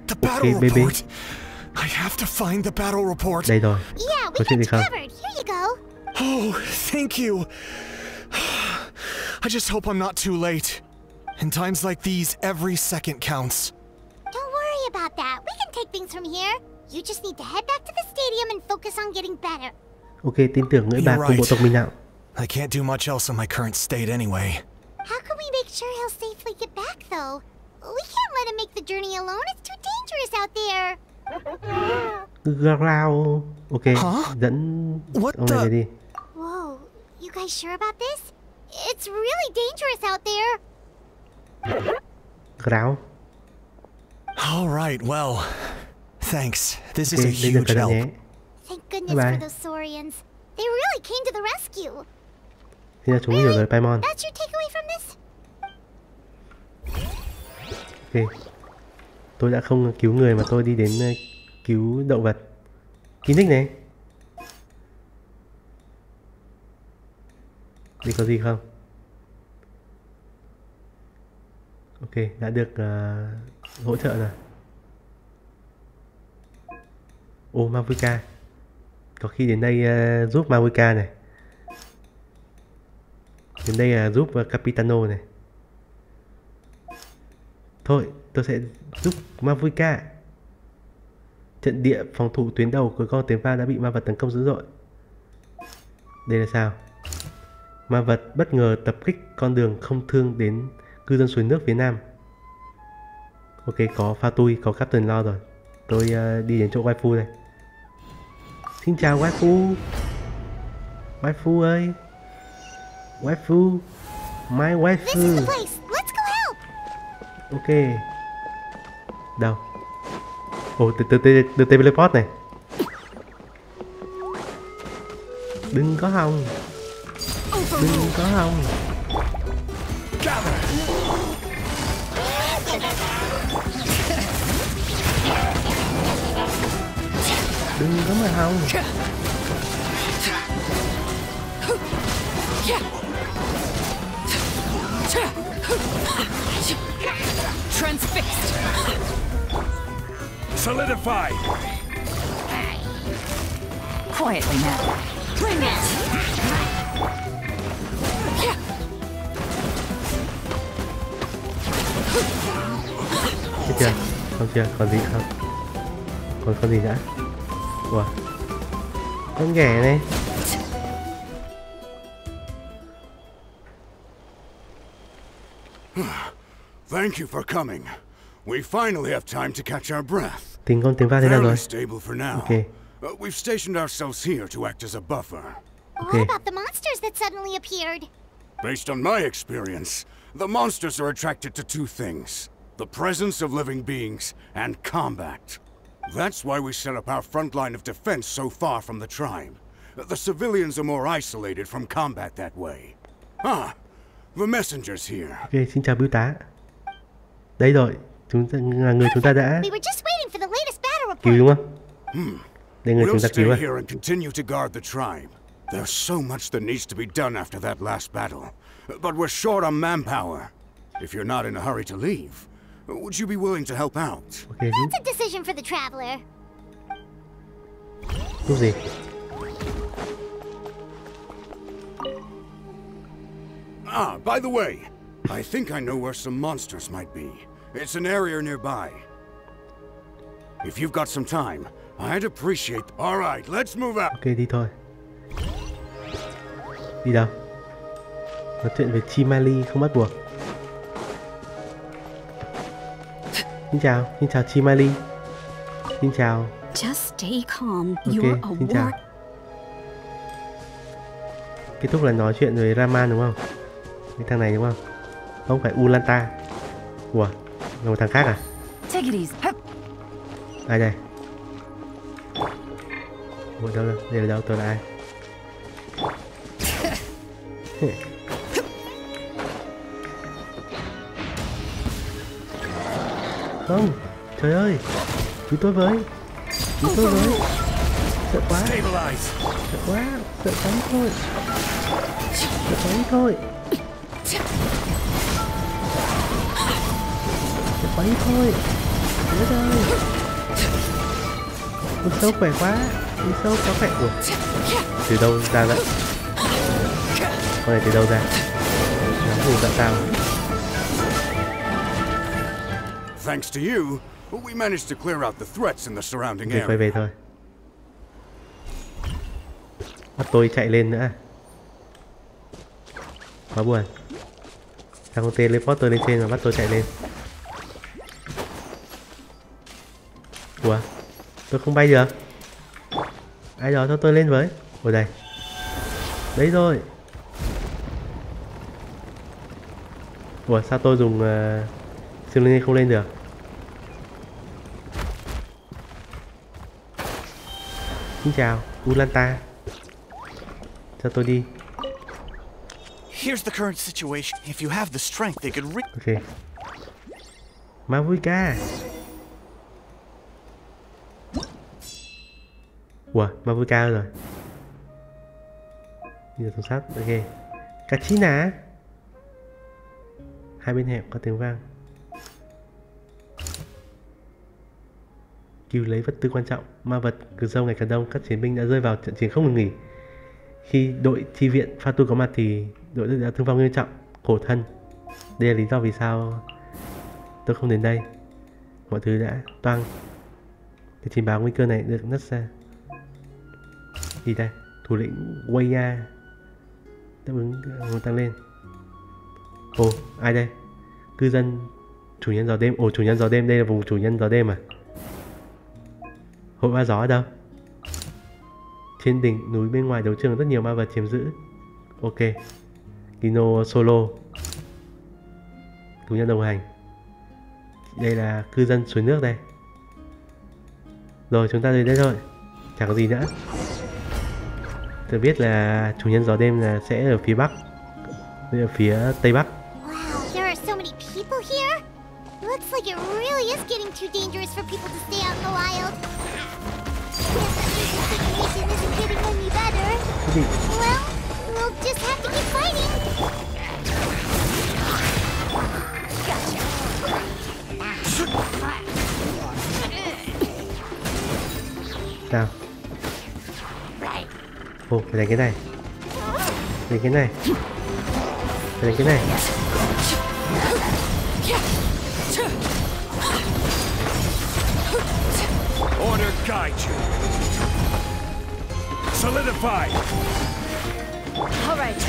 Speaker 20: The battle report. I have to find the battle report.
Speaker 17: Đây rồi.
Speaker 4: Yeah, we got you covered. Here you go.
Speaker 20: Oh, thank you. I just hope I'm not too late. In times like these, every second counts.
Speaker 4: Don't worry about that. We can take things from here. You just need to head back to the stadium and focus on getting better.
Speaker 17: Ok, tin tưởng người bạn cùng bộ tộc mình nào.
Speaker 20: I can't do much else in my current state anyway.
Speaker 4: How can we make sure he'll safely get back though? We can't let him make the journey alone. It's too dangerous out there.
Speaker 17: Growl. Ok, dẫn ông này về đi.
Speaker 4: Whoa, you guys sure about this? It's really dangerous out there.
Speaker 17: Growl.
Speaker 20: All right, well, thanks. This is a huge help.
Speaker 4: Thank goodness for those Saurians. They really came to the rescue.
Speaker 17: Thế là chúng hiểu rồi, Paimon.
Speaker 4: That's your takeaway from this?
Speaker 17: Ok. Tôi đã không cứu người mà tôi đi đến cứu động vật. Kinich này. Đây có gì không? Ok, đã được hỗ trợ rồi. Ô, Mavuka. Có khi đến đây giúp Mavuka này. Đến đây là giúp Capitano này. Thôi, tôi sẽ giúp Mavuka. Trận địa phòng thủ tuyến đầu của con tiến va đã bị ma vật tấn công dữ dội. Đây là sao? Ma vật bất ngờ tập kích con đường không thương đến cư dân suối nước phía nam. Ok, có Fatui, có Captain Law rồi. Tôi đi đến chỗ waifu này. Xin chào waifu. Waifu ơi. Waifu. My waifu.
Speaker 4: This is the place. Let's go help.
Speaker 17: Ok. Đâu? Ồ, từ teleport này. Đừng có hòng. Đừng có hòng. Đừng có mà hòng.
Speaker 19: Transfixed.
Speaker 20: Solidify.
Speaker 19: Quietly now. Bring it.
Speaker 17: Thấy chưa? Không chưa? Còn gì không? Còn gì nữa? Ủa? Con ghẻ này.
Speaker 15: Thank you for coming. We finally have time to catch our breath.
Speaker 17: Tiếng va thế nào rồi?
Speaker 15: Stable for now.
Speaker 17: Okay.
Speaker 15: We've stationed ourselves here to act as a buffer.
Speaker 4: What about the monsters that suddenly appeared?
Speaker 15: Based on my experience, the monsters are attracted to two things: the presence of living beings and combat. That's why we set up our front line of defense so far from the tribe. The civilians are more isolated from combat that way. Ah, the messenger's here.
Speaker 17: Ok, xin chào bưu tá. Đây rồi, chúng ta là người chúng ta đã cứu đúng không? Đây người chúng ta cứu à?
Speaker 15: We'll stay here and continue to guard the tribe. There's so much that needs to be done after that last battle, but we're short on manpower. If you're not in a hurry to leave, would you be willing to help out?
Speaker 17: Okay.
Speaker 4: That's a decision for the traveler.
Speaker 17: Giúp gì?
Speaker 15: Ah, by the way, I think I know where some monsters might be. It's an area nearby. If you've got some time, I'd appreciate... All right, let's move out.
Speaker 17: Ok, đi thôi. Đi đâu? Nói chuyện về Chimali không bắt buộc. Xin chào Chimali. Xin chào.
Speaker 22: Just stay calm.
Speaker 17: Ok, xin chào. Kết thúc là nói chuyện với Raman đúng không? Cái thằng này đúng không? Không phải Ulanta. Ủa, là một thằng khác à? Ai đây? Ủa đâu? Đây là đâu? Tôi là ai? Không, trời ơi, cứu tôi với. Sợ quá, thôi. Sợ quá thôi. Chết ơi. Con sâu khỏe quá, con sâu có khỏe. Ủa, từ đâu ra vậy? Con này từ đâu ra? Nó hù dọa tao.
Speaker 15: Thanks to you, we managed to clear out the threats in the surrounding
Speaker 17: area.
Speaker 15: area.
Speaker 17: Quay về thôi. Bắt tôi chạy lên nữa. Quá buồn. Sao con teleport tôi lên trên mà bắt tôi chạy lên? Ủa? Tôi không bay được. Ai đó cho tôi lên với. Ở đây. Đấy rồi. Ủa sao tôi dùng siêu linh không lên được? Xin chào, Ulanta. Cho tôi đi.
Speaker 9: Here's the current situation. If you have the strength, they could
Speaker 17: Ok. Mavuika. Ủa, Mavuika rồi. Bây giờ sát, ok. Kachina. Hai bên hẹp có tiếng vang. Cứu lấy vật tư quan trọng. Ma vật cứ dâu ngày càng đông. Các chiến binh đã rơi vào trận chiến không ngừng nghỉ. Khi đội chi viện Fatu có mặt thì đội đã thương vong nghiêm trọng, khổ thân. Đây là lý do vì sao tôi không đến đây. Mọi thứ đã toang. Để trình báo nguy cơ này được nứt ra. Gì đây? Thủ lĩnh Weya đáp ứng tăng lên. Ồ, ai đây? Cư dân chủ nhân gió đêm. Ồ, chủ nhân gió đêm, đây là vùng chủ nhân gió đêm à? Hội ma gió ở đâu? Trên đỉnh núi bên ngoài đấu trường rất nhiều ma vật chiếm giữ. Ok. Kino Solo, tù nhân đồng hành. Đây là cư dân suối nước đây. Rồi chúng ta đến đây thôi, chẳng có gì nữa. Tôi biết là chủ nhân gió đêm là sẽ ở phía bắc, ở phía tây bắc.
Speaker 4: Wow, there are so many people here. Looks like it really is getting too dangerous for people to stay out in the wild. Guess that means the situation isn't getting any better. Well, we'll just have to keep fighting.
Speaker 17: Sao? Ồ, phải đánh cái này. Đánh cái này. Phải đánh cái này.
Speaker 15: Order guide you. Solidify.
Speaker 4: All right.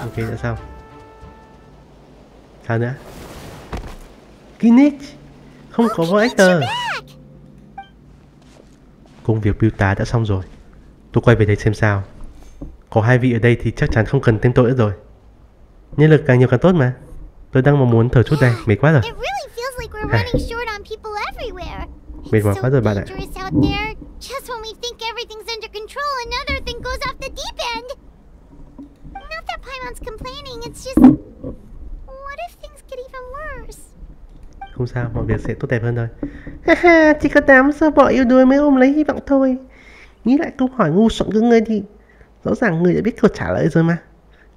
Speaker 17: Ok, đã xong. Sao nữa? Kinect không có voice actor. Công việc biêu tá đã xong rồi. Tôi quay về đây xem sao. Có hai vị ở đây thì chắc chắn không cần thêm tôi nữa rồi. Nhân lực càng nhiều càng tốt mà. Tôi đang mong muốn thở chút đây, mệt quá rồi. Mệt mỏi quá rồi bạn ạ. Không sao, mọi việc sẽ tốt đẹp hơn thôi.
Speaker 1: Haha, chỉ có đám sơ bọ yêu đuối mới ôm lấy hy vọng thôi. Nghĩ lại câu hỏi ngu xuẩn của ngươi thì rõ ràng ngươi đã biết câu trả lời rồi mà.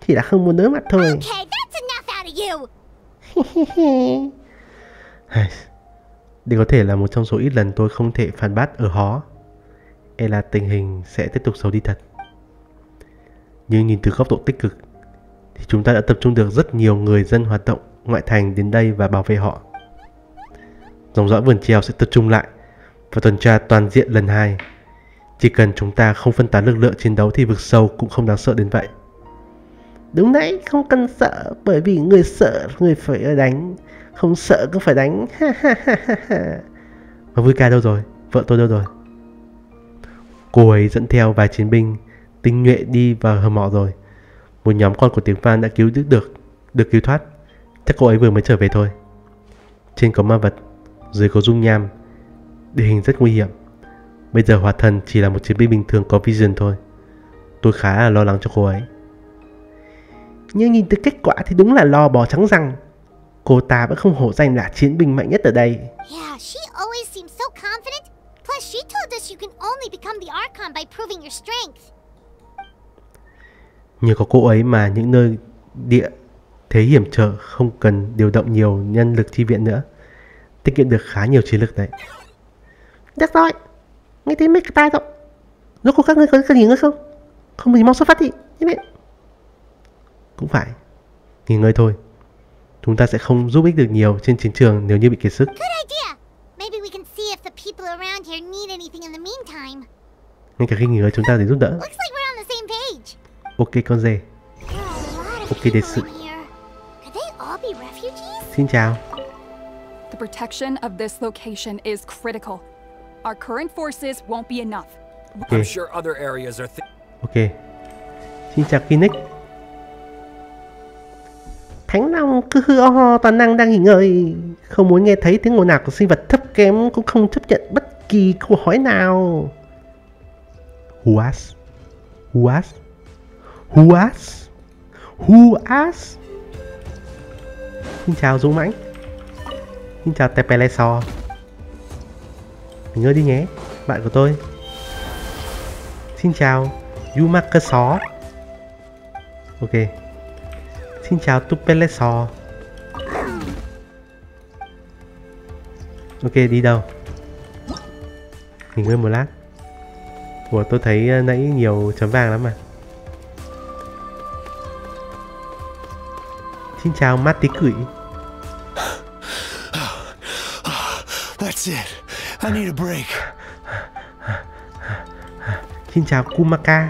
Speaker 1: Chỉ là không muốn đối mặt thôi.
Speaker 17: Đây có thể là một trong số ít lần tôi không thể phản bác ở hó. E là tình hình sẽ tiếp tục xấu đi thật. Nhưng nhìn từ góc độ tích cực thì chúng ta đã tập trung được rất nhiều người dân hoạt động ngoại thành đến đây và bảo vệ họ. Dòng dõi vườn treo sẽ tập trung lại và tuần tra toàn diện lần 2. Chỉ cần chúng ta không phân tán lực lượng chiến đấu thì vực sâu cũng không đáng sợ đến vậy.
Speaker 1: Đúng đấy, không cần sợ, bởi vì người sợ người phải đánh, không sợ cũng phải đánh.
Speaker 17: Mà Vui Ca đâu rồi? Vợ tôi đâu rồi? Cô ấy dẫn theo vài chiến binh tinh nhuệ đi vào hầm mỏ rồi. Một nhóm con của tiếng Phan đã cứu được cứu thoát. Chắc cô ấy vừa mới trở về thôi. Trên có ma vật, dưới có dung nham, địa hình rất nguy hiểm. Bây giờ Hỏa Thần chỉ là một chiến binh bình thường có vision thôi. Tôi khá là lo lắng cho cô ấy.
Speaker 1: Nhưng nhìn từ kết quả thì đúng là lo bò trắng răng. Cô ta vẫn không hổ danh là chiến binh mạnh nhất ở đây.
Speaker 4: Yeah, she always seems so confident. Plus she told us you can only become the Archon by proving your strength.
Speaker 17: Nhờ có cô ấy mà những nơi địa thế hiểm trở không cần điều động nhiều nhân lực chi viện nữa. Tiết kiệm được khá nhiều chiến lực đấy.
Speaker 1: Được rồi, nghe thấy mấy cái tai rồi. Rốt cuộc các ngươi có nghỉ ngơi không? Không thì mau xuất phát đi.
Speaker 17: Cũng phải, nghỉ ngơi thôi. Chúng ta sẽ không giúp ích được nhiều trên chiến trường nếu như bị kiệt sức. Ngay cả khi nghỉ ngơi chúng ta để giúp đỡ. Ok con dê. Ok đệ sự. Xin chào.
Speaker 10: The protection of this location is critical. Our current forces won't be enough.
Speaker 13: I'm sure other areas are
Speaker 17: Ok. Xin chào Kinect.
Speaker 1: Thánh Long cứ hư ho toàn năng đang nghỉ ngơi, không muốn nghe thấy tiếng ồn nào của sinh vật thấp kém, cũng không chấp nhận bất kỳ câu hỏi nào.
Speaker 17: Who asked? Who asked? Who asked? Who asked? Xin chào Dũng Mãnh. Xin chào Tepeleso. Nghỉ ngơi đi nhé, bạn của tôi. Xin chào Yumakeso. Ok. Xin chào Tupeleso. Ok, đi đâu? Nghỉ ngơi một lát. Ủa, tôi thấy nãy nhiều chấm vàng lắm mà. Xin chào Mati Cửi.
Speaker 16: That's it. I need a break.
Speaker 17: Xin chào Kumaka.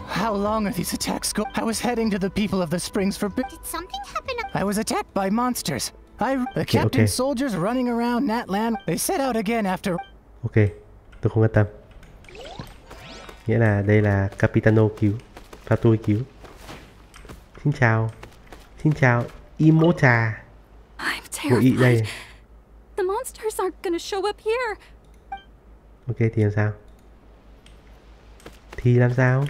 Speaker 11: How long are these attacks go? I was heading to the people of the springs for Did
Speaker 4: something happen?
Speaker 11: I was attacked by monsters. The captain soldiers running around Natlan. They set out again after.
Speaker 17: Ok, tôi không quan tâm. Nghĩa là đây là Capitano cứu, Fatui cứu. Xin chào, Imocha. Bộ ị đây.
Speaker 10: The monsters aren't gonna show up here.
Speaker 17: Ok, thì làm sao?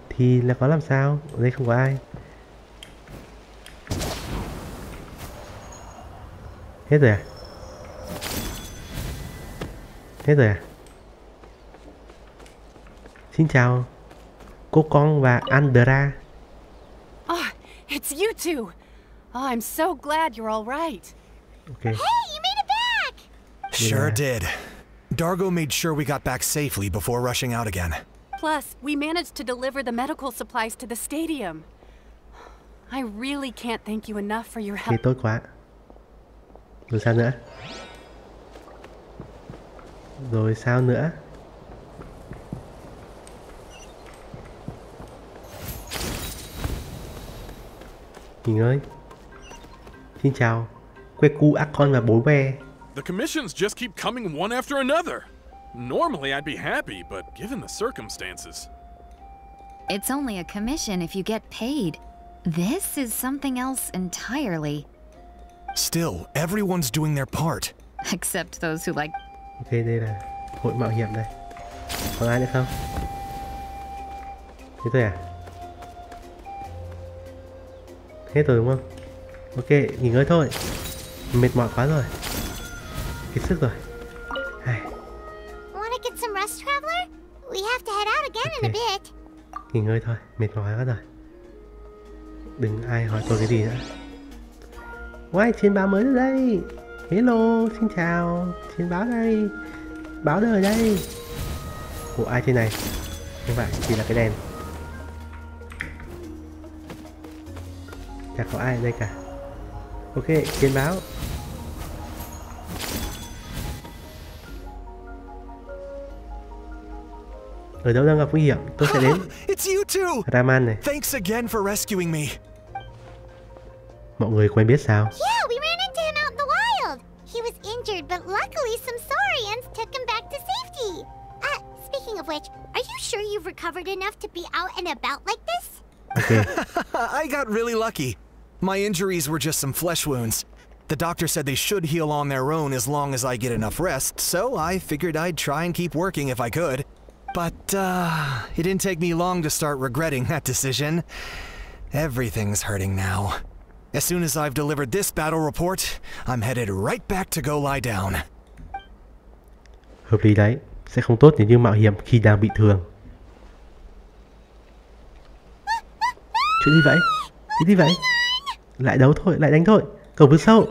Speaker 17: Thì là có làm sao? Ở đây không có ai. Hết rồi à? Xin chào cô con và Andra.
Speaker 19: It's you two. I'm so glad you're all right.
Speaker 17: Okay.
Speaker 4: Hey, you made it back!
Speaker 20: Sure did. Dargo made sure we got back safely before rushing out again.
Speaker 19: Plus, we managed to deliver the medical supplies to the stadium. I really can't thank you enough for your help.
Speaker 17: Tốt quá. Rồi sao nữa? Nghỉ ngơi. Xin chào, Queku, Akon và bố bé.
Speaker 6: The commissions just keep coming one after another. Normally I'd be happy, but given the circumstances.
Speaker 12: It's only a commission if you get paid. This is something else entirely.
Speaker 20: Still, everyone's doing their part.
Speaker 12: Except those who like...
Speaker 17: Ok, đây là hội mạo hiểm đây. Còn ai nữa không? Thế thôi à? Hết rồi đúng không? Ok, nghỉ ngơi thôi. Mệt mỏi quá rồi. Kiệt sức rồi.
Speaker 4: Wanna get some rest, traveler? We have to head out again in a bit.
Speaker 17: Nghỉ ngơi thôi, mệt mỏi quá rồi. Đừng ai hỏi tôi cái gì nữa. Wow, chiến báo mới ở đây. Hello, xin chào. Chiến báo đây. Báo đời đây. Ủa, ai trên này? Không phải, chỉ là cái đèn. Chẳng có ai ở đây cả. Ok, chiến báo. Ở đâu đang gặp nguy hiểm, tôi sẽ đến.
Speaker 20: It's you too.
Speaker 17: Raman này.
Speaker 20: Thanks again for rescuing me.
Speaker 17: Mọi người quen biết sao?
Speaker 4: Yeah, we ran into him out in the wild. He was injured, but luckily some saurians took him back to safety. Speaking of which, are you sure you've recovered enough to be out and about like this?
Speaker 17: Okay.
Speaker 20: I got really lucky. My injuries were just some flesh wounds. The doctor said they should heal on their own as long as I get enough rest, so I figured I'd try and keep working if I could. But, it didn't take me long to start regretting that decision. Everything's hurting now. As soon as I've delivered this battle report, I'm headed right back to go lie down.
Speaker 17: Hợp lý đấy, sẽ không tốt nếu như mạo hiểm khi đang bị thương. Chuyện gì vậy? Cái gì vậy? Lại đấu thôi, lại đánh thôi. Cầu vực sâu.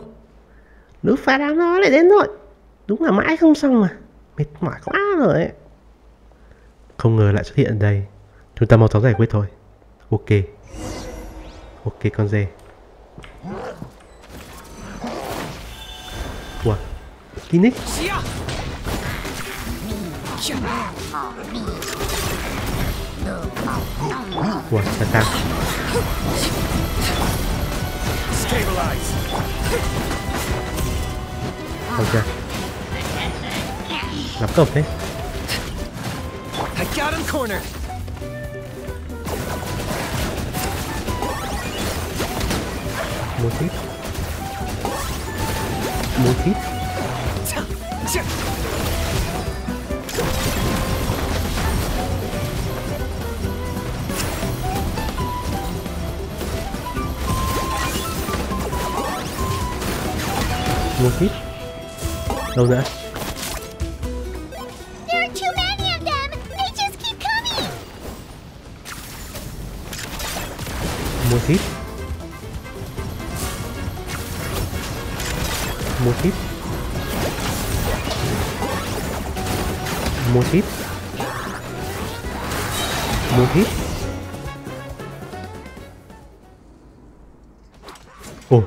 Speaker 17: Nữ phá đám nó lại đến rồi. Đúng là mãi không xong mà. Mệt mỏi quá rồi. Không ngờ lại xuất hiện ở đây. Chúng ta mau chóng giải quyết thôi. Ok. Ok con dê. Wow. Kinnick. Wow, thật sao? Không chưa? Lắm cổng thế.
Speaker 20: I got him cornered.
Speaker 17: Một hit. Một hit. Một hit. Đâu nữa?
Speaker 4: There are too many of them. They just keep coming.
Speaker 17: Một hit. Một hit. Một hit. Một hit. Ồ,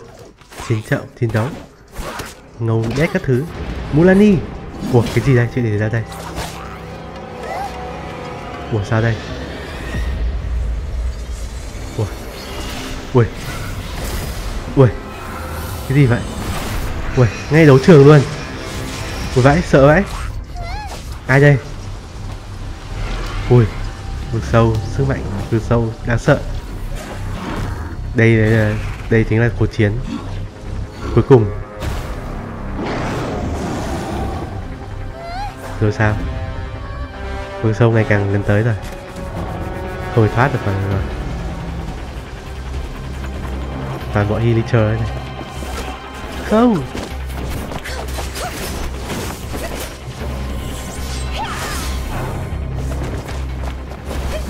Speaker 17: chiến đấu ngầu đét các thứ. Mulani. Ủa, cái gì đây? Chuyện gì ra đây? Ủa, sao đây? Ủa. Ui. Ui. Cái gì vậy? Ui, ngay đấu trường luôn. Ui vãi, sợ vãi. Ai đây? Ui, vực sâu, sức mạnh vực sâu đáng sợ. Đây chính là cuộc chiến cuối cùng. Rồi sao? Vực sâu ngày càng gần tới rồi. Không thoát được rồi. Toàn bộ Villager ấy này. Không.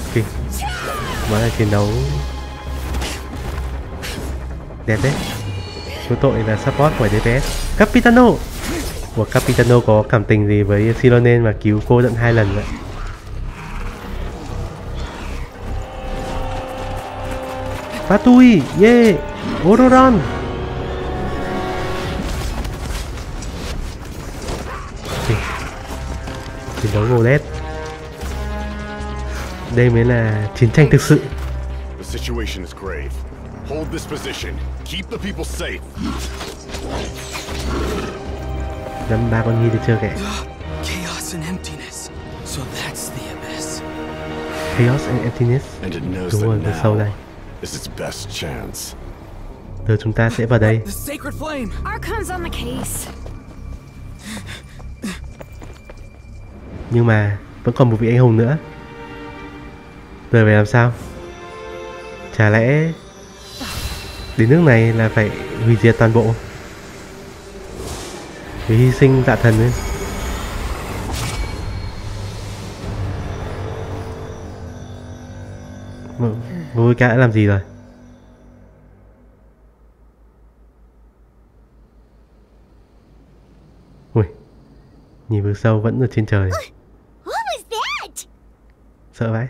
Speaker 17: Okay. Mới là chiến đấu đẹp đấy. Có tội là support của DPS. Capitano. Ủa, Capitano có cảm tình gì với Silonen mà cứu cô tận 2 lần vậy? Fatui, yeah, Ororon. Chiến đấu Golet. Đây mới là chiến tranh thực sự.
Speaker 7: The situation is grave. Hold this position. Keep the people safe.
Speaker 17: Đâm 3 con Villager kìa.
Speaker 9: Chaos and emptiness. So that's the abyss.
Speaker 17: Chaos and emptiness. Đúng rồi, từ sâu đây.
Speaker 7: This is best chance.
Speaker 17: Giờ chúng ta sẽ vào đây.
Speaker 9: The sacred flame.
Speaker 5: Archon's on the case.
Speaker 17: Nhưng mà vẫn còn một vị anh hùng nữa. Giờ phải làm sao? Chả lẽ đến nước này là phải hủy diệt toàn bộ, phải hy sinh dạ thần ấy. Vui ca đã làm gì rồi? Ui, nhìn vực sâu vẫn ở trên trời. Sợ vãi.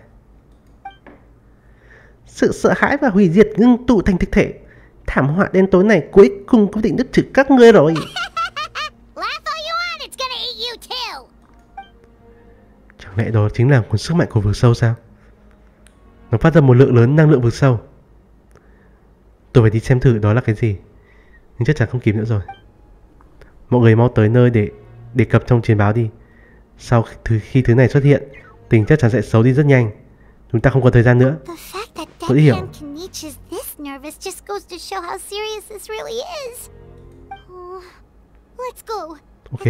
Speaker 17: Sự sợ hãi và hủy diệt ngưng tụ thành thực thể. Thảm họa đen tối này cuối cùng quyết định đứt trừ các ngươi rồi. Chẳng lẽ đó chính là nguồn sức mạnh của vực sâu sao? Nó phát ra một lượng lớn năng lượng vực sâu. Tôi phải đi xem thử đó là cái gì. Nhưng chắc chắn không kịp nữa rồi. Mọi người mau tới nơi để đề cập trong chiến báo đi. Sau khi thứ này xuất hiện, tình chắc chắn sẽ xấu đi rất nhanh. Chúng ta không có thời gian nữa. Tôi hiểu. Ok.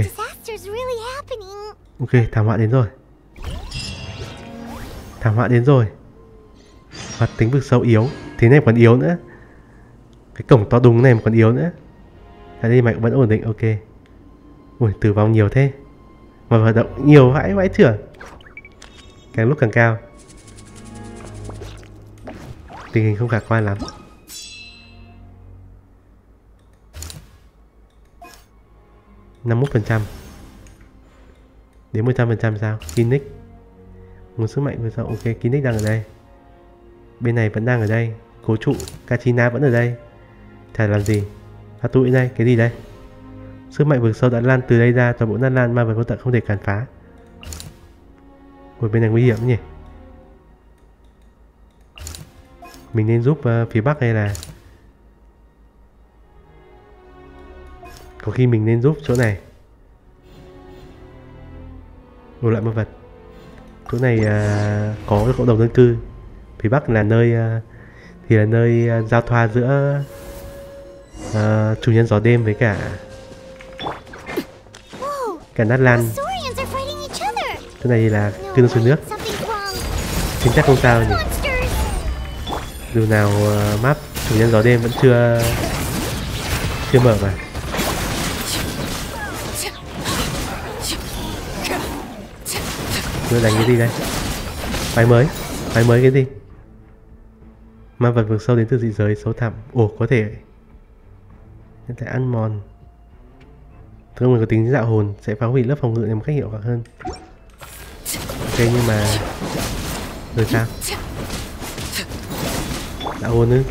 Speaker 17: Ok, thảm họa đến rồi. Thảm họa đến rồi. Hoạt tính vực sâu yếu. Thế này còn yếu nữa. Cái cổng to đùng này mà còn yếu nữa. Ở đây mạch vẫn ổn định, ok. Ui, tử vong nhiều thế. Mà hoạt động nhiều vãi trưởng. Càng lúc càng cao. Tình hình không khả quan lắm. %51 đến 100% sao? Kinix. Nguồn sức mạnh vừa sao? Ok, Kinix đang ở đây. Bên này vẫn đang ở đây. Cố trụ Kachina vẫn ở đây. Chả làm gì. Phá tụi đây, cái gì đây? Sức mạnh vực sâu đã lan từ đây ra, toàn bộ lan ma vật vô tận không thể cản phá. Ôi, bên này nguy hiểm nhỉ. Mình nên giúp phía Bắc hay là có khi mình nên giúp chỗ này. Đồ lại ma vật. Chỗ này có cộng đồng dân cư. Phía Bắc là nơi thì là nơi giao thoa giữa chủ nhân gió đêm với cả Nát Lan. Chỗ này là cư dân suối nước. Chính chắc không sao nhỉ. Dù nào map chủ nhân gió đêm vẫn chưa mở mà. Tôi đánh cái gì đây? Phái mới cái gì? Ma vật vực sâu đến từ dị giới xấu thẳm. Ồ, có thể hiện tại ăn mòn. Thương mình có tính dạo hồn sẽ phá hủy lớp phòng ngự này một cách hiệu quả hơn. Ok, nhưng mà rồi sao? Dạo hồn ư?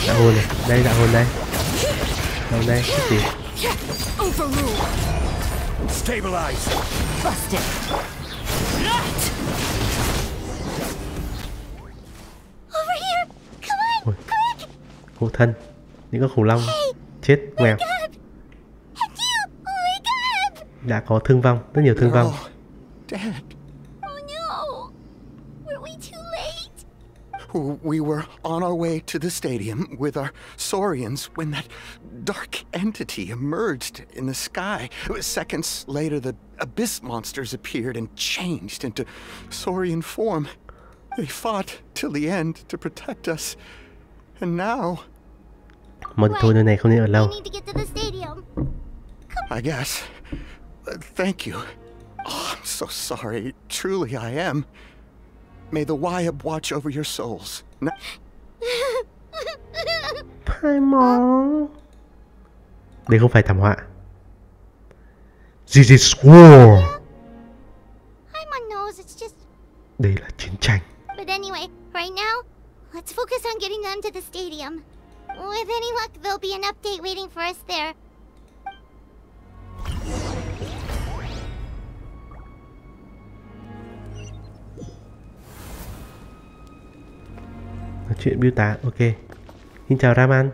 Speaker 17: Dạo hồn này, đây dạo hồn đây. Dạo hồn đây, cái gì?
Speaker 7: Stabilize.
Speaker 2: Busted. Over here. Come on. Quick.
Speaker 17: Hộ thân. Những con khủng long chết ngoèo. Đã có thương vong, rất nhiều thương vong.
Speaker 16: We were on our way to the stadium with our Saurians when that dark entity emerged in the sky. Seconds later, the abyss monsters appeared and changed into Saurian form. They fought till the end to protect us. And now...
Speaker 1: Thôi nơi này không nên ở lâu.
Speaker 16: I guess. Thank you. Oh, I'm so sorry. Truly I am. May the Wyab watch over your souls.
Speaker 1: Paimon. Đây không phải thảm họa. This is war.
Speaker 4: Paimon knows it's just...
Speaker 1: Đây là chiến tranh.
Speaker 4: But anyway, right now, let's focus on getting them to the stadium. With any luck, there'll be an update waiting for us there.
Speaker 1: Nói chuyện biêu tá, ok. Xin chào Raman.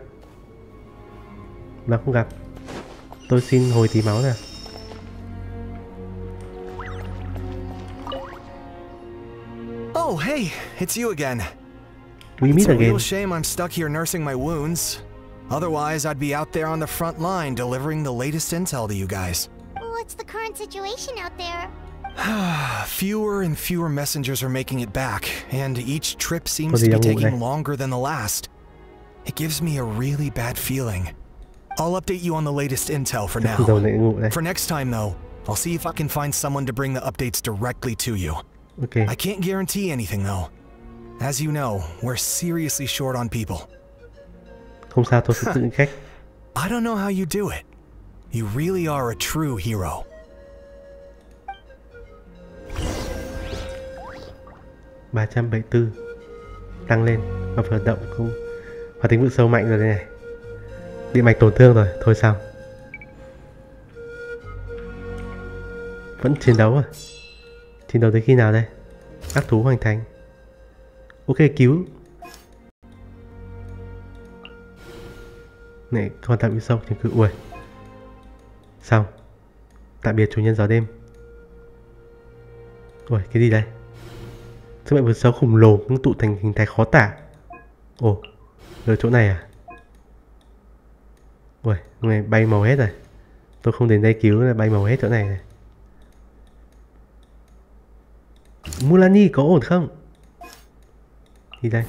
Speaker 1: Mà không gặp. Tôi xin hồi tí máu nè.
Speaker 20: Oh, hey, it's you again.
Speaker 1: We meet
Speaker 20: again. It's a real
Speaker 1: again.
Speaker 20: shame I'm stuck here nursing my wounds. Otherwise, I'd be out there on the front line delivering the latest intel to you guys.
Speaker 4: What's the current situation out there?
Speaker 20: Fewer and fewer messengers are making it back, and each trip seems to be taking longer than the last. It gives me a really bad feeling. I'll update you on the latest intel for now. For next time, though, I'll see if I can find someone to bring the updates directly to you.
Speaker 1: Okay.
Speaker 20: I can't guarantee anything, though. As you know, we're seriously short on people.
Speaker 1: Không sao, tôi sẽ tự nghĩ cách.
Speaker 20: I don't know how you do it. You really are a true hero.
Speaker 1: $374 tăng lên và vận động cũng và tính vực sâu mạnh rồi đây này. Địa mạch tổn thương rồi, thôi sao? Vẫn chiến đấu à? Chiến đấu tới khi nào đây? Ác thú hoàn thành. Ok, cứu. Này, còn tạm biệt sâu chứng cứ. Ui. Xong. Tạm biệt chủ nhân gió đêm. Ui, cái gì đây? Sức mạnh vượt sâu khổng lồ ngưng tụ thành hình thái khó tả. Ồ, ở chỗ này à? Ui, này bay màu hết rồi. Tôi không đến đây cứu là bay màu hết chỗ này này. Mulani có ổn không? Gì đây?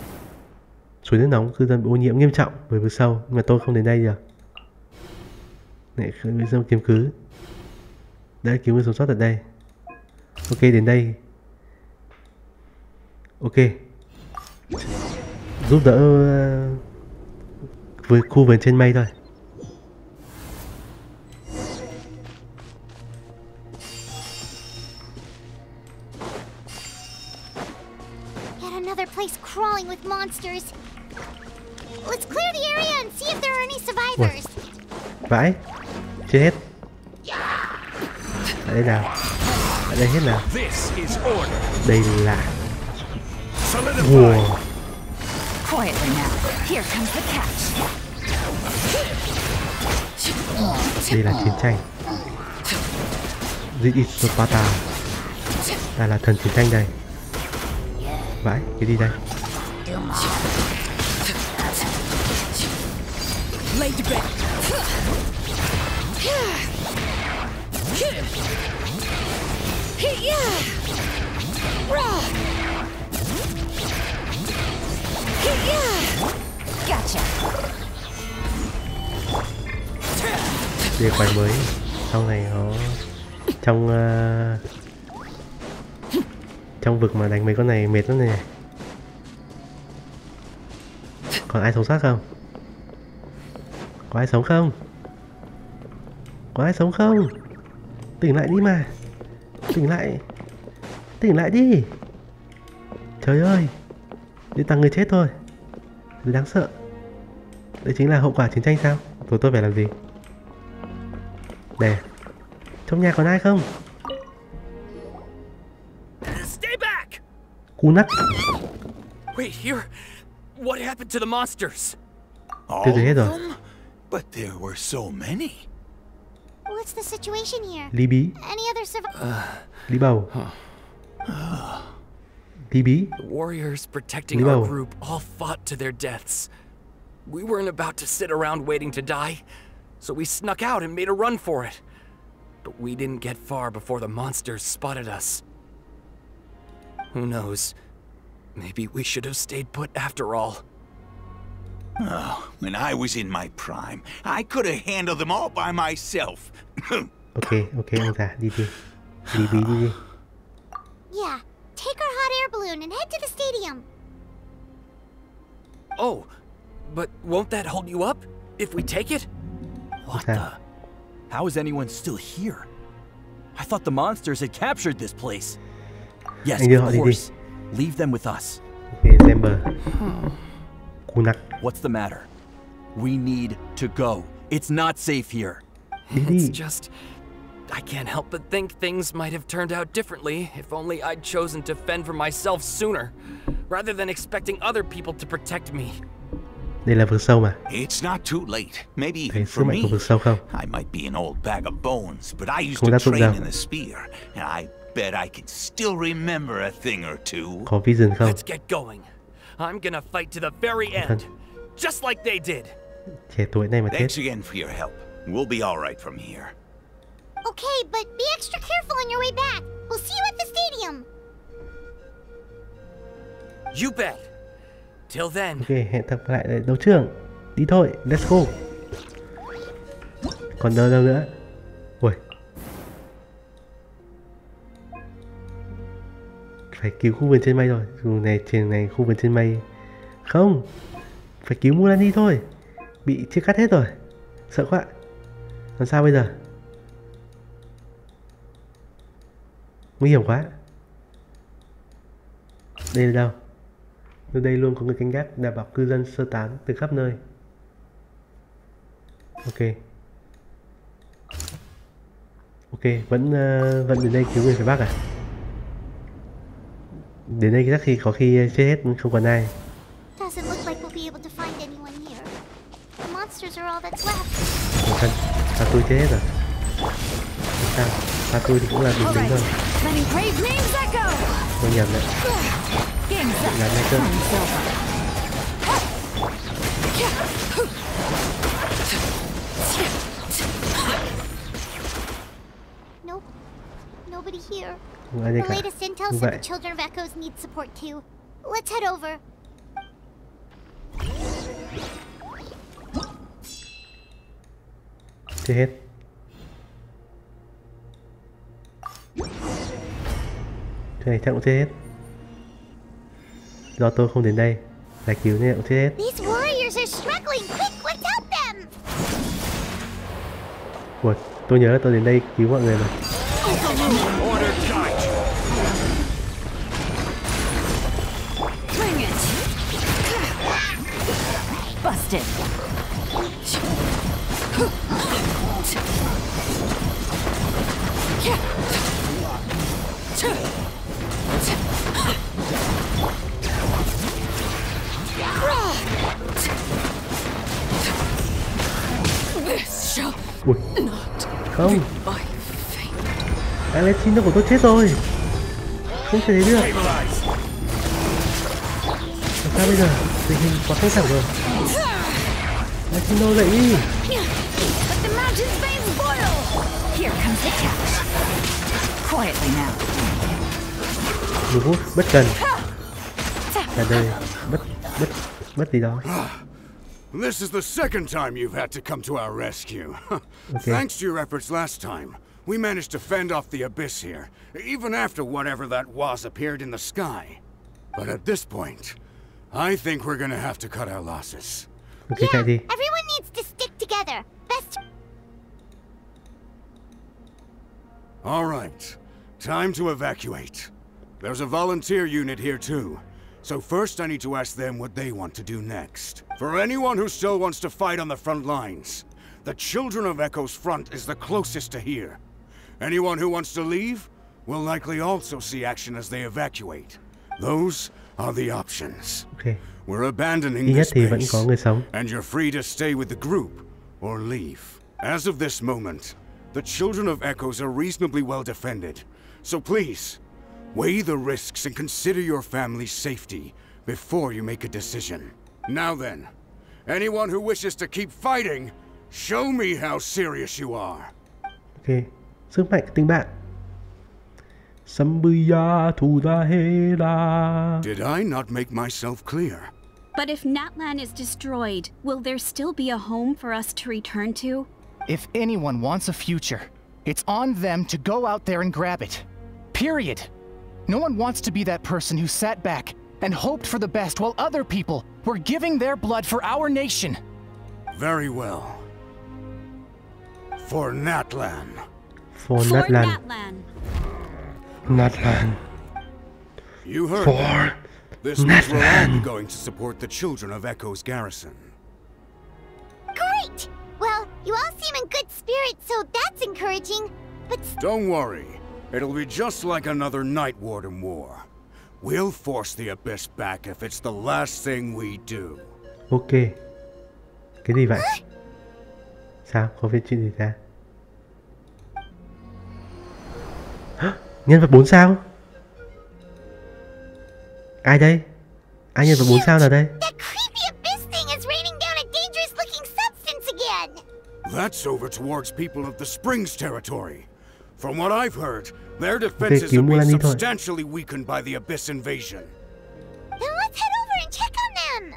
Speaker 1: Suối nước nóng cư dân bị ô nhiễm nghiêm trọng bởi vực sâu, nhưng mà tôi không đến đây được. Này, người dân kiếm cứ. Đã cứu người sống sót ở đây. Ok, đến đây. Ok. Giúp đỡ với khu vườn trên mây thôi.
Speaker 4: Yet another place crawling with monsters. Let's clear the area and see if there are any survivors.
Speaker 1: Vãi. Chết hết. Ở đây nào? Ở đây hết nào? Đây là wow.
Speaker 12: Quietly now. Here comes the catch.
Speaker 1: Đây là chiến tranh. This is Sparta. Ta là thần chiến tranh đây. Vãi, cái gì đây? Đây quái mới. Sau này nó trong vực mà đánh mấy con này mệt lắm này. Còn ai sống sót không? Có ai sống không? Có ai sống không? Tỉnh lại đi mà. Tỉnh lại. Tỉnh lại đi. Trời ơi. Đi tăng người chết thôi. Điều đáng sợ. Đấy chính là hậu quả chiến tranh sao? Tôi phải làm gì? Đây. Trong nhà còn ai không?
Speaker 18: Stay back.
Speaker 1: Cú nắc.
Speaker 18: Wait here. What happened to the monsters?
Speaker 1: Tiêu diệt hết rồi.
Speaker 16: But there were so many.
Speaker 4: What's the situation here?
Speaker 1: Lý bí.
Speaker 4: Any other survivors?
Speaker 1: Lý bầu. Tí bí.
Speaker 18: The warriors protecting our group all fought to their deaths. We weren't about to sit around waiting to die, so we snuck out and made a run for it. But we didn't get far before the monsters spotted us. Who knows? Maybe we should have stayed put after all.
Speaker 8: Oh, when I was in my prime, I could have handled them all by myself.
Speaker 1: Okay, ông già, đi đi. Đi đi.
Speaker 4: Yeah, take our hot air balloon and head to the stadium.
Speaker 18: Oh, but won't that hold you up if we take it?
Speaker 14: What the? How is anyone still here? I thought the monsters had captured this place. Yes, of course. Leave them with us.
Speaker 1: Okay, Zember.
Speaker 14: What's the matter? We need to go. It's not safe here.
Speaker 18: It's just... I can't help but think things might have turned out differently if only I'd chosen to fend for myself sooner, rather than expecting other people to protect me.
Speaker 1: Đây là vực sâu mà.
Speaker 8: It's not too late. Maybe
Speaker 1: Thấy
Speaker 8: even
Speaker 1: sức
Speaker 8: for
Speaker 1: mạnh
Speaker 8: me.
Speaker 1: của vực sâu không?
Speaker 8: I might be an old bag of bones, but I used to train in the spear, and I bet I can still remember a thing or two.
Speaker 1: Có vision không?
Speaker 18: Let's get going. I'm gonna fight to the very end, just like they did.
Speaker 1: Trẻ tuổi này mà chết.
Speaker 8: Thanks again for your help. We'll be all right from here.
Speaker 4: Okay, but be extra careful on your way back. We'll see you at the stadium.
Speaker 18: You bet. Till then.
Speaker 1: Ok, hẹn gặp lại ở đấu trường. Đi thôi, let's go. Còn đâu nữa? Ui. Phải cứu khu vườn trên mây rồi. Dù này trường này khu vườn trên mây. Không. Phải cứu Mulani thôi. Bị chia cắt hết rồi. Sợ quá. Làm sao bây giờ? Nguy hiểm quá. Đây là đâu? Ở đây luôn có người canh gác đảm bảo cư dân sơ tán từ khắp nơi. Ok. Ok, vẫn đến đây cứu người phía Bắc à? Đến đây chắc khi có khi chết hết không còn ai.
Speaker 4: Doesn't look like we'll be able to find anyone here. The monsters are all that's left.
Speaker 1: Pha tôi chết hết rồi. Sao? Pha tôi thì cũng là bình tĩnh thôi. Tôi nhầm đấy. Làm này cơ.
Speaker 4: Nope. Nobody here.
Speaker 1: The
Speaker 4: latest intel said the children of Echoes need support too. Let's head over.
Speaker 1: Chết hết. Cái này chắc cũng chết hết. Do tôi không đến đây, giải cứu nên cũng chết hết.
Speaker 4: These warriors are struggling. Quick, let's help them.
Speaker 1: Ủa, tôi nhớ là tôi đến đây cứu mọi người mà.
Speaker 12: Busted.
Speaker 1: Ui, không. Alessino của tôi chết rồi. Không thể thấy được. Làm sao bây giờ? Tình hình quá căng thẳng rồi. Alessino dậy đi. Đúng hút, bất cần. Ở đây, bất gì đó.
Speaker 15: This is the second time you've had to come to our rescue. Thanks to your efforts last time, we managed to fend off the abyss here, even after whatever that was appeared in the sky. But at this point, I think we're gonna have to cut our losses.
Speaker 1: Okay,
Speaker 4: yeah, everyone needs to stick together. Best.
Speaker 15: All right, time to evacuate. There's a volunteer unit here too. So first I need to ask them what they want to do next. For anyone who still wants to fight on the front lines, the Children of Echo's front is the closest to here. Anyone who wants to leave will likely also see action as they evacuate. Those are the options.
Speaker 1: Okay.
Speaker 15: We're abandoning this base, and you're free to stay with the group or leave. As of this moment, the Children of Echoes are reasonably well defended. So please, Weigh the risks and consider your family's safety before you make a decision. Now then, anyone who wishes to keep fighting, show me how serious you are.
Speaker 17: Ok, sức mạnh tình bạn. Sambuya Tudahera.
Speaker 15: Did I not make myself clear?
Speaker 22: But if Natlan is destroyed, will there still be a home for us to return to?
Speaker 11: If anyone wants a future, it's on them to go out there and grab it. Period. No one wants to be that person who sat back and hoped for the best while other people were giving their blood for our nation.
Speaker 15: Very well. For Natlan.
Speaker 17: For Natlan. Natlan.
Speaker 15: You heard
Speaker 17: For
Speaker 15: that. This means we're all going to support the children of Echo's garrison.
Speaker 4: Great! Well, you all seem in good spirits, so that's encouraging. But
Speaker 15: don't worry. It'll be just like another Night Warden war. We'll force the Abyss back if it's the last thing we do.
Speaker 17: Ok. Cái gì vậy? Sao? Có việc chuyện gì ra? Nhân vật 4 sao? Ai đây? Ai nhân vật 4 sao nào đây?
Speaker 4: that creepy Abyss thing is raining down a dangerous-looking substance again.
Speaker 15: That's over towards people of the Springs territory. From what I've heard, their defenses have been substantially weakened by the Abyss invasion.
Speaker 4: Then let's head over and check on them.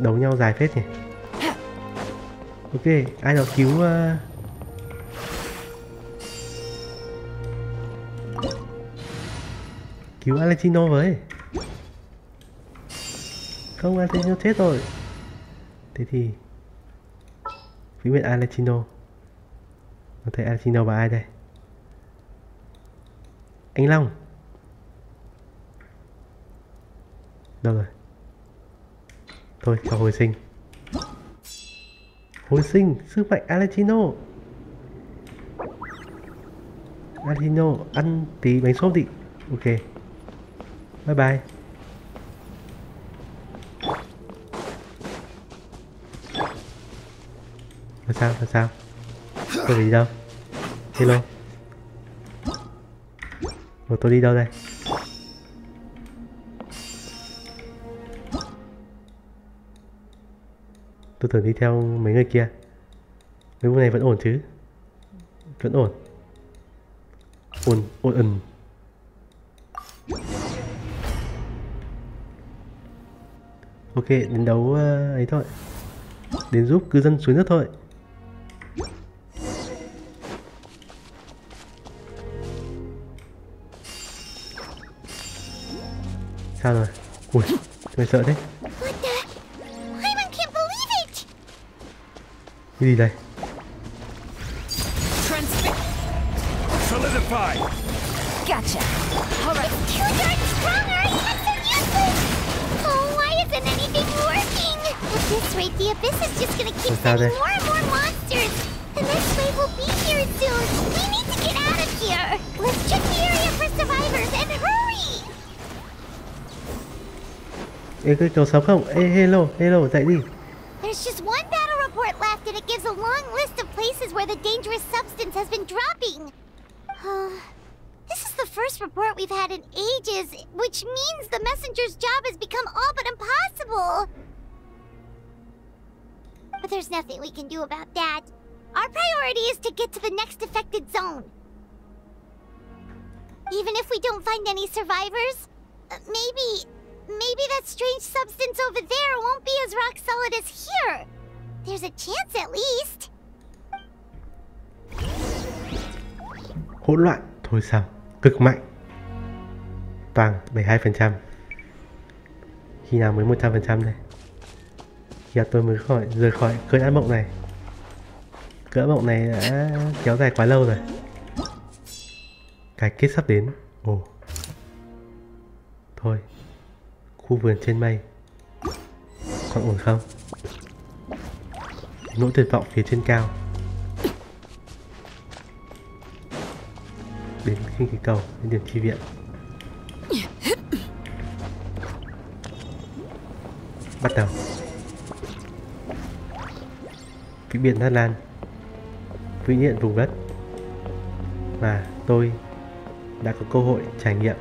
Speaker 17: Đấu nhau dài phết nhỉ. Ok, ai đó cứu cứu Alexino với. Không, Alexino chết rồi. Thế thì vĩnh biệt Alexino. Có thể Alexino và ai đây? Anh Long. Đâu rồi? Thôi cho hồi sinh. Hồi sinh, sức mạnh Alexino. Alexino, ăn tí bánh xốp đi. Ok. Bye bye. Làm sao? Tôi đi đâu? Hello. Tôi đi đâu đây? Tôi tưởng đi theo mấy người kia. Mấy người này vẫn ổn chứ? Vẫn ổn. Ổn. Ok, đến đấu ấy thôi. Đến giúp cư dân suối nước thôi. Sao rồi? Ui, mày sợ thế. Cái gì đây?
Speaker 4: Solidify. Gotcha. All right. It's too darn strong, our attacks are useless. Oh, why isn't anything working? At this rate, the Abyss is just gonna keep sending more and more monsters. The next wave will be here soon. We need to get out of here. Let's check the area for survivors and hurry.
Speaker 17: Ê, cái cầu sống không? Ê, hello, dậy đi.
Speaker 4: There's just one battle report left, and it gives a long list of places where the dangerous substance has been dropping. This is the first report we've had in ages, which means the messenger's job has become all but impossible. But there's nothing we can do about that. Our priority is to get to the next affected zone. Even if we don't find any survivors, maybe that strange substance over there won't be as rock solid as here. There's a chance at least.
Speaker 17: Hỗn loạn, thôi sao? Cực mạnh. Toàn 72%. Khi nào mới 100% đây? Khi nào tôi mới rời khỏi cơn ác mộng này? Cơn ác mộng này đã kéo dài quá lâu rồi. Cái kết sắp đến. Ồ. Thôi. Khu vườn trên mây. Còn ổn không? Nỗi tuyệt vọng phía trên cao. Đến khinh khí cầu, đến điểm chi viện. Bắt đầu. Vĩnh biệt Natlan. Vĩnh hiện vùng đất. mà tôi đã có cơ hội trải nghiệm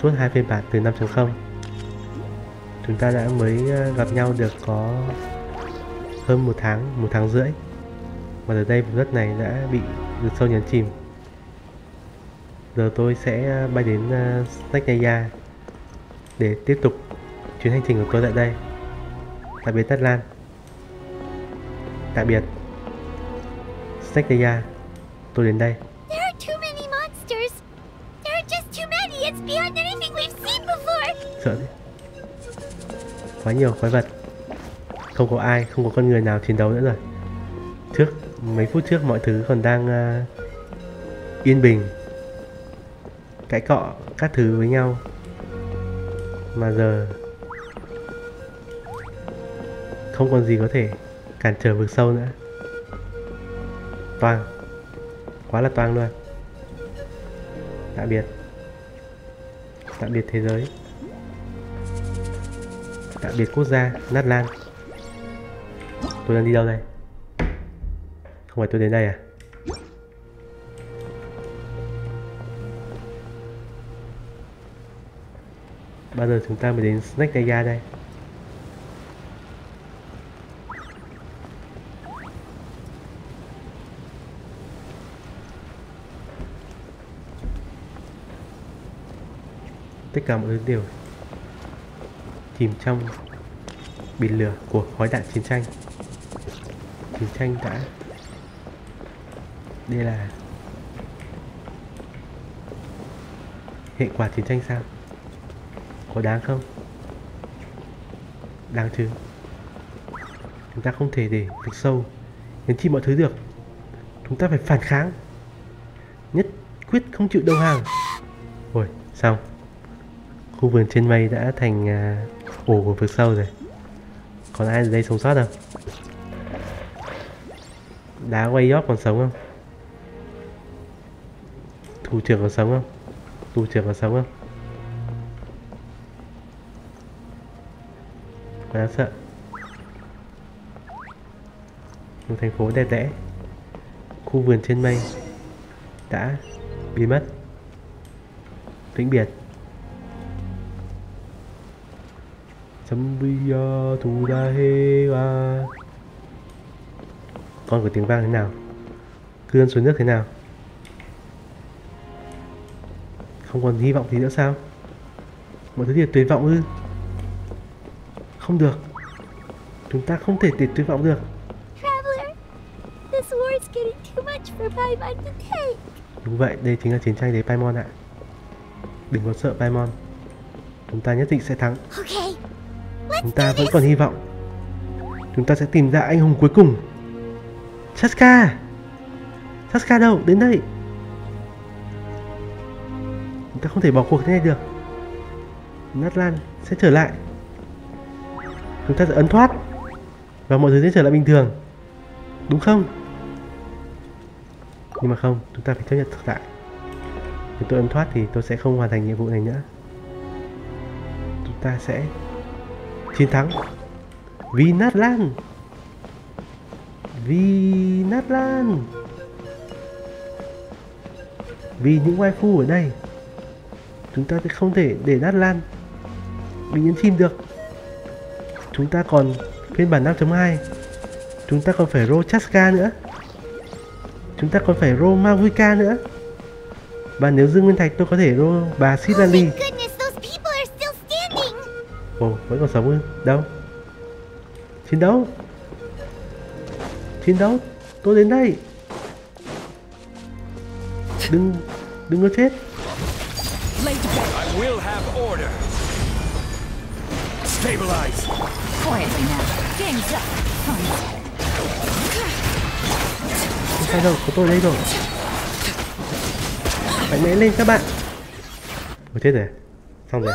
Speaker 17: suốt 2 phiên bản từ 5.0. Chúng ta đã mới gặp nhau được có hơn 1 tháng rưỡi, mà giờ đây vùng đất này đã bị rực sâu nhấn chìm. Giờ tôi sẽ bay đến Snake để tiếp tục chuyến hành trình của tôi tại đây. Tạm biệt Natlan. Tạm biệt Snake, tôi đến đây.
Speaker 4: There are too many monsters. There are just too many. It's beyond anything we've seen before.
Speaker 17: Sợ đấy. Quá nhiều quái vật. Không có con người nào chiến đấu nữa rồi. Mấy phút trước mọi thứ còn đang yên bình, cãi cọ các thứ với nhau, mà giờ không còn gì có thể cản trở vực sâu nữa. Toang, quá là toang luôn. Tạm biệt thế giới, tạm biệt quốc gia Natlan. Tôi đang đi đâu đây? Không phải tôi đến đây à? Bao giờ chúng ta mới đến Snake đây? Tất cả mọi thứ đều chìm trong biển lửa của khói đạn chiến tranh. Chiến tranh đã... Đây là hệ quả chiến tranh sao? Có đáng không? Đáng chứ. Chúng ta không thể để vực sâu nhấn chìm mọi thứ được. Chúng ta phải phản kháng, nhất quyết không chịu đầu hàng. Ôi, xong. Khu vườn trên mây đã thành ổ của vực sâu rồi. Còn ai ở đây sống sót không? Đá Wayyop còn sống không? Thủ trưởng còn sống không? Tù trưởng còn sống không? Quá đáng sợ. Một thành phố đẹp đẽ, khu vườn trên mây đã biến mất, vĩnh biệt. Zombie thủ ra hê à. Con của tiếng vang thế nào? Cư dân xuống nước thế nào? Không còn hy vọng gì nữa sao? Mọi thứ đều tuyệt vọng ư? Không được. Chúng ta không thể để tuyệt vọng được.
Speaker 4: Traveler, this war is getting too much for Paimon to take.
Speaker 17: Đúng vậy, đây chính là chiến tranh đấy Paimon ạ. Đừng có sợ Paimon. Chúng ta nhất định sẽ thắng.
Speaker 4: Okay,
Speaker 17: chúng ta vẫn còn hy vọng. Chúng ta sẽ tìm ra anh hùng cuối cùng. Saska! Saska đâu? Đến đây! Chúng ta không thể bỏ cuộc thế này được. Natlan sẽ trở lại. Chúng ta sẽ ấn thoát và mọi thứ sẽ trở lại bình thường, đúng không? Nhưng mà không, chúng ta phải chấp nhận thực tại. Nếu tôi ấn thoát thì tôi sẽ không hoàn thành nhiệm vụ này nữa. Chúng ta sẽ chiến thắng vì Natlan. Vì Natlan. Vì những waifu ở đây. Chúng ta sẽ không thể để Natlan bị nhấn chìm được. Chúng ta còn phiên bản 5.2. Chúng ta còn phải roll Chaska nữa. Chúng ta còn phải roll Mavuika nữa. Và nếu Dương Nguyên Thạch tôi có thể roll bà Sidali. Ồ, vẫn còn sống ư? Đâu? Chiến đấu. Chiến đấu. Tôi đến đây. Đừng có chết.
Speaker 8: I will have order. Stabilize.
Speaker 2: Quietly now. Game's up.
Speaker 17: Không sao đâu, có tôi đây rồi. Mạnh mẽ lên các bạn. Ôi chết rồi. Xong rồi.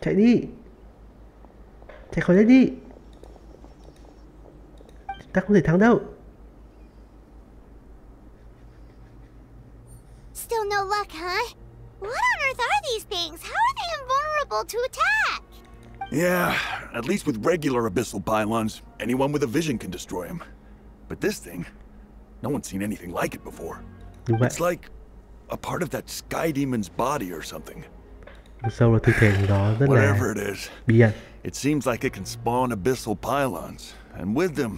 Speaker 17: Chạy đi. Chạy khỏi đây đi. Ta không thể thắng đâu.
Speaker 4: Still no luck, huh? What on earth are these things? How are they invulnerable to attack?
Speaker 15: Yeah, at least with regular abyssal pylons, anyone with a vision can destroy them. But this thing,
Speaker 3: No one's seen anything like it before.
Speaker 1: Đúng vậy.
Speaker 3: It's like a part of that sky demon's body or something.
Speaker 1: Sâu là thi thể gì đó rất là bí ẩn.
Speaker 3: It seems like it can spawn abyssal pylons, and with them,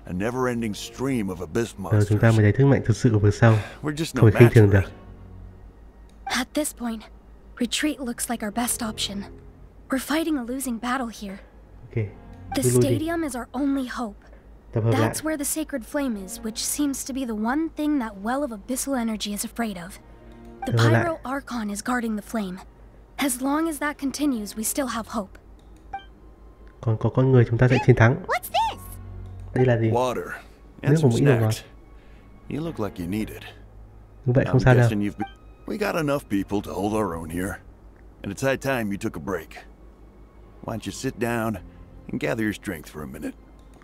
Speaker 3: a never-ending stream of abyss monsters.
Speaker 1: Chúng ta mới thấy sức mạnh thực sự của vực sâu.
Speaker 3: We're just
Speaker 1: không
Speaker 3: no
Speaker 1: khinh
Speaker 3: match
Speaker 1: thường
Speaker 3: for
Speaker 1: được.
Speaker 3: it.
Speaker 21: At this point, retreat looks like our best option. We're fighting a losing battle here.
Speaker 1: Okay.
Speaker 21: The stadium is our only hope.
Speaker 1: Tập hợp lại.
Speaker 21: That's where the sacred flame is, which seems to be the one thing that well of abyssal energy is afraid of. The
Speaker 1: Tập hợp lại.
Speaker 21: Pyro Archon is guarding the flame. As long as that continues, we still have hope.
Speaker 1: Còn có con người chúng ta sẽ chiến thắng.
Speaker 4: What's this?
Speaker 1: Đây là gì?
Speaker 3: Water
Speaker 1: Nước
Speaker 3: and
Speaker 1: của
Speaker 3: some
Speaker 1: Mỹ đồng rồi.
Speaker 3: snacks. You look like you need it.
Speaker 1: Như vậy không
Speaker 3: I'm
Speaker 1: sao đâu.
Speaker 3: guessing we got enough people to hold our own here, and it's high time you took a break. Why don't you sit down and gather your strength for a minute?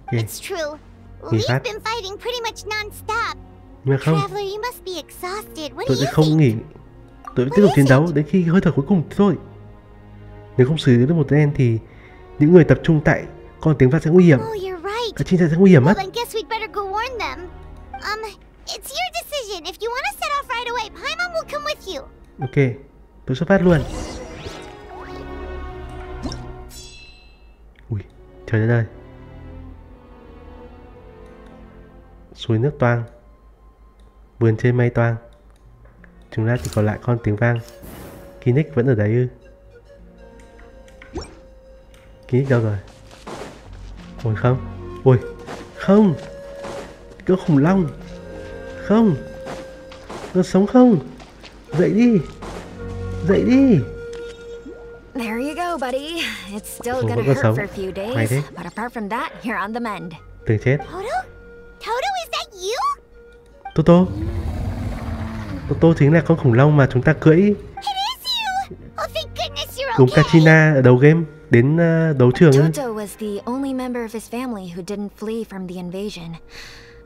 Speaker 1: Okay.
Speaker 4: It's true.
Speaker 1: Nghỉ
Speaker 4: We've
Speaker 1: phát.
Speaker 4: been fighting pretty much non-stop.
Speaker 1: Nhưng mà không,
Speaker 4: Traveler, you must be exhausted. What
Speaker 1: tôi
Speaker 4: do
Speaker 1: sẽ
Speaker 4: you
Speaker 1: không
Speaker 4: think?
Speaker 1: nghỉ. Tôi sẽ tiếp tục chiến đấu đến khi hơi thở cuối cùng thôi. Nếu không xử lý được một tên thì những người tập trung tại con tiếng phát sẽ nguy hiểm.
Speaker 4: Oh, you're right.
Speaker 1: Cả chiến sẽ nguy hiểm mất.
Speaker 4: Well, then guess we'd better go warn them. It's your decision. If you want to set off right away, Paimon will come with you.
Speaker 1: Ok, tôi xuất phát luôn. Ui, trời đất ơi. Suối nước toang, vườn trên mây toang. Chúng ta chỉ còn lại con tiếng vang. Kinnick vẫn ở đấy ư? Kinnick đâu rồi? Ôi không, ôi không, cỡ khủng long, không, nó sống không? Dậy đi, dậy đi.
Speaker 12: There you go, buddy. It's still
Speaker 1: Ồ,
Speaker 12: gonna
Speaker 1: vẫn còn
Speaker 12: hurt
Speaker 1: sống.
Speaker 12: for a few
Speaker 1: Hay
Speaker 12: days,
Speaker 1: thế.
Speaker 12: but apart from that, you're on the mend.
Speaker 1: Từng chết.
Speaker 4: Toto, is that you?
Speaker 1: Toto. Toto chính là con khủng long mà chúng ta cưỡi
Speaker 4: It is you. Oh, thank goodness you're
Speaker 1: cùng
Speaker 4: okay.
Speaker 1: Kachina ở đầu game đến đấu trường ấy.
Speaker 12: Toto was the only member of his family who didn't flee from the invasion.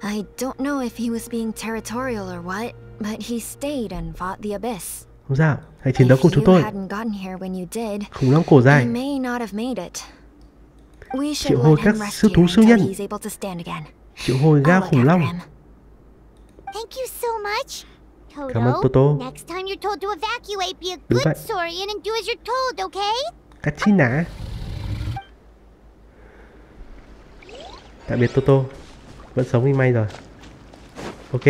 Speaker 12: I don't know if he was being territorial or what, but he stayed and fought the abyss.
Speaker 1: Không sao, hãy chiến đấu cùng chúng
Speaker 12: If you
Speaker 1: tôi.
Speaker 12: hadn't gotten here when you did,
Speaker 1: Khủng long cổ
Speaker 12: he
Speaker 1: dài.
Speaker 12: may not have made it. We
Speaker 1: Triệu
Speaker 12: should
Speaker 1: hồi
Speaker 12: let
Speaker 1: các
Speaker 12: him
Speaker 1: siêu
Speaker 12: rest
Speaker 1: thú
Speaker 12: here
Speaker 1: siêu
Speaker 12: until
Speaker 1: nhân.
Speaker 12: he's able to stand again.
Speaker 1: Triệu hồi ga
Speaker 12: I'll look
Speaker 1: khủng
Speaker 12: after
Speaker 1: long.
Speaker 12: him.
Speaker 4: Thank you so much.
Speaker 1: Cảm ơn Toto.
Speaker 4: Next time you're told to evacuate, be a
Speaker 1: Đúng
Speaker 4: good
Speaker 1: vậy.
Speaker 4: Saurian and do as you're told, okay?
Speaker 1: Kachina. Tạm biệt Toto. Vẫn sống như may rồi. Ok.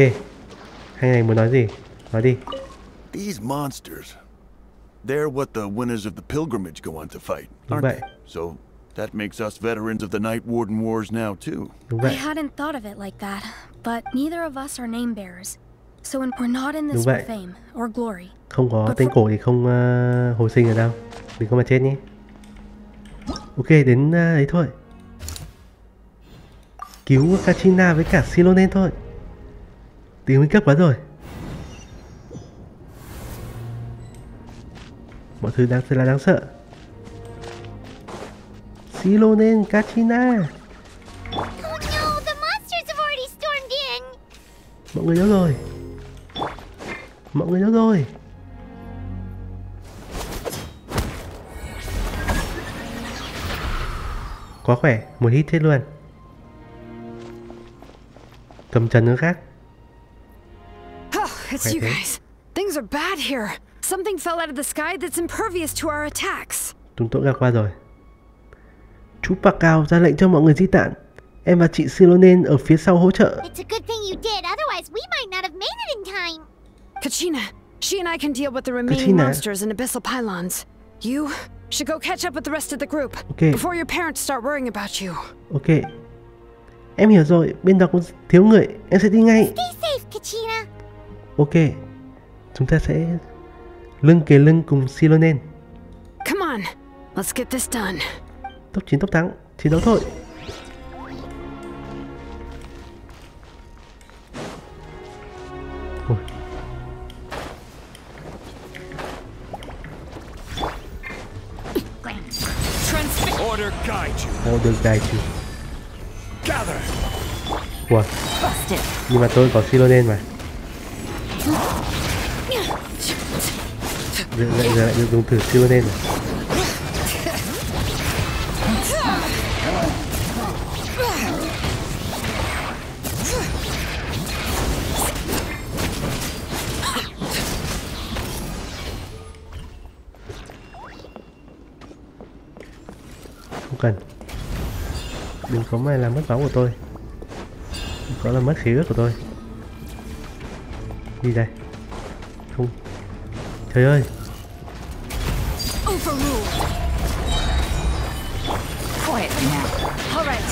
Speaker 1: Hai này muốn nói gì? Nói đi.
Speaker 3: These monsters, they're what the winners of the pilgrimage go on to fight,
Speaker 1: Đúng
Speaker 3: aren't
Speaker 1: vậy.
Speaker 3: they? So that makes us veterans of the Night Warden Wars now too.
Speaker 1: Đúng
Speaker 21: I
Speaker 1: vậy.
Speaker 21: hadn't thought of it like that, but neither of us are name bearers. So we're not in
Speaker 1: Đúng
Speaker 21: this
Speaker 1: vậy.
Speaker 21: for fame or glory.
Speaker 1: Không có tên cổ thì không hồi sinh ở đâu. Đừng có mà chết nhé. Ok, đến đấy thôi. Cứu Kachina với cả Silonen thôi. Tình nguy cấp quá rồi. Mọi thứ đáng sợ. Silonen, Kachina.
Speaker 4: Oh no, the monsters have already stormed in.
Speaker 1: Mọi người đâu rồi? Mọi người đâu rồi? Quá khỏe, một hit chết luôn. Cầm chân nữa khác.
Speaker 5: It's you guys. Things are bad here. Something fell out of the sky that's impervious to our attacks.
Speaker 1: Chúng tôi gặp qua rồi. Chú Pakao ra lệnh cho mọi người di tản. Em và chị Silonen ở phía sau hỗ trợ.
Speaker 4: It's a good thing you did, otherwise we might not have made it in time.
Speaker 5: Kachina, she and I can deal with the remaining
Speaker 1: Kachina.
Speaker 5: monsters and abyssal pylons. You should go catch up with the rest of the group
Speaker 1: Okay.
Speaker 5: before your parents start worrying about you.
Speaker 1: Ok. Em hiểu rồi, bên đó có thiếu người, em sẽ đi ngay.
Speaker 4: Stay safe, Kachina.
Speaker 1: Ok. Chúng ta sẽ lưng kề lưng cùng Silonen.
Speaker 5: Come on, let's get this done.
Speaker 1: Tốc chiến tốc thắng, chiến đấu thôi. Ôi.
Speaker 6: Order guide you.
Speaker 1: Order guide you.
Speaker 6: Gather.
Speaker 1: Wow. Nhưng mà tôi có Silonen mà. Giờ lại dùng thử Silonen này.
Speaker 17: Đừng có mà làm mất máu của tôi. Đừng có làm mất khí ước của tôi. Đi đây. Không. Trời ơi.
Speaker 5: Quiet now. All right.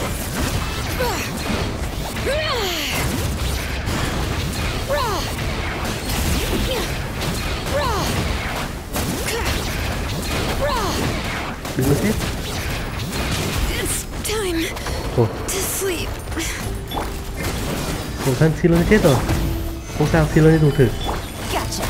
Speaker 17: Đừng có chết.
Speaker 21: It's time
Speaker 17: Ồ.
Speaker 21: to sleep.
Speaker 17: Khổ thân Silon chết rồi. Không sao, Silon dùng thử.
Speaker 22: Gotcha.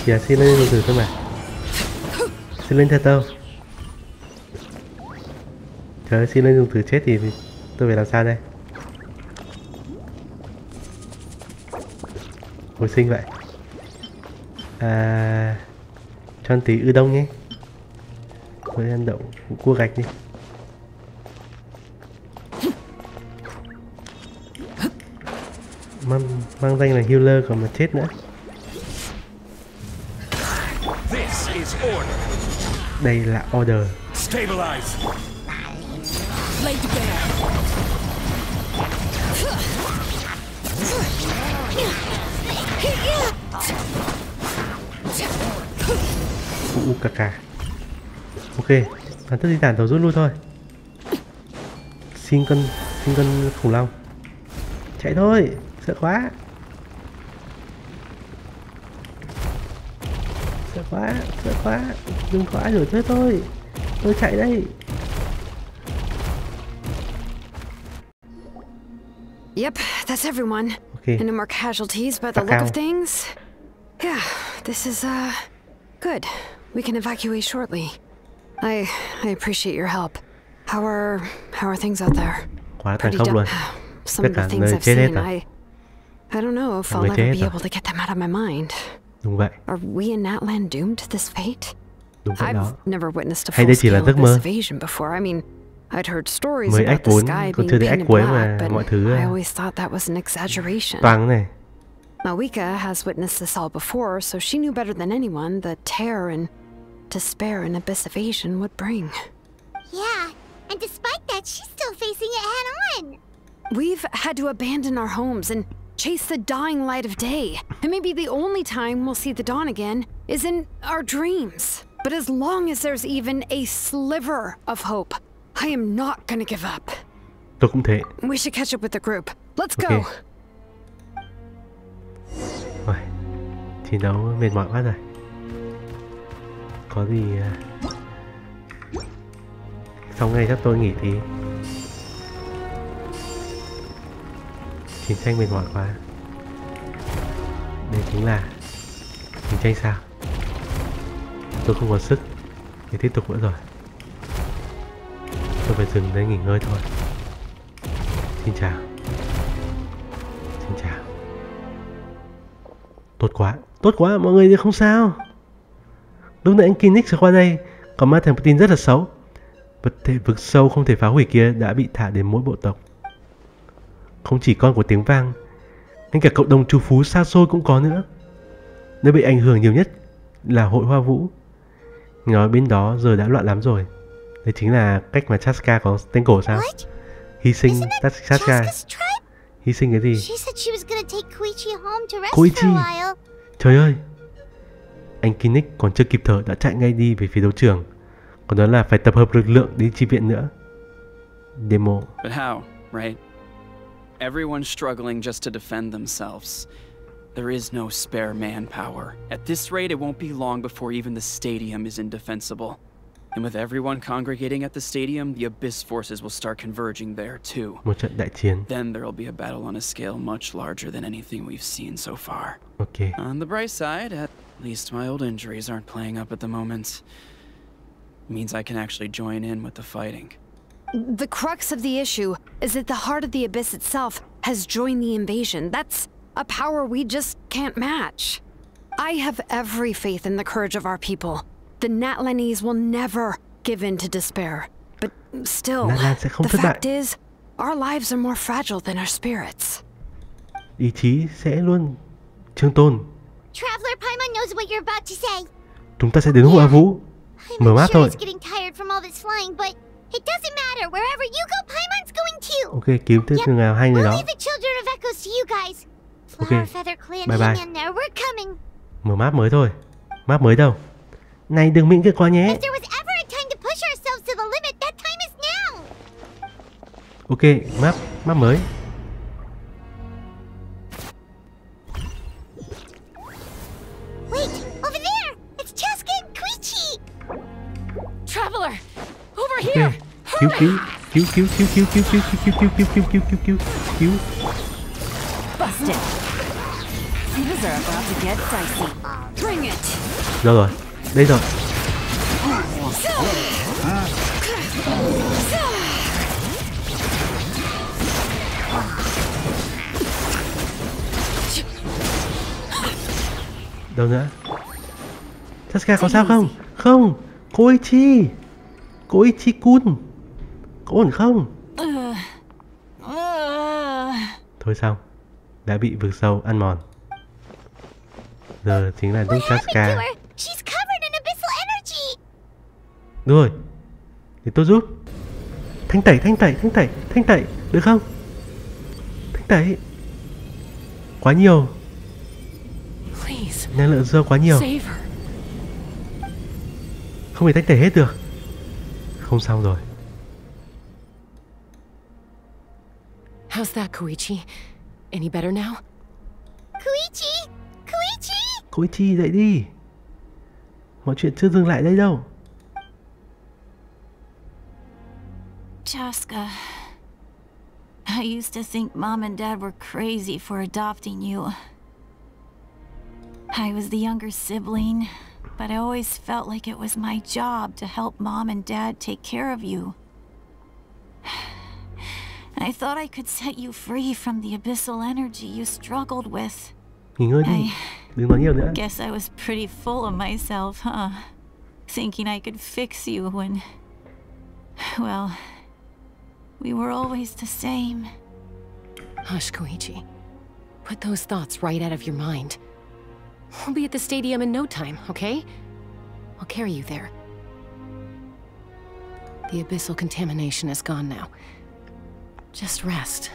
Speaker 17: Kìa, Silon dùng thử thôi mà. Silon thật đâu. Trời ơi, Silon dùng thử chết thì tôi phải làm sao đây? Hồi sinh vậy. Cho ăn tí ư đông nhé. Với ăn đậu cua gạch đi. Mang danh là healer còn mà chết nữa. Đây là order.
Speaker 15: Stabilize.
Speaker 22: Lay to bear.
Speaker 17: Cà cà. Ok, hoàn tất di tản tàu rút lui thôi. Xin con khủng long. Chạy thôi, sợ quá. Sợ quá. Đừng có ai đuổi theo tôi chạy đây.
Speaker 5: Yep, that's everyone.
Speaker 17: Okay.
Speaker 5: And no more casualties by the look of things. Yeah, this is good. We can evacuate shortly. I appreciate your help. How are things out there?
Speaker 17: Quá thành công luôn.
Speaker 5: Some of the things I've seen, I don't know if I'll ever be able to get them out of my mind.
Speaker 17: Đúng vậy.
Speaker 5: Are we in Natlan doomed to this fate?
Speaker 17: Đúng vậy đó.
Speaker 5: I've never witnessed a
Speaker 17: Hay
Speaker 5: full
Speaker 17: đây chỉ là
Speaker 5: scale
Speaker 17: giấc
Speaker 5: of
Speaker 17: mơ.
Speaker 5: this invasion before. I mean, I'd heard stories
Speaker 17: Mới
Speaker 5: about
Speaker 17: Act
Speaker 5: the
Speaker 17: 4
Speaker 5: sky
Speaker 17: còn
Speaker 5: being
Speaker 17: chưa đến
Speaker 5: painted
Speaker 17: Act cuối
Speaker 5: black,
Speaker 17: mà
Speaker 5: but
Speaker 17: mọi thứ
Speaker 5: I always thought that was an exaggeration.
Speaker 17: toang này.
Speaker 5: Malika has witnessed this all before, so she knew better than anyone the terror and despair an abyss of Asian would bring.
Speaker 4: Yeah, and despite that, she's still facing it head-on.
Speaker 5: We've had to abandon our homes and chase the dying light of day. And maybe the only time we'll see the dawn again is in our dreams. But as long as there's even a sliver of hope, I am not gonna give up.
Speaker 17: Tôi cũng thế.
Speaker 5: We should catch up with the group. Let's
Speaker 17: Okay.
Speaker 5: go.
Speaker 17: Rồi, chiến đấu mệt mỏi quá rồi. Có gì xong ngày chắc tôi nghỉ tí. Chiến tranh mệt mỏi quá. Đây chính là chiến tranh sao? Tôi không có sức để tiếp tục nữa rồi. Tôi phải dừng đây nghỉ ngơi thôi. Xin chào. Xin chào. Tốt quá, mọi người thì không sao. Lúc nãy anh Kinnick sẽ qua đây, có mang theo một tin rất là xấu. Vật thể vực sâu không thể phá hủy kia đã bị thả đến mỗi bộ tộc. Không chỉ con của tiếng vang, ngay cả cộng đồng trù phú xa xôi cũng có nữa. Nơi bị ảnh hưởng nhiều nhất là hội hoa vũ. Nói bên đó giờ đã loạn lắm rồi. Đấy chính là cách mà Chaska có tên cổ sao? Hy sinh Chaska. Hy sinh cái gì? Koichi. Trời ơi. Anh Kinnick còn chưa kịp thở đã chạy ngay đi về phía đấu trường. Còn đó là phải tập hợp lực lượng đi chi viện nữa. Demo.
Speaker 10: But how, right? Everyone's struggling just to defend themselves. There is no spare manpower. At this rate, it won't be long before even the stadium is indefensible. And with everyone congregating at the stadium, the Abyss forces will start converging there too.
Speaker 17: Một trận đại chiến.
Speaker 10: Then there'll be a battle on a scale much larger than anything we've seen so far.
Speaker 17: Okay.
Speaker 10: On the bright side, at least my old injuries aren't playing up at the moment. It means I can actually join in with the fighting.
Speaker 5: The crux of the issue is that the heart of the Abyss itself has joined the invasion. That's a power we just can't match. I have every faith in the courage of our people. The Natlanese will never give in to despair. But still, the fact is, our lives are more fragile than our spirits.
Speaker 17: Ý chí sẽ luôn trường tồn,
Speaker 4: Traveler Paimon knows what you're about to say.
Speaker 1: Chúng ta sẽ đến Hỏa Vũ. Mở mắt thôi.
Speaker 4: He's getting tired from all this flying, but it doesn't matter. Wherever you go, Paimon's going too.
Speaker 1: Ok, kiếm tới chừng nào hai người
Speaker 4: We'll
Speaker 1: đó.
Speaker 4: leave the Children of Echoes to you guys.
Speaker 1: Ok,
Speaker 4: Flower Feather Clan,
Speaker 1: bye
Speaker 4: hang
Speaker 1: bye.
Speaker 4: in there. We're coming.
Speaker 1: Mở map mới thôi. Map mới đâu? Này đừng miễn cưỡng quá nhé.
Speaker 4: If there was ever a time to push ourselves to the limit, that time is now.
Speaker 1: Ok, map mới.
Speaker 4: Wait, over there! It's Cheska and Koichi!
Speaker 21: Traveler, over
Speaker 1: Ok,
Speaker 21: here.
Speaker 1: cứu.
Speaker 21: Busted. Things are about to get dicey. Bring it.
Speaker 1: Đâu rồi? Đây rồi. Đâu nữa? Sasuke có sao không? Không. Koichi Kun. Có ổn không? Thôi xong. Đã bị vực sâu ăn mòn. Giờ chính là lúc Sasuke. Đúng rồi. Để tôi giúp. Thanh tẩy. Được không? Thanh tẩy. Quá nhiều. Năng lượng dơ quá nhiều. Không thể thanh tẩy hết được. Không xong rồi.
Speaker 13: How's that, Koichi? Any better now?
Speaker 1: Koichi dậy đi. Mọi chuyện chưa dừng lại đây đâu.
Speaker 19: Chaska, I used to think Mom and Dad were crazy for adopting you. I was the younger sibling, but I always felt like it was my job to help Mom and Dad take care of you. I thought I could set you free from the abyssal energy you struggled with.
Speaker 1: Nghỉ ngơi đi, đừng nói nhiều nữa.
Speaker 19: Guess I was pretty full of myself, huh? Thinking I could fix you when... well, we were always the same.
Speaker 13: Hush, Koichi. Put those thoughts right out of your mind. We'll be at the stadium in no time, okay? I'll carry you there. The abyssal contamination is gone now. Just rest,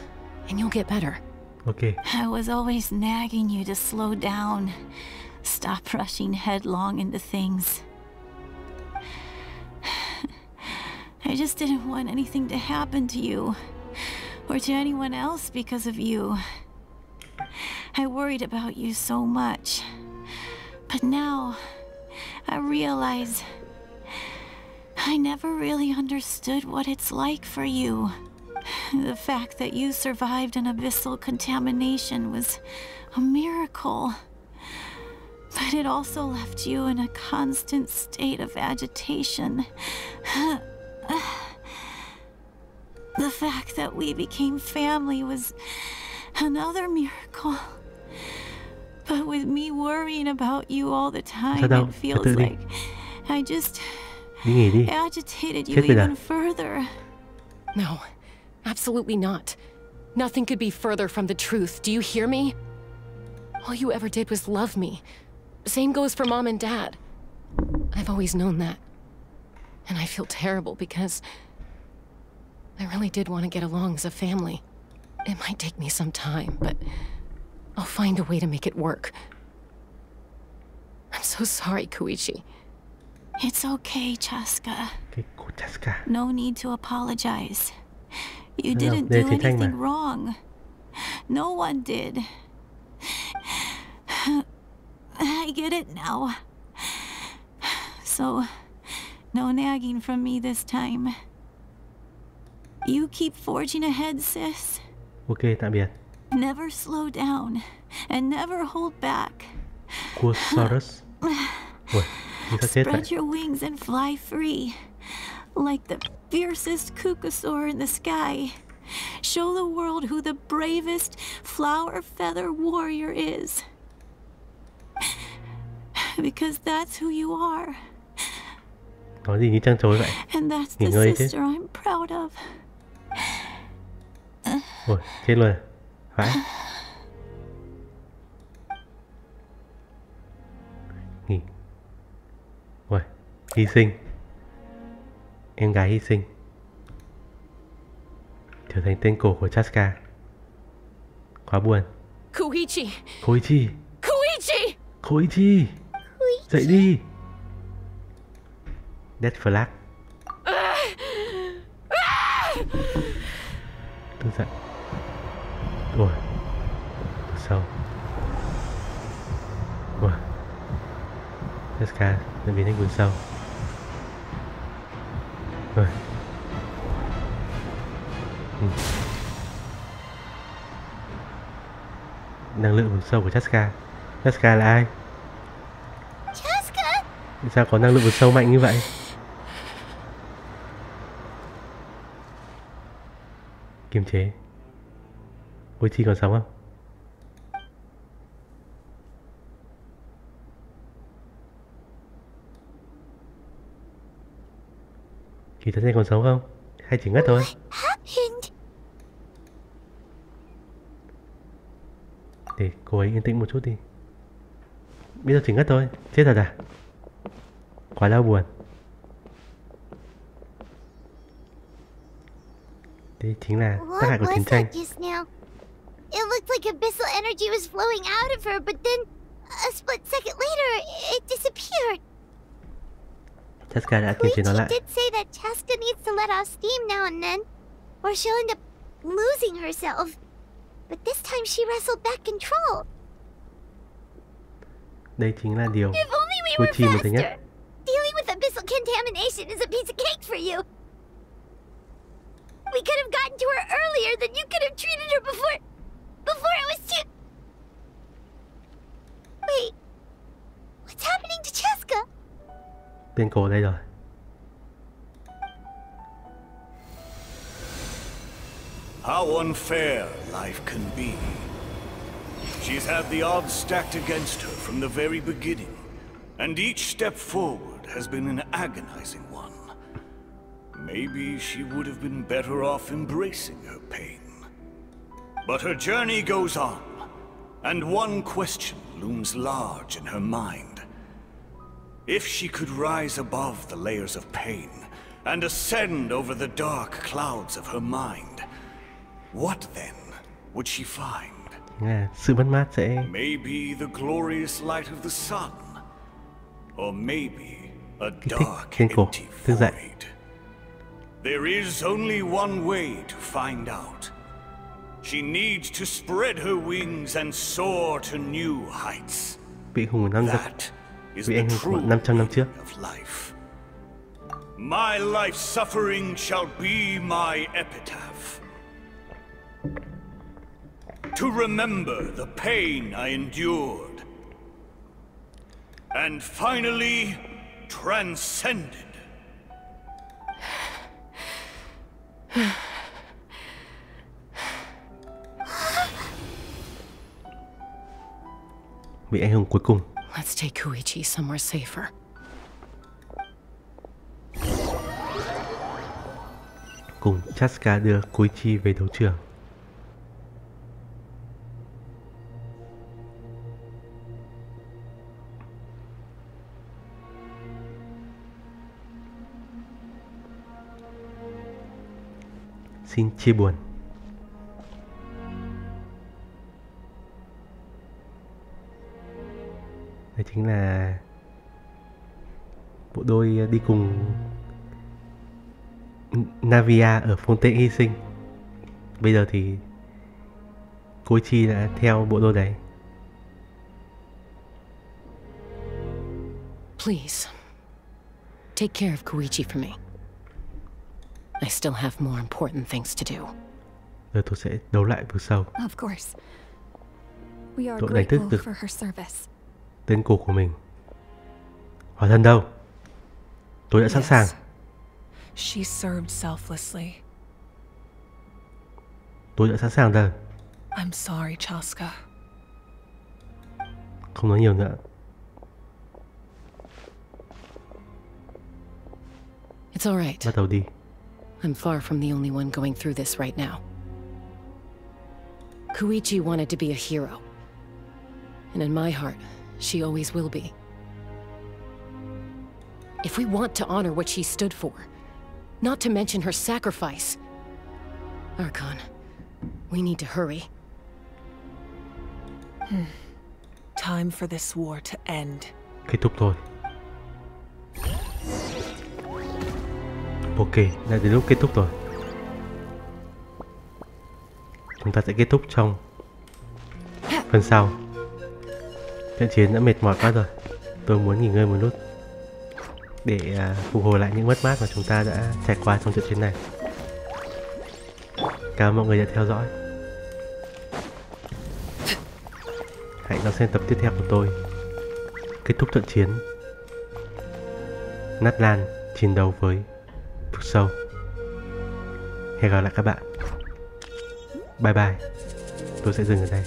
Speaker 13: and you'll get better.
Speaker 1: Okay.
Speaker 19: I was always nagging you to slow down. Stop rushing headlong into things. I just didn't want anything to happen to you, or to anyone else because of you. I worried about you so much. But now, I realize I never really understood what it's like for you. The fact that you survived an abyssal contamination was a miracle. But it also left you in a constant state of agitation. The fact that we became family was another miracle. But with me worrying about you all the time, it feels like I just agitated you even further.
Speaker 13: No, absolutely not. Nothing could be further from the truth. Do you hear me? All you ever did was love me. Same goes for Mom and Dad. I've always known that. And I feel terrible because I really did want to get along as a family. It might take me some time, but I'll find a way to make it work. I'm so sorry, Koichi.
Speaker 19: It's okay, Chaska. No need to apologize. You didn't do anything wrong. No one did. I get it now. So, no nagging from me this time. You keep forging ahead, sis.
Speaker 1: Ok, tạm biệt.
Speaker 19: Never slow down and never hold back.
Speaker 1: Kurosaurus.
Speaker 19: Spread your wings and fly free. Like the fiercest Kukusaur in the sky. Show the world who the bravest flower feather warrior is. Because that's who you are.
Speaker 1: Nói gì như trăng trối vậy?
Speaker 19: And that's the sister I'm proud of.
Speaker 1: Ôi, chết luôn. Phải.
Speaker 17: nghỉ. Ôi, hy sinh. Em gái hy sinh. Trở thành tên cổ của Chaska. Quá buồn.
Speaker 13: Koichi!
Speaker 17: Koichi!
Speaker 13: Koichi!
Speaker 17: Koichi! Dậy đi! Death Flag. Tôi giận. Ôi, sâu. Ôi, Chaska đã biến thành vườn sâu. Ôi. Năng lượng vườn sâu của Chaska. Chaska là ai?
Speaker 4: Chaska?
Speaker 17: Sao có năng lượng vườn sâu mạnh như vậy? Kiềm chế. Koichi còn sống không? Kỳ thật ra còn sống không? Hay chỉ ngất thôi? Để cô ấy yên tĩnh một chút đi. Bây giờ chỉ ngất thôi. Chết thật à? Quá đau buồn. Đây chính là tác hại của chiến tranh.
Speaker 4: It looked like abyssal energy was flowing out of her, but then a split second later, it disappeared.
Speaker 17: Chaska đã kiềm chế nó lại.
Speaker 4: Koichi did say that Chaska needs to let off steam now and then, or she'll end up losing herself. But this time she wrestled back control.
Speaker 17: Đây chính là điều
Speaker 4: If only we
Speaker 17: Koichi
Speaker 4: were
Speaker 17: muốn thấy nhất.
Speaker 4: faster. Dealing with abyssal contamination is a piece of cake for you. We could have gotten to her earlier, then you could have treated her before it was too... Wait, what's happening to Chaska?
Speaker 17: Bên cổ đây rồi.
Speaker 15: How unfair life can be. She's had the odds stacked against her from the very beginning, and each step forward has been an agonizing one. Maybe she would have been better off embracing her pain. But her journey goes on, and one question looms large in her mind. If she could rise above the layers of pain and ascend over the dark clouds of her mind, what then would she find?
Speaker 17: Sự mất mát sẽ
Speaker 15: Maybe the glorious light of the sun, or maybe a dark, empty void. There is only one way to find out. She needs to spread her wings and soar to new heights.
Speaker 17: Vị hùng năm
Speaker 15: That is
Speaker 17: vị
Speaker 15: the
Speaker 17: anh hùng
Speaker 15: true
Speaker 17: 500 năm trước.
Speaker 15: of life. My life suffering shall be my epitaph. To remember the pain I endured, and finally transcended.
Speaker 17: Vị anh hùng cuối cùng.
Speaker 13: Let's take Koichi somewhere safer.
Speaker 17: Cùng Chaska đưa Koichi về đấu trường. Xin chia buồn. Đây chính là bộ đôi đi cùng Navia ở Fontaine hy sinh. Bây giờ thì Koichi đã theo bộ đôi đấy.
Speaker 13: Please, take care of Koichi for me. I still have more important things to do.
Speaker 17: Giờ tôi sẽ đấu lại vực sâu.
Speaker 21: Of course. We are
Speaker 17: Tôi đánh thức
Speaker 21: grateful
Speaker 17: được
Speaker 21: for her service.
Speaker 17: tên cổ của mình. Hóa thân đâu? Tôi đã sẵn sàng.
Speaker 7: She served selflessly.
Speaker 17: Tôi đã sẵn sàng rồi.
Speaker 7: I'm sorry, Chaska.
Speaker 17: Không nói nhiều nữa.
Speaker 13: It's all right.
Speaker 17: Bắt đầu đi.
Speaker 13: I'm far from the only one going through this right now. Koichi wanted to be a hero. And in my heart, she always will be. if we want to honor what she stood for, not to mention her sacrifice. Archon, we need to hurry.
Speaker 7: Time for this war to end.
Speaker 17: Kết thúc thôi. Ok, đã đến lúc kết thúc rồi. Chúng ta sẽ kết thúc trong phần sau. Trận chiến đã mệt mỏi quá rồi. Tôi muốn nghỉ ngơi một lúc để phục hồi lại những mất mát mà chúng ta đã trải qua trong trận chiến này. Cảm ơn mọi người đã theo dõi. Hãy đón xem tập tiếp theo của tôi. Kết thúc trận chiến. Nát Lan chiến đấu với vực sâu. Hẹn gặp lại các bạn. Bye bye. Tôi sẽ dừng ở đây.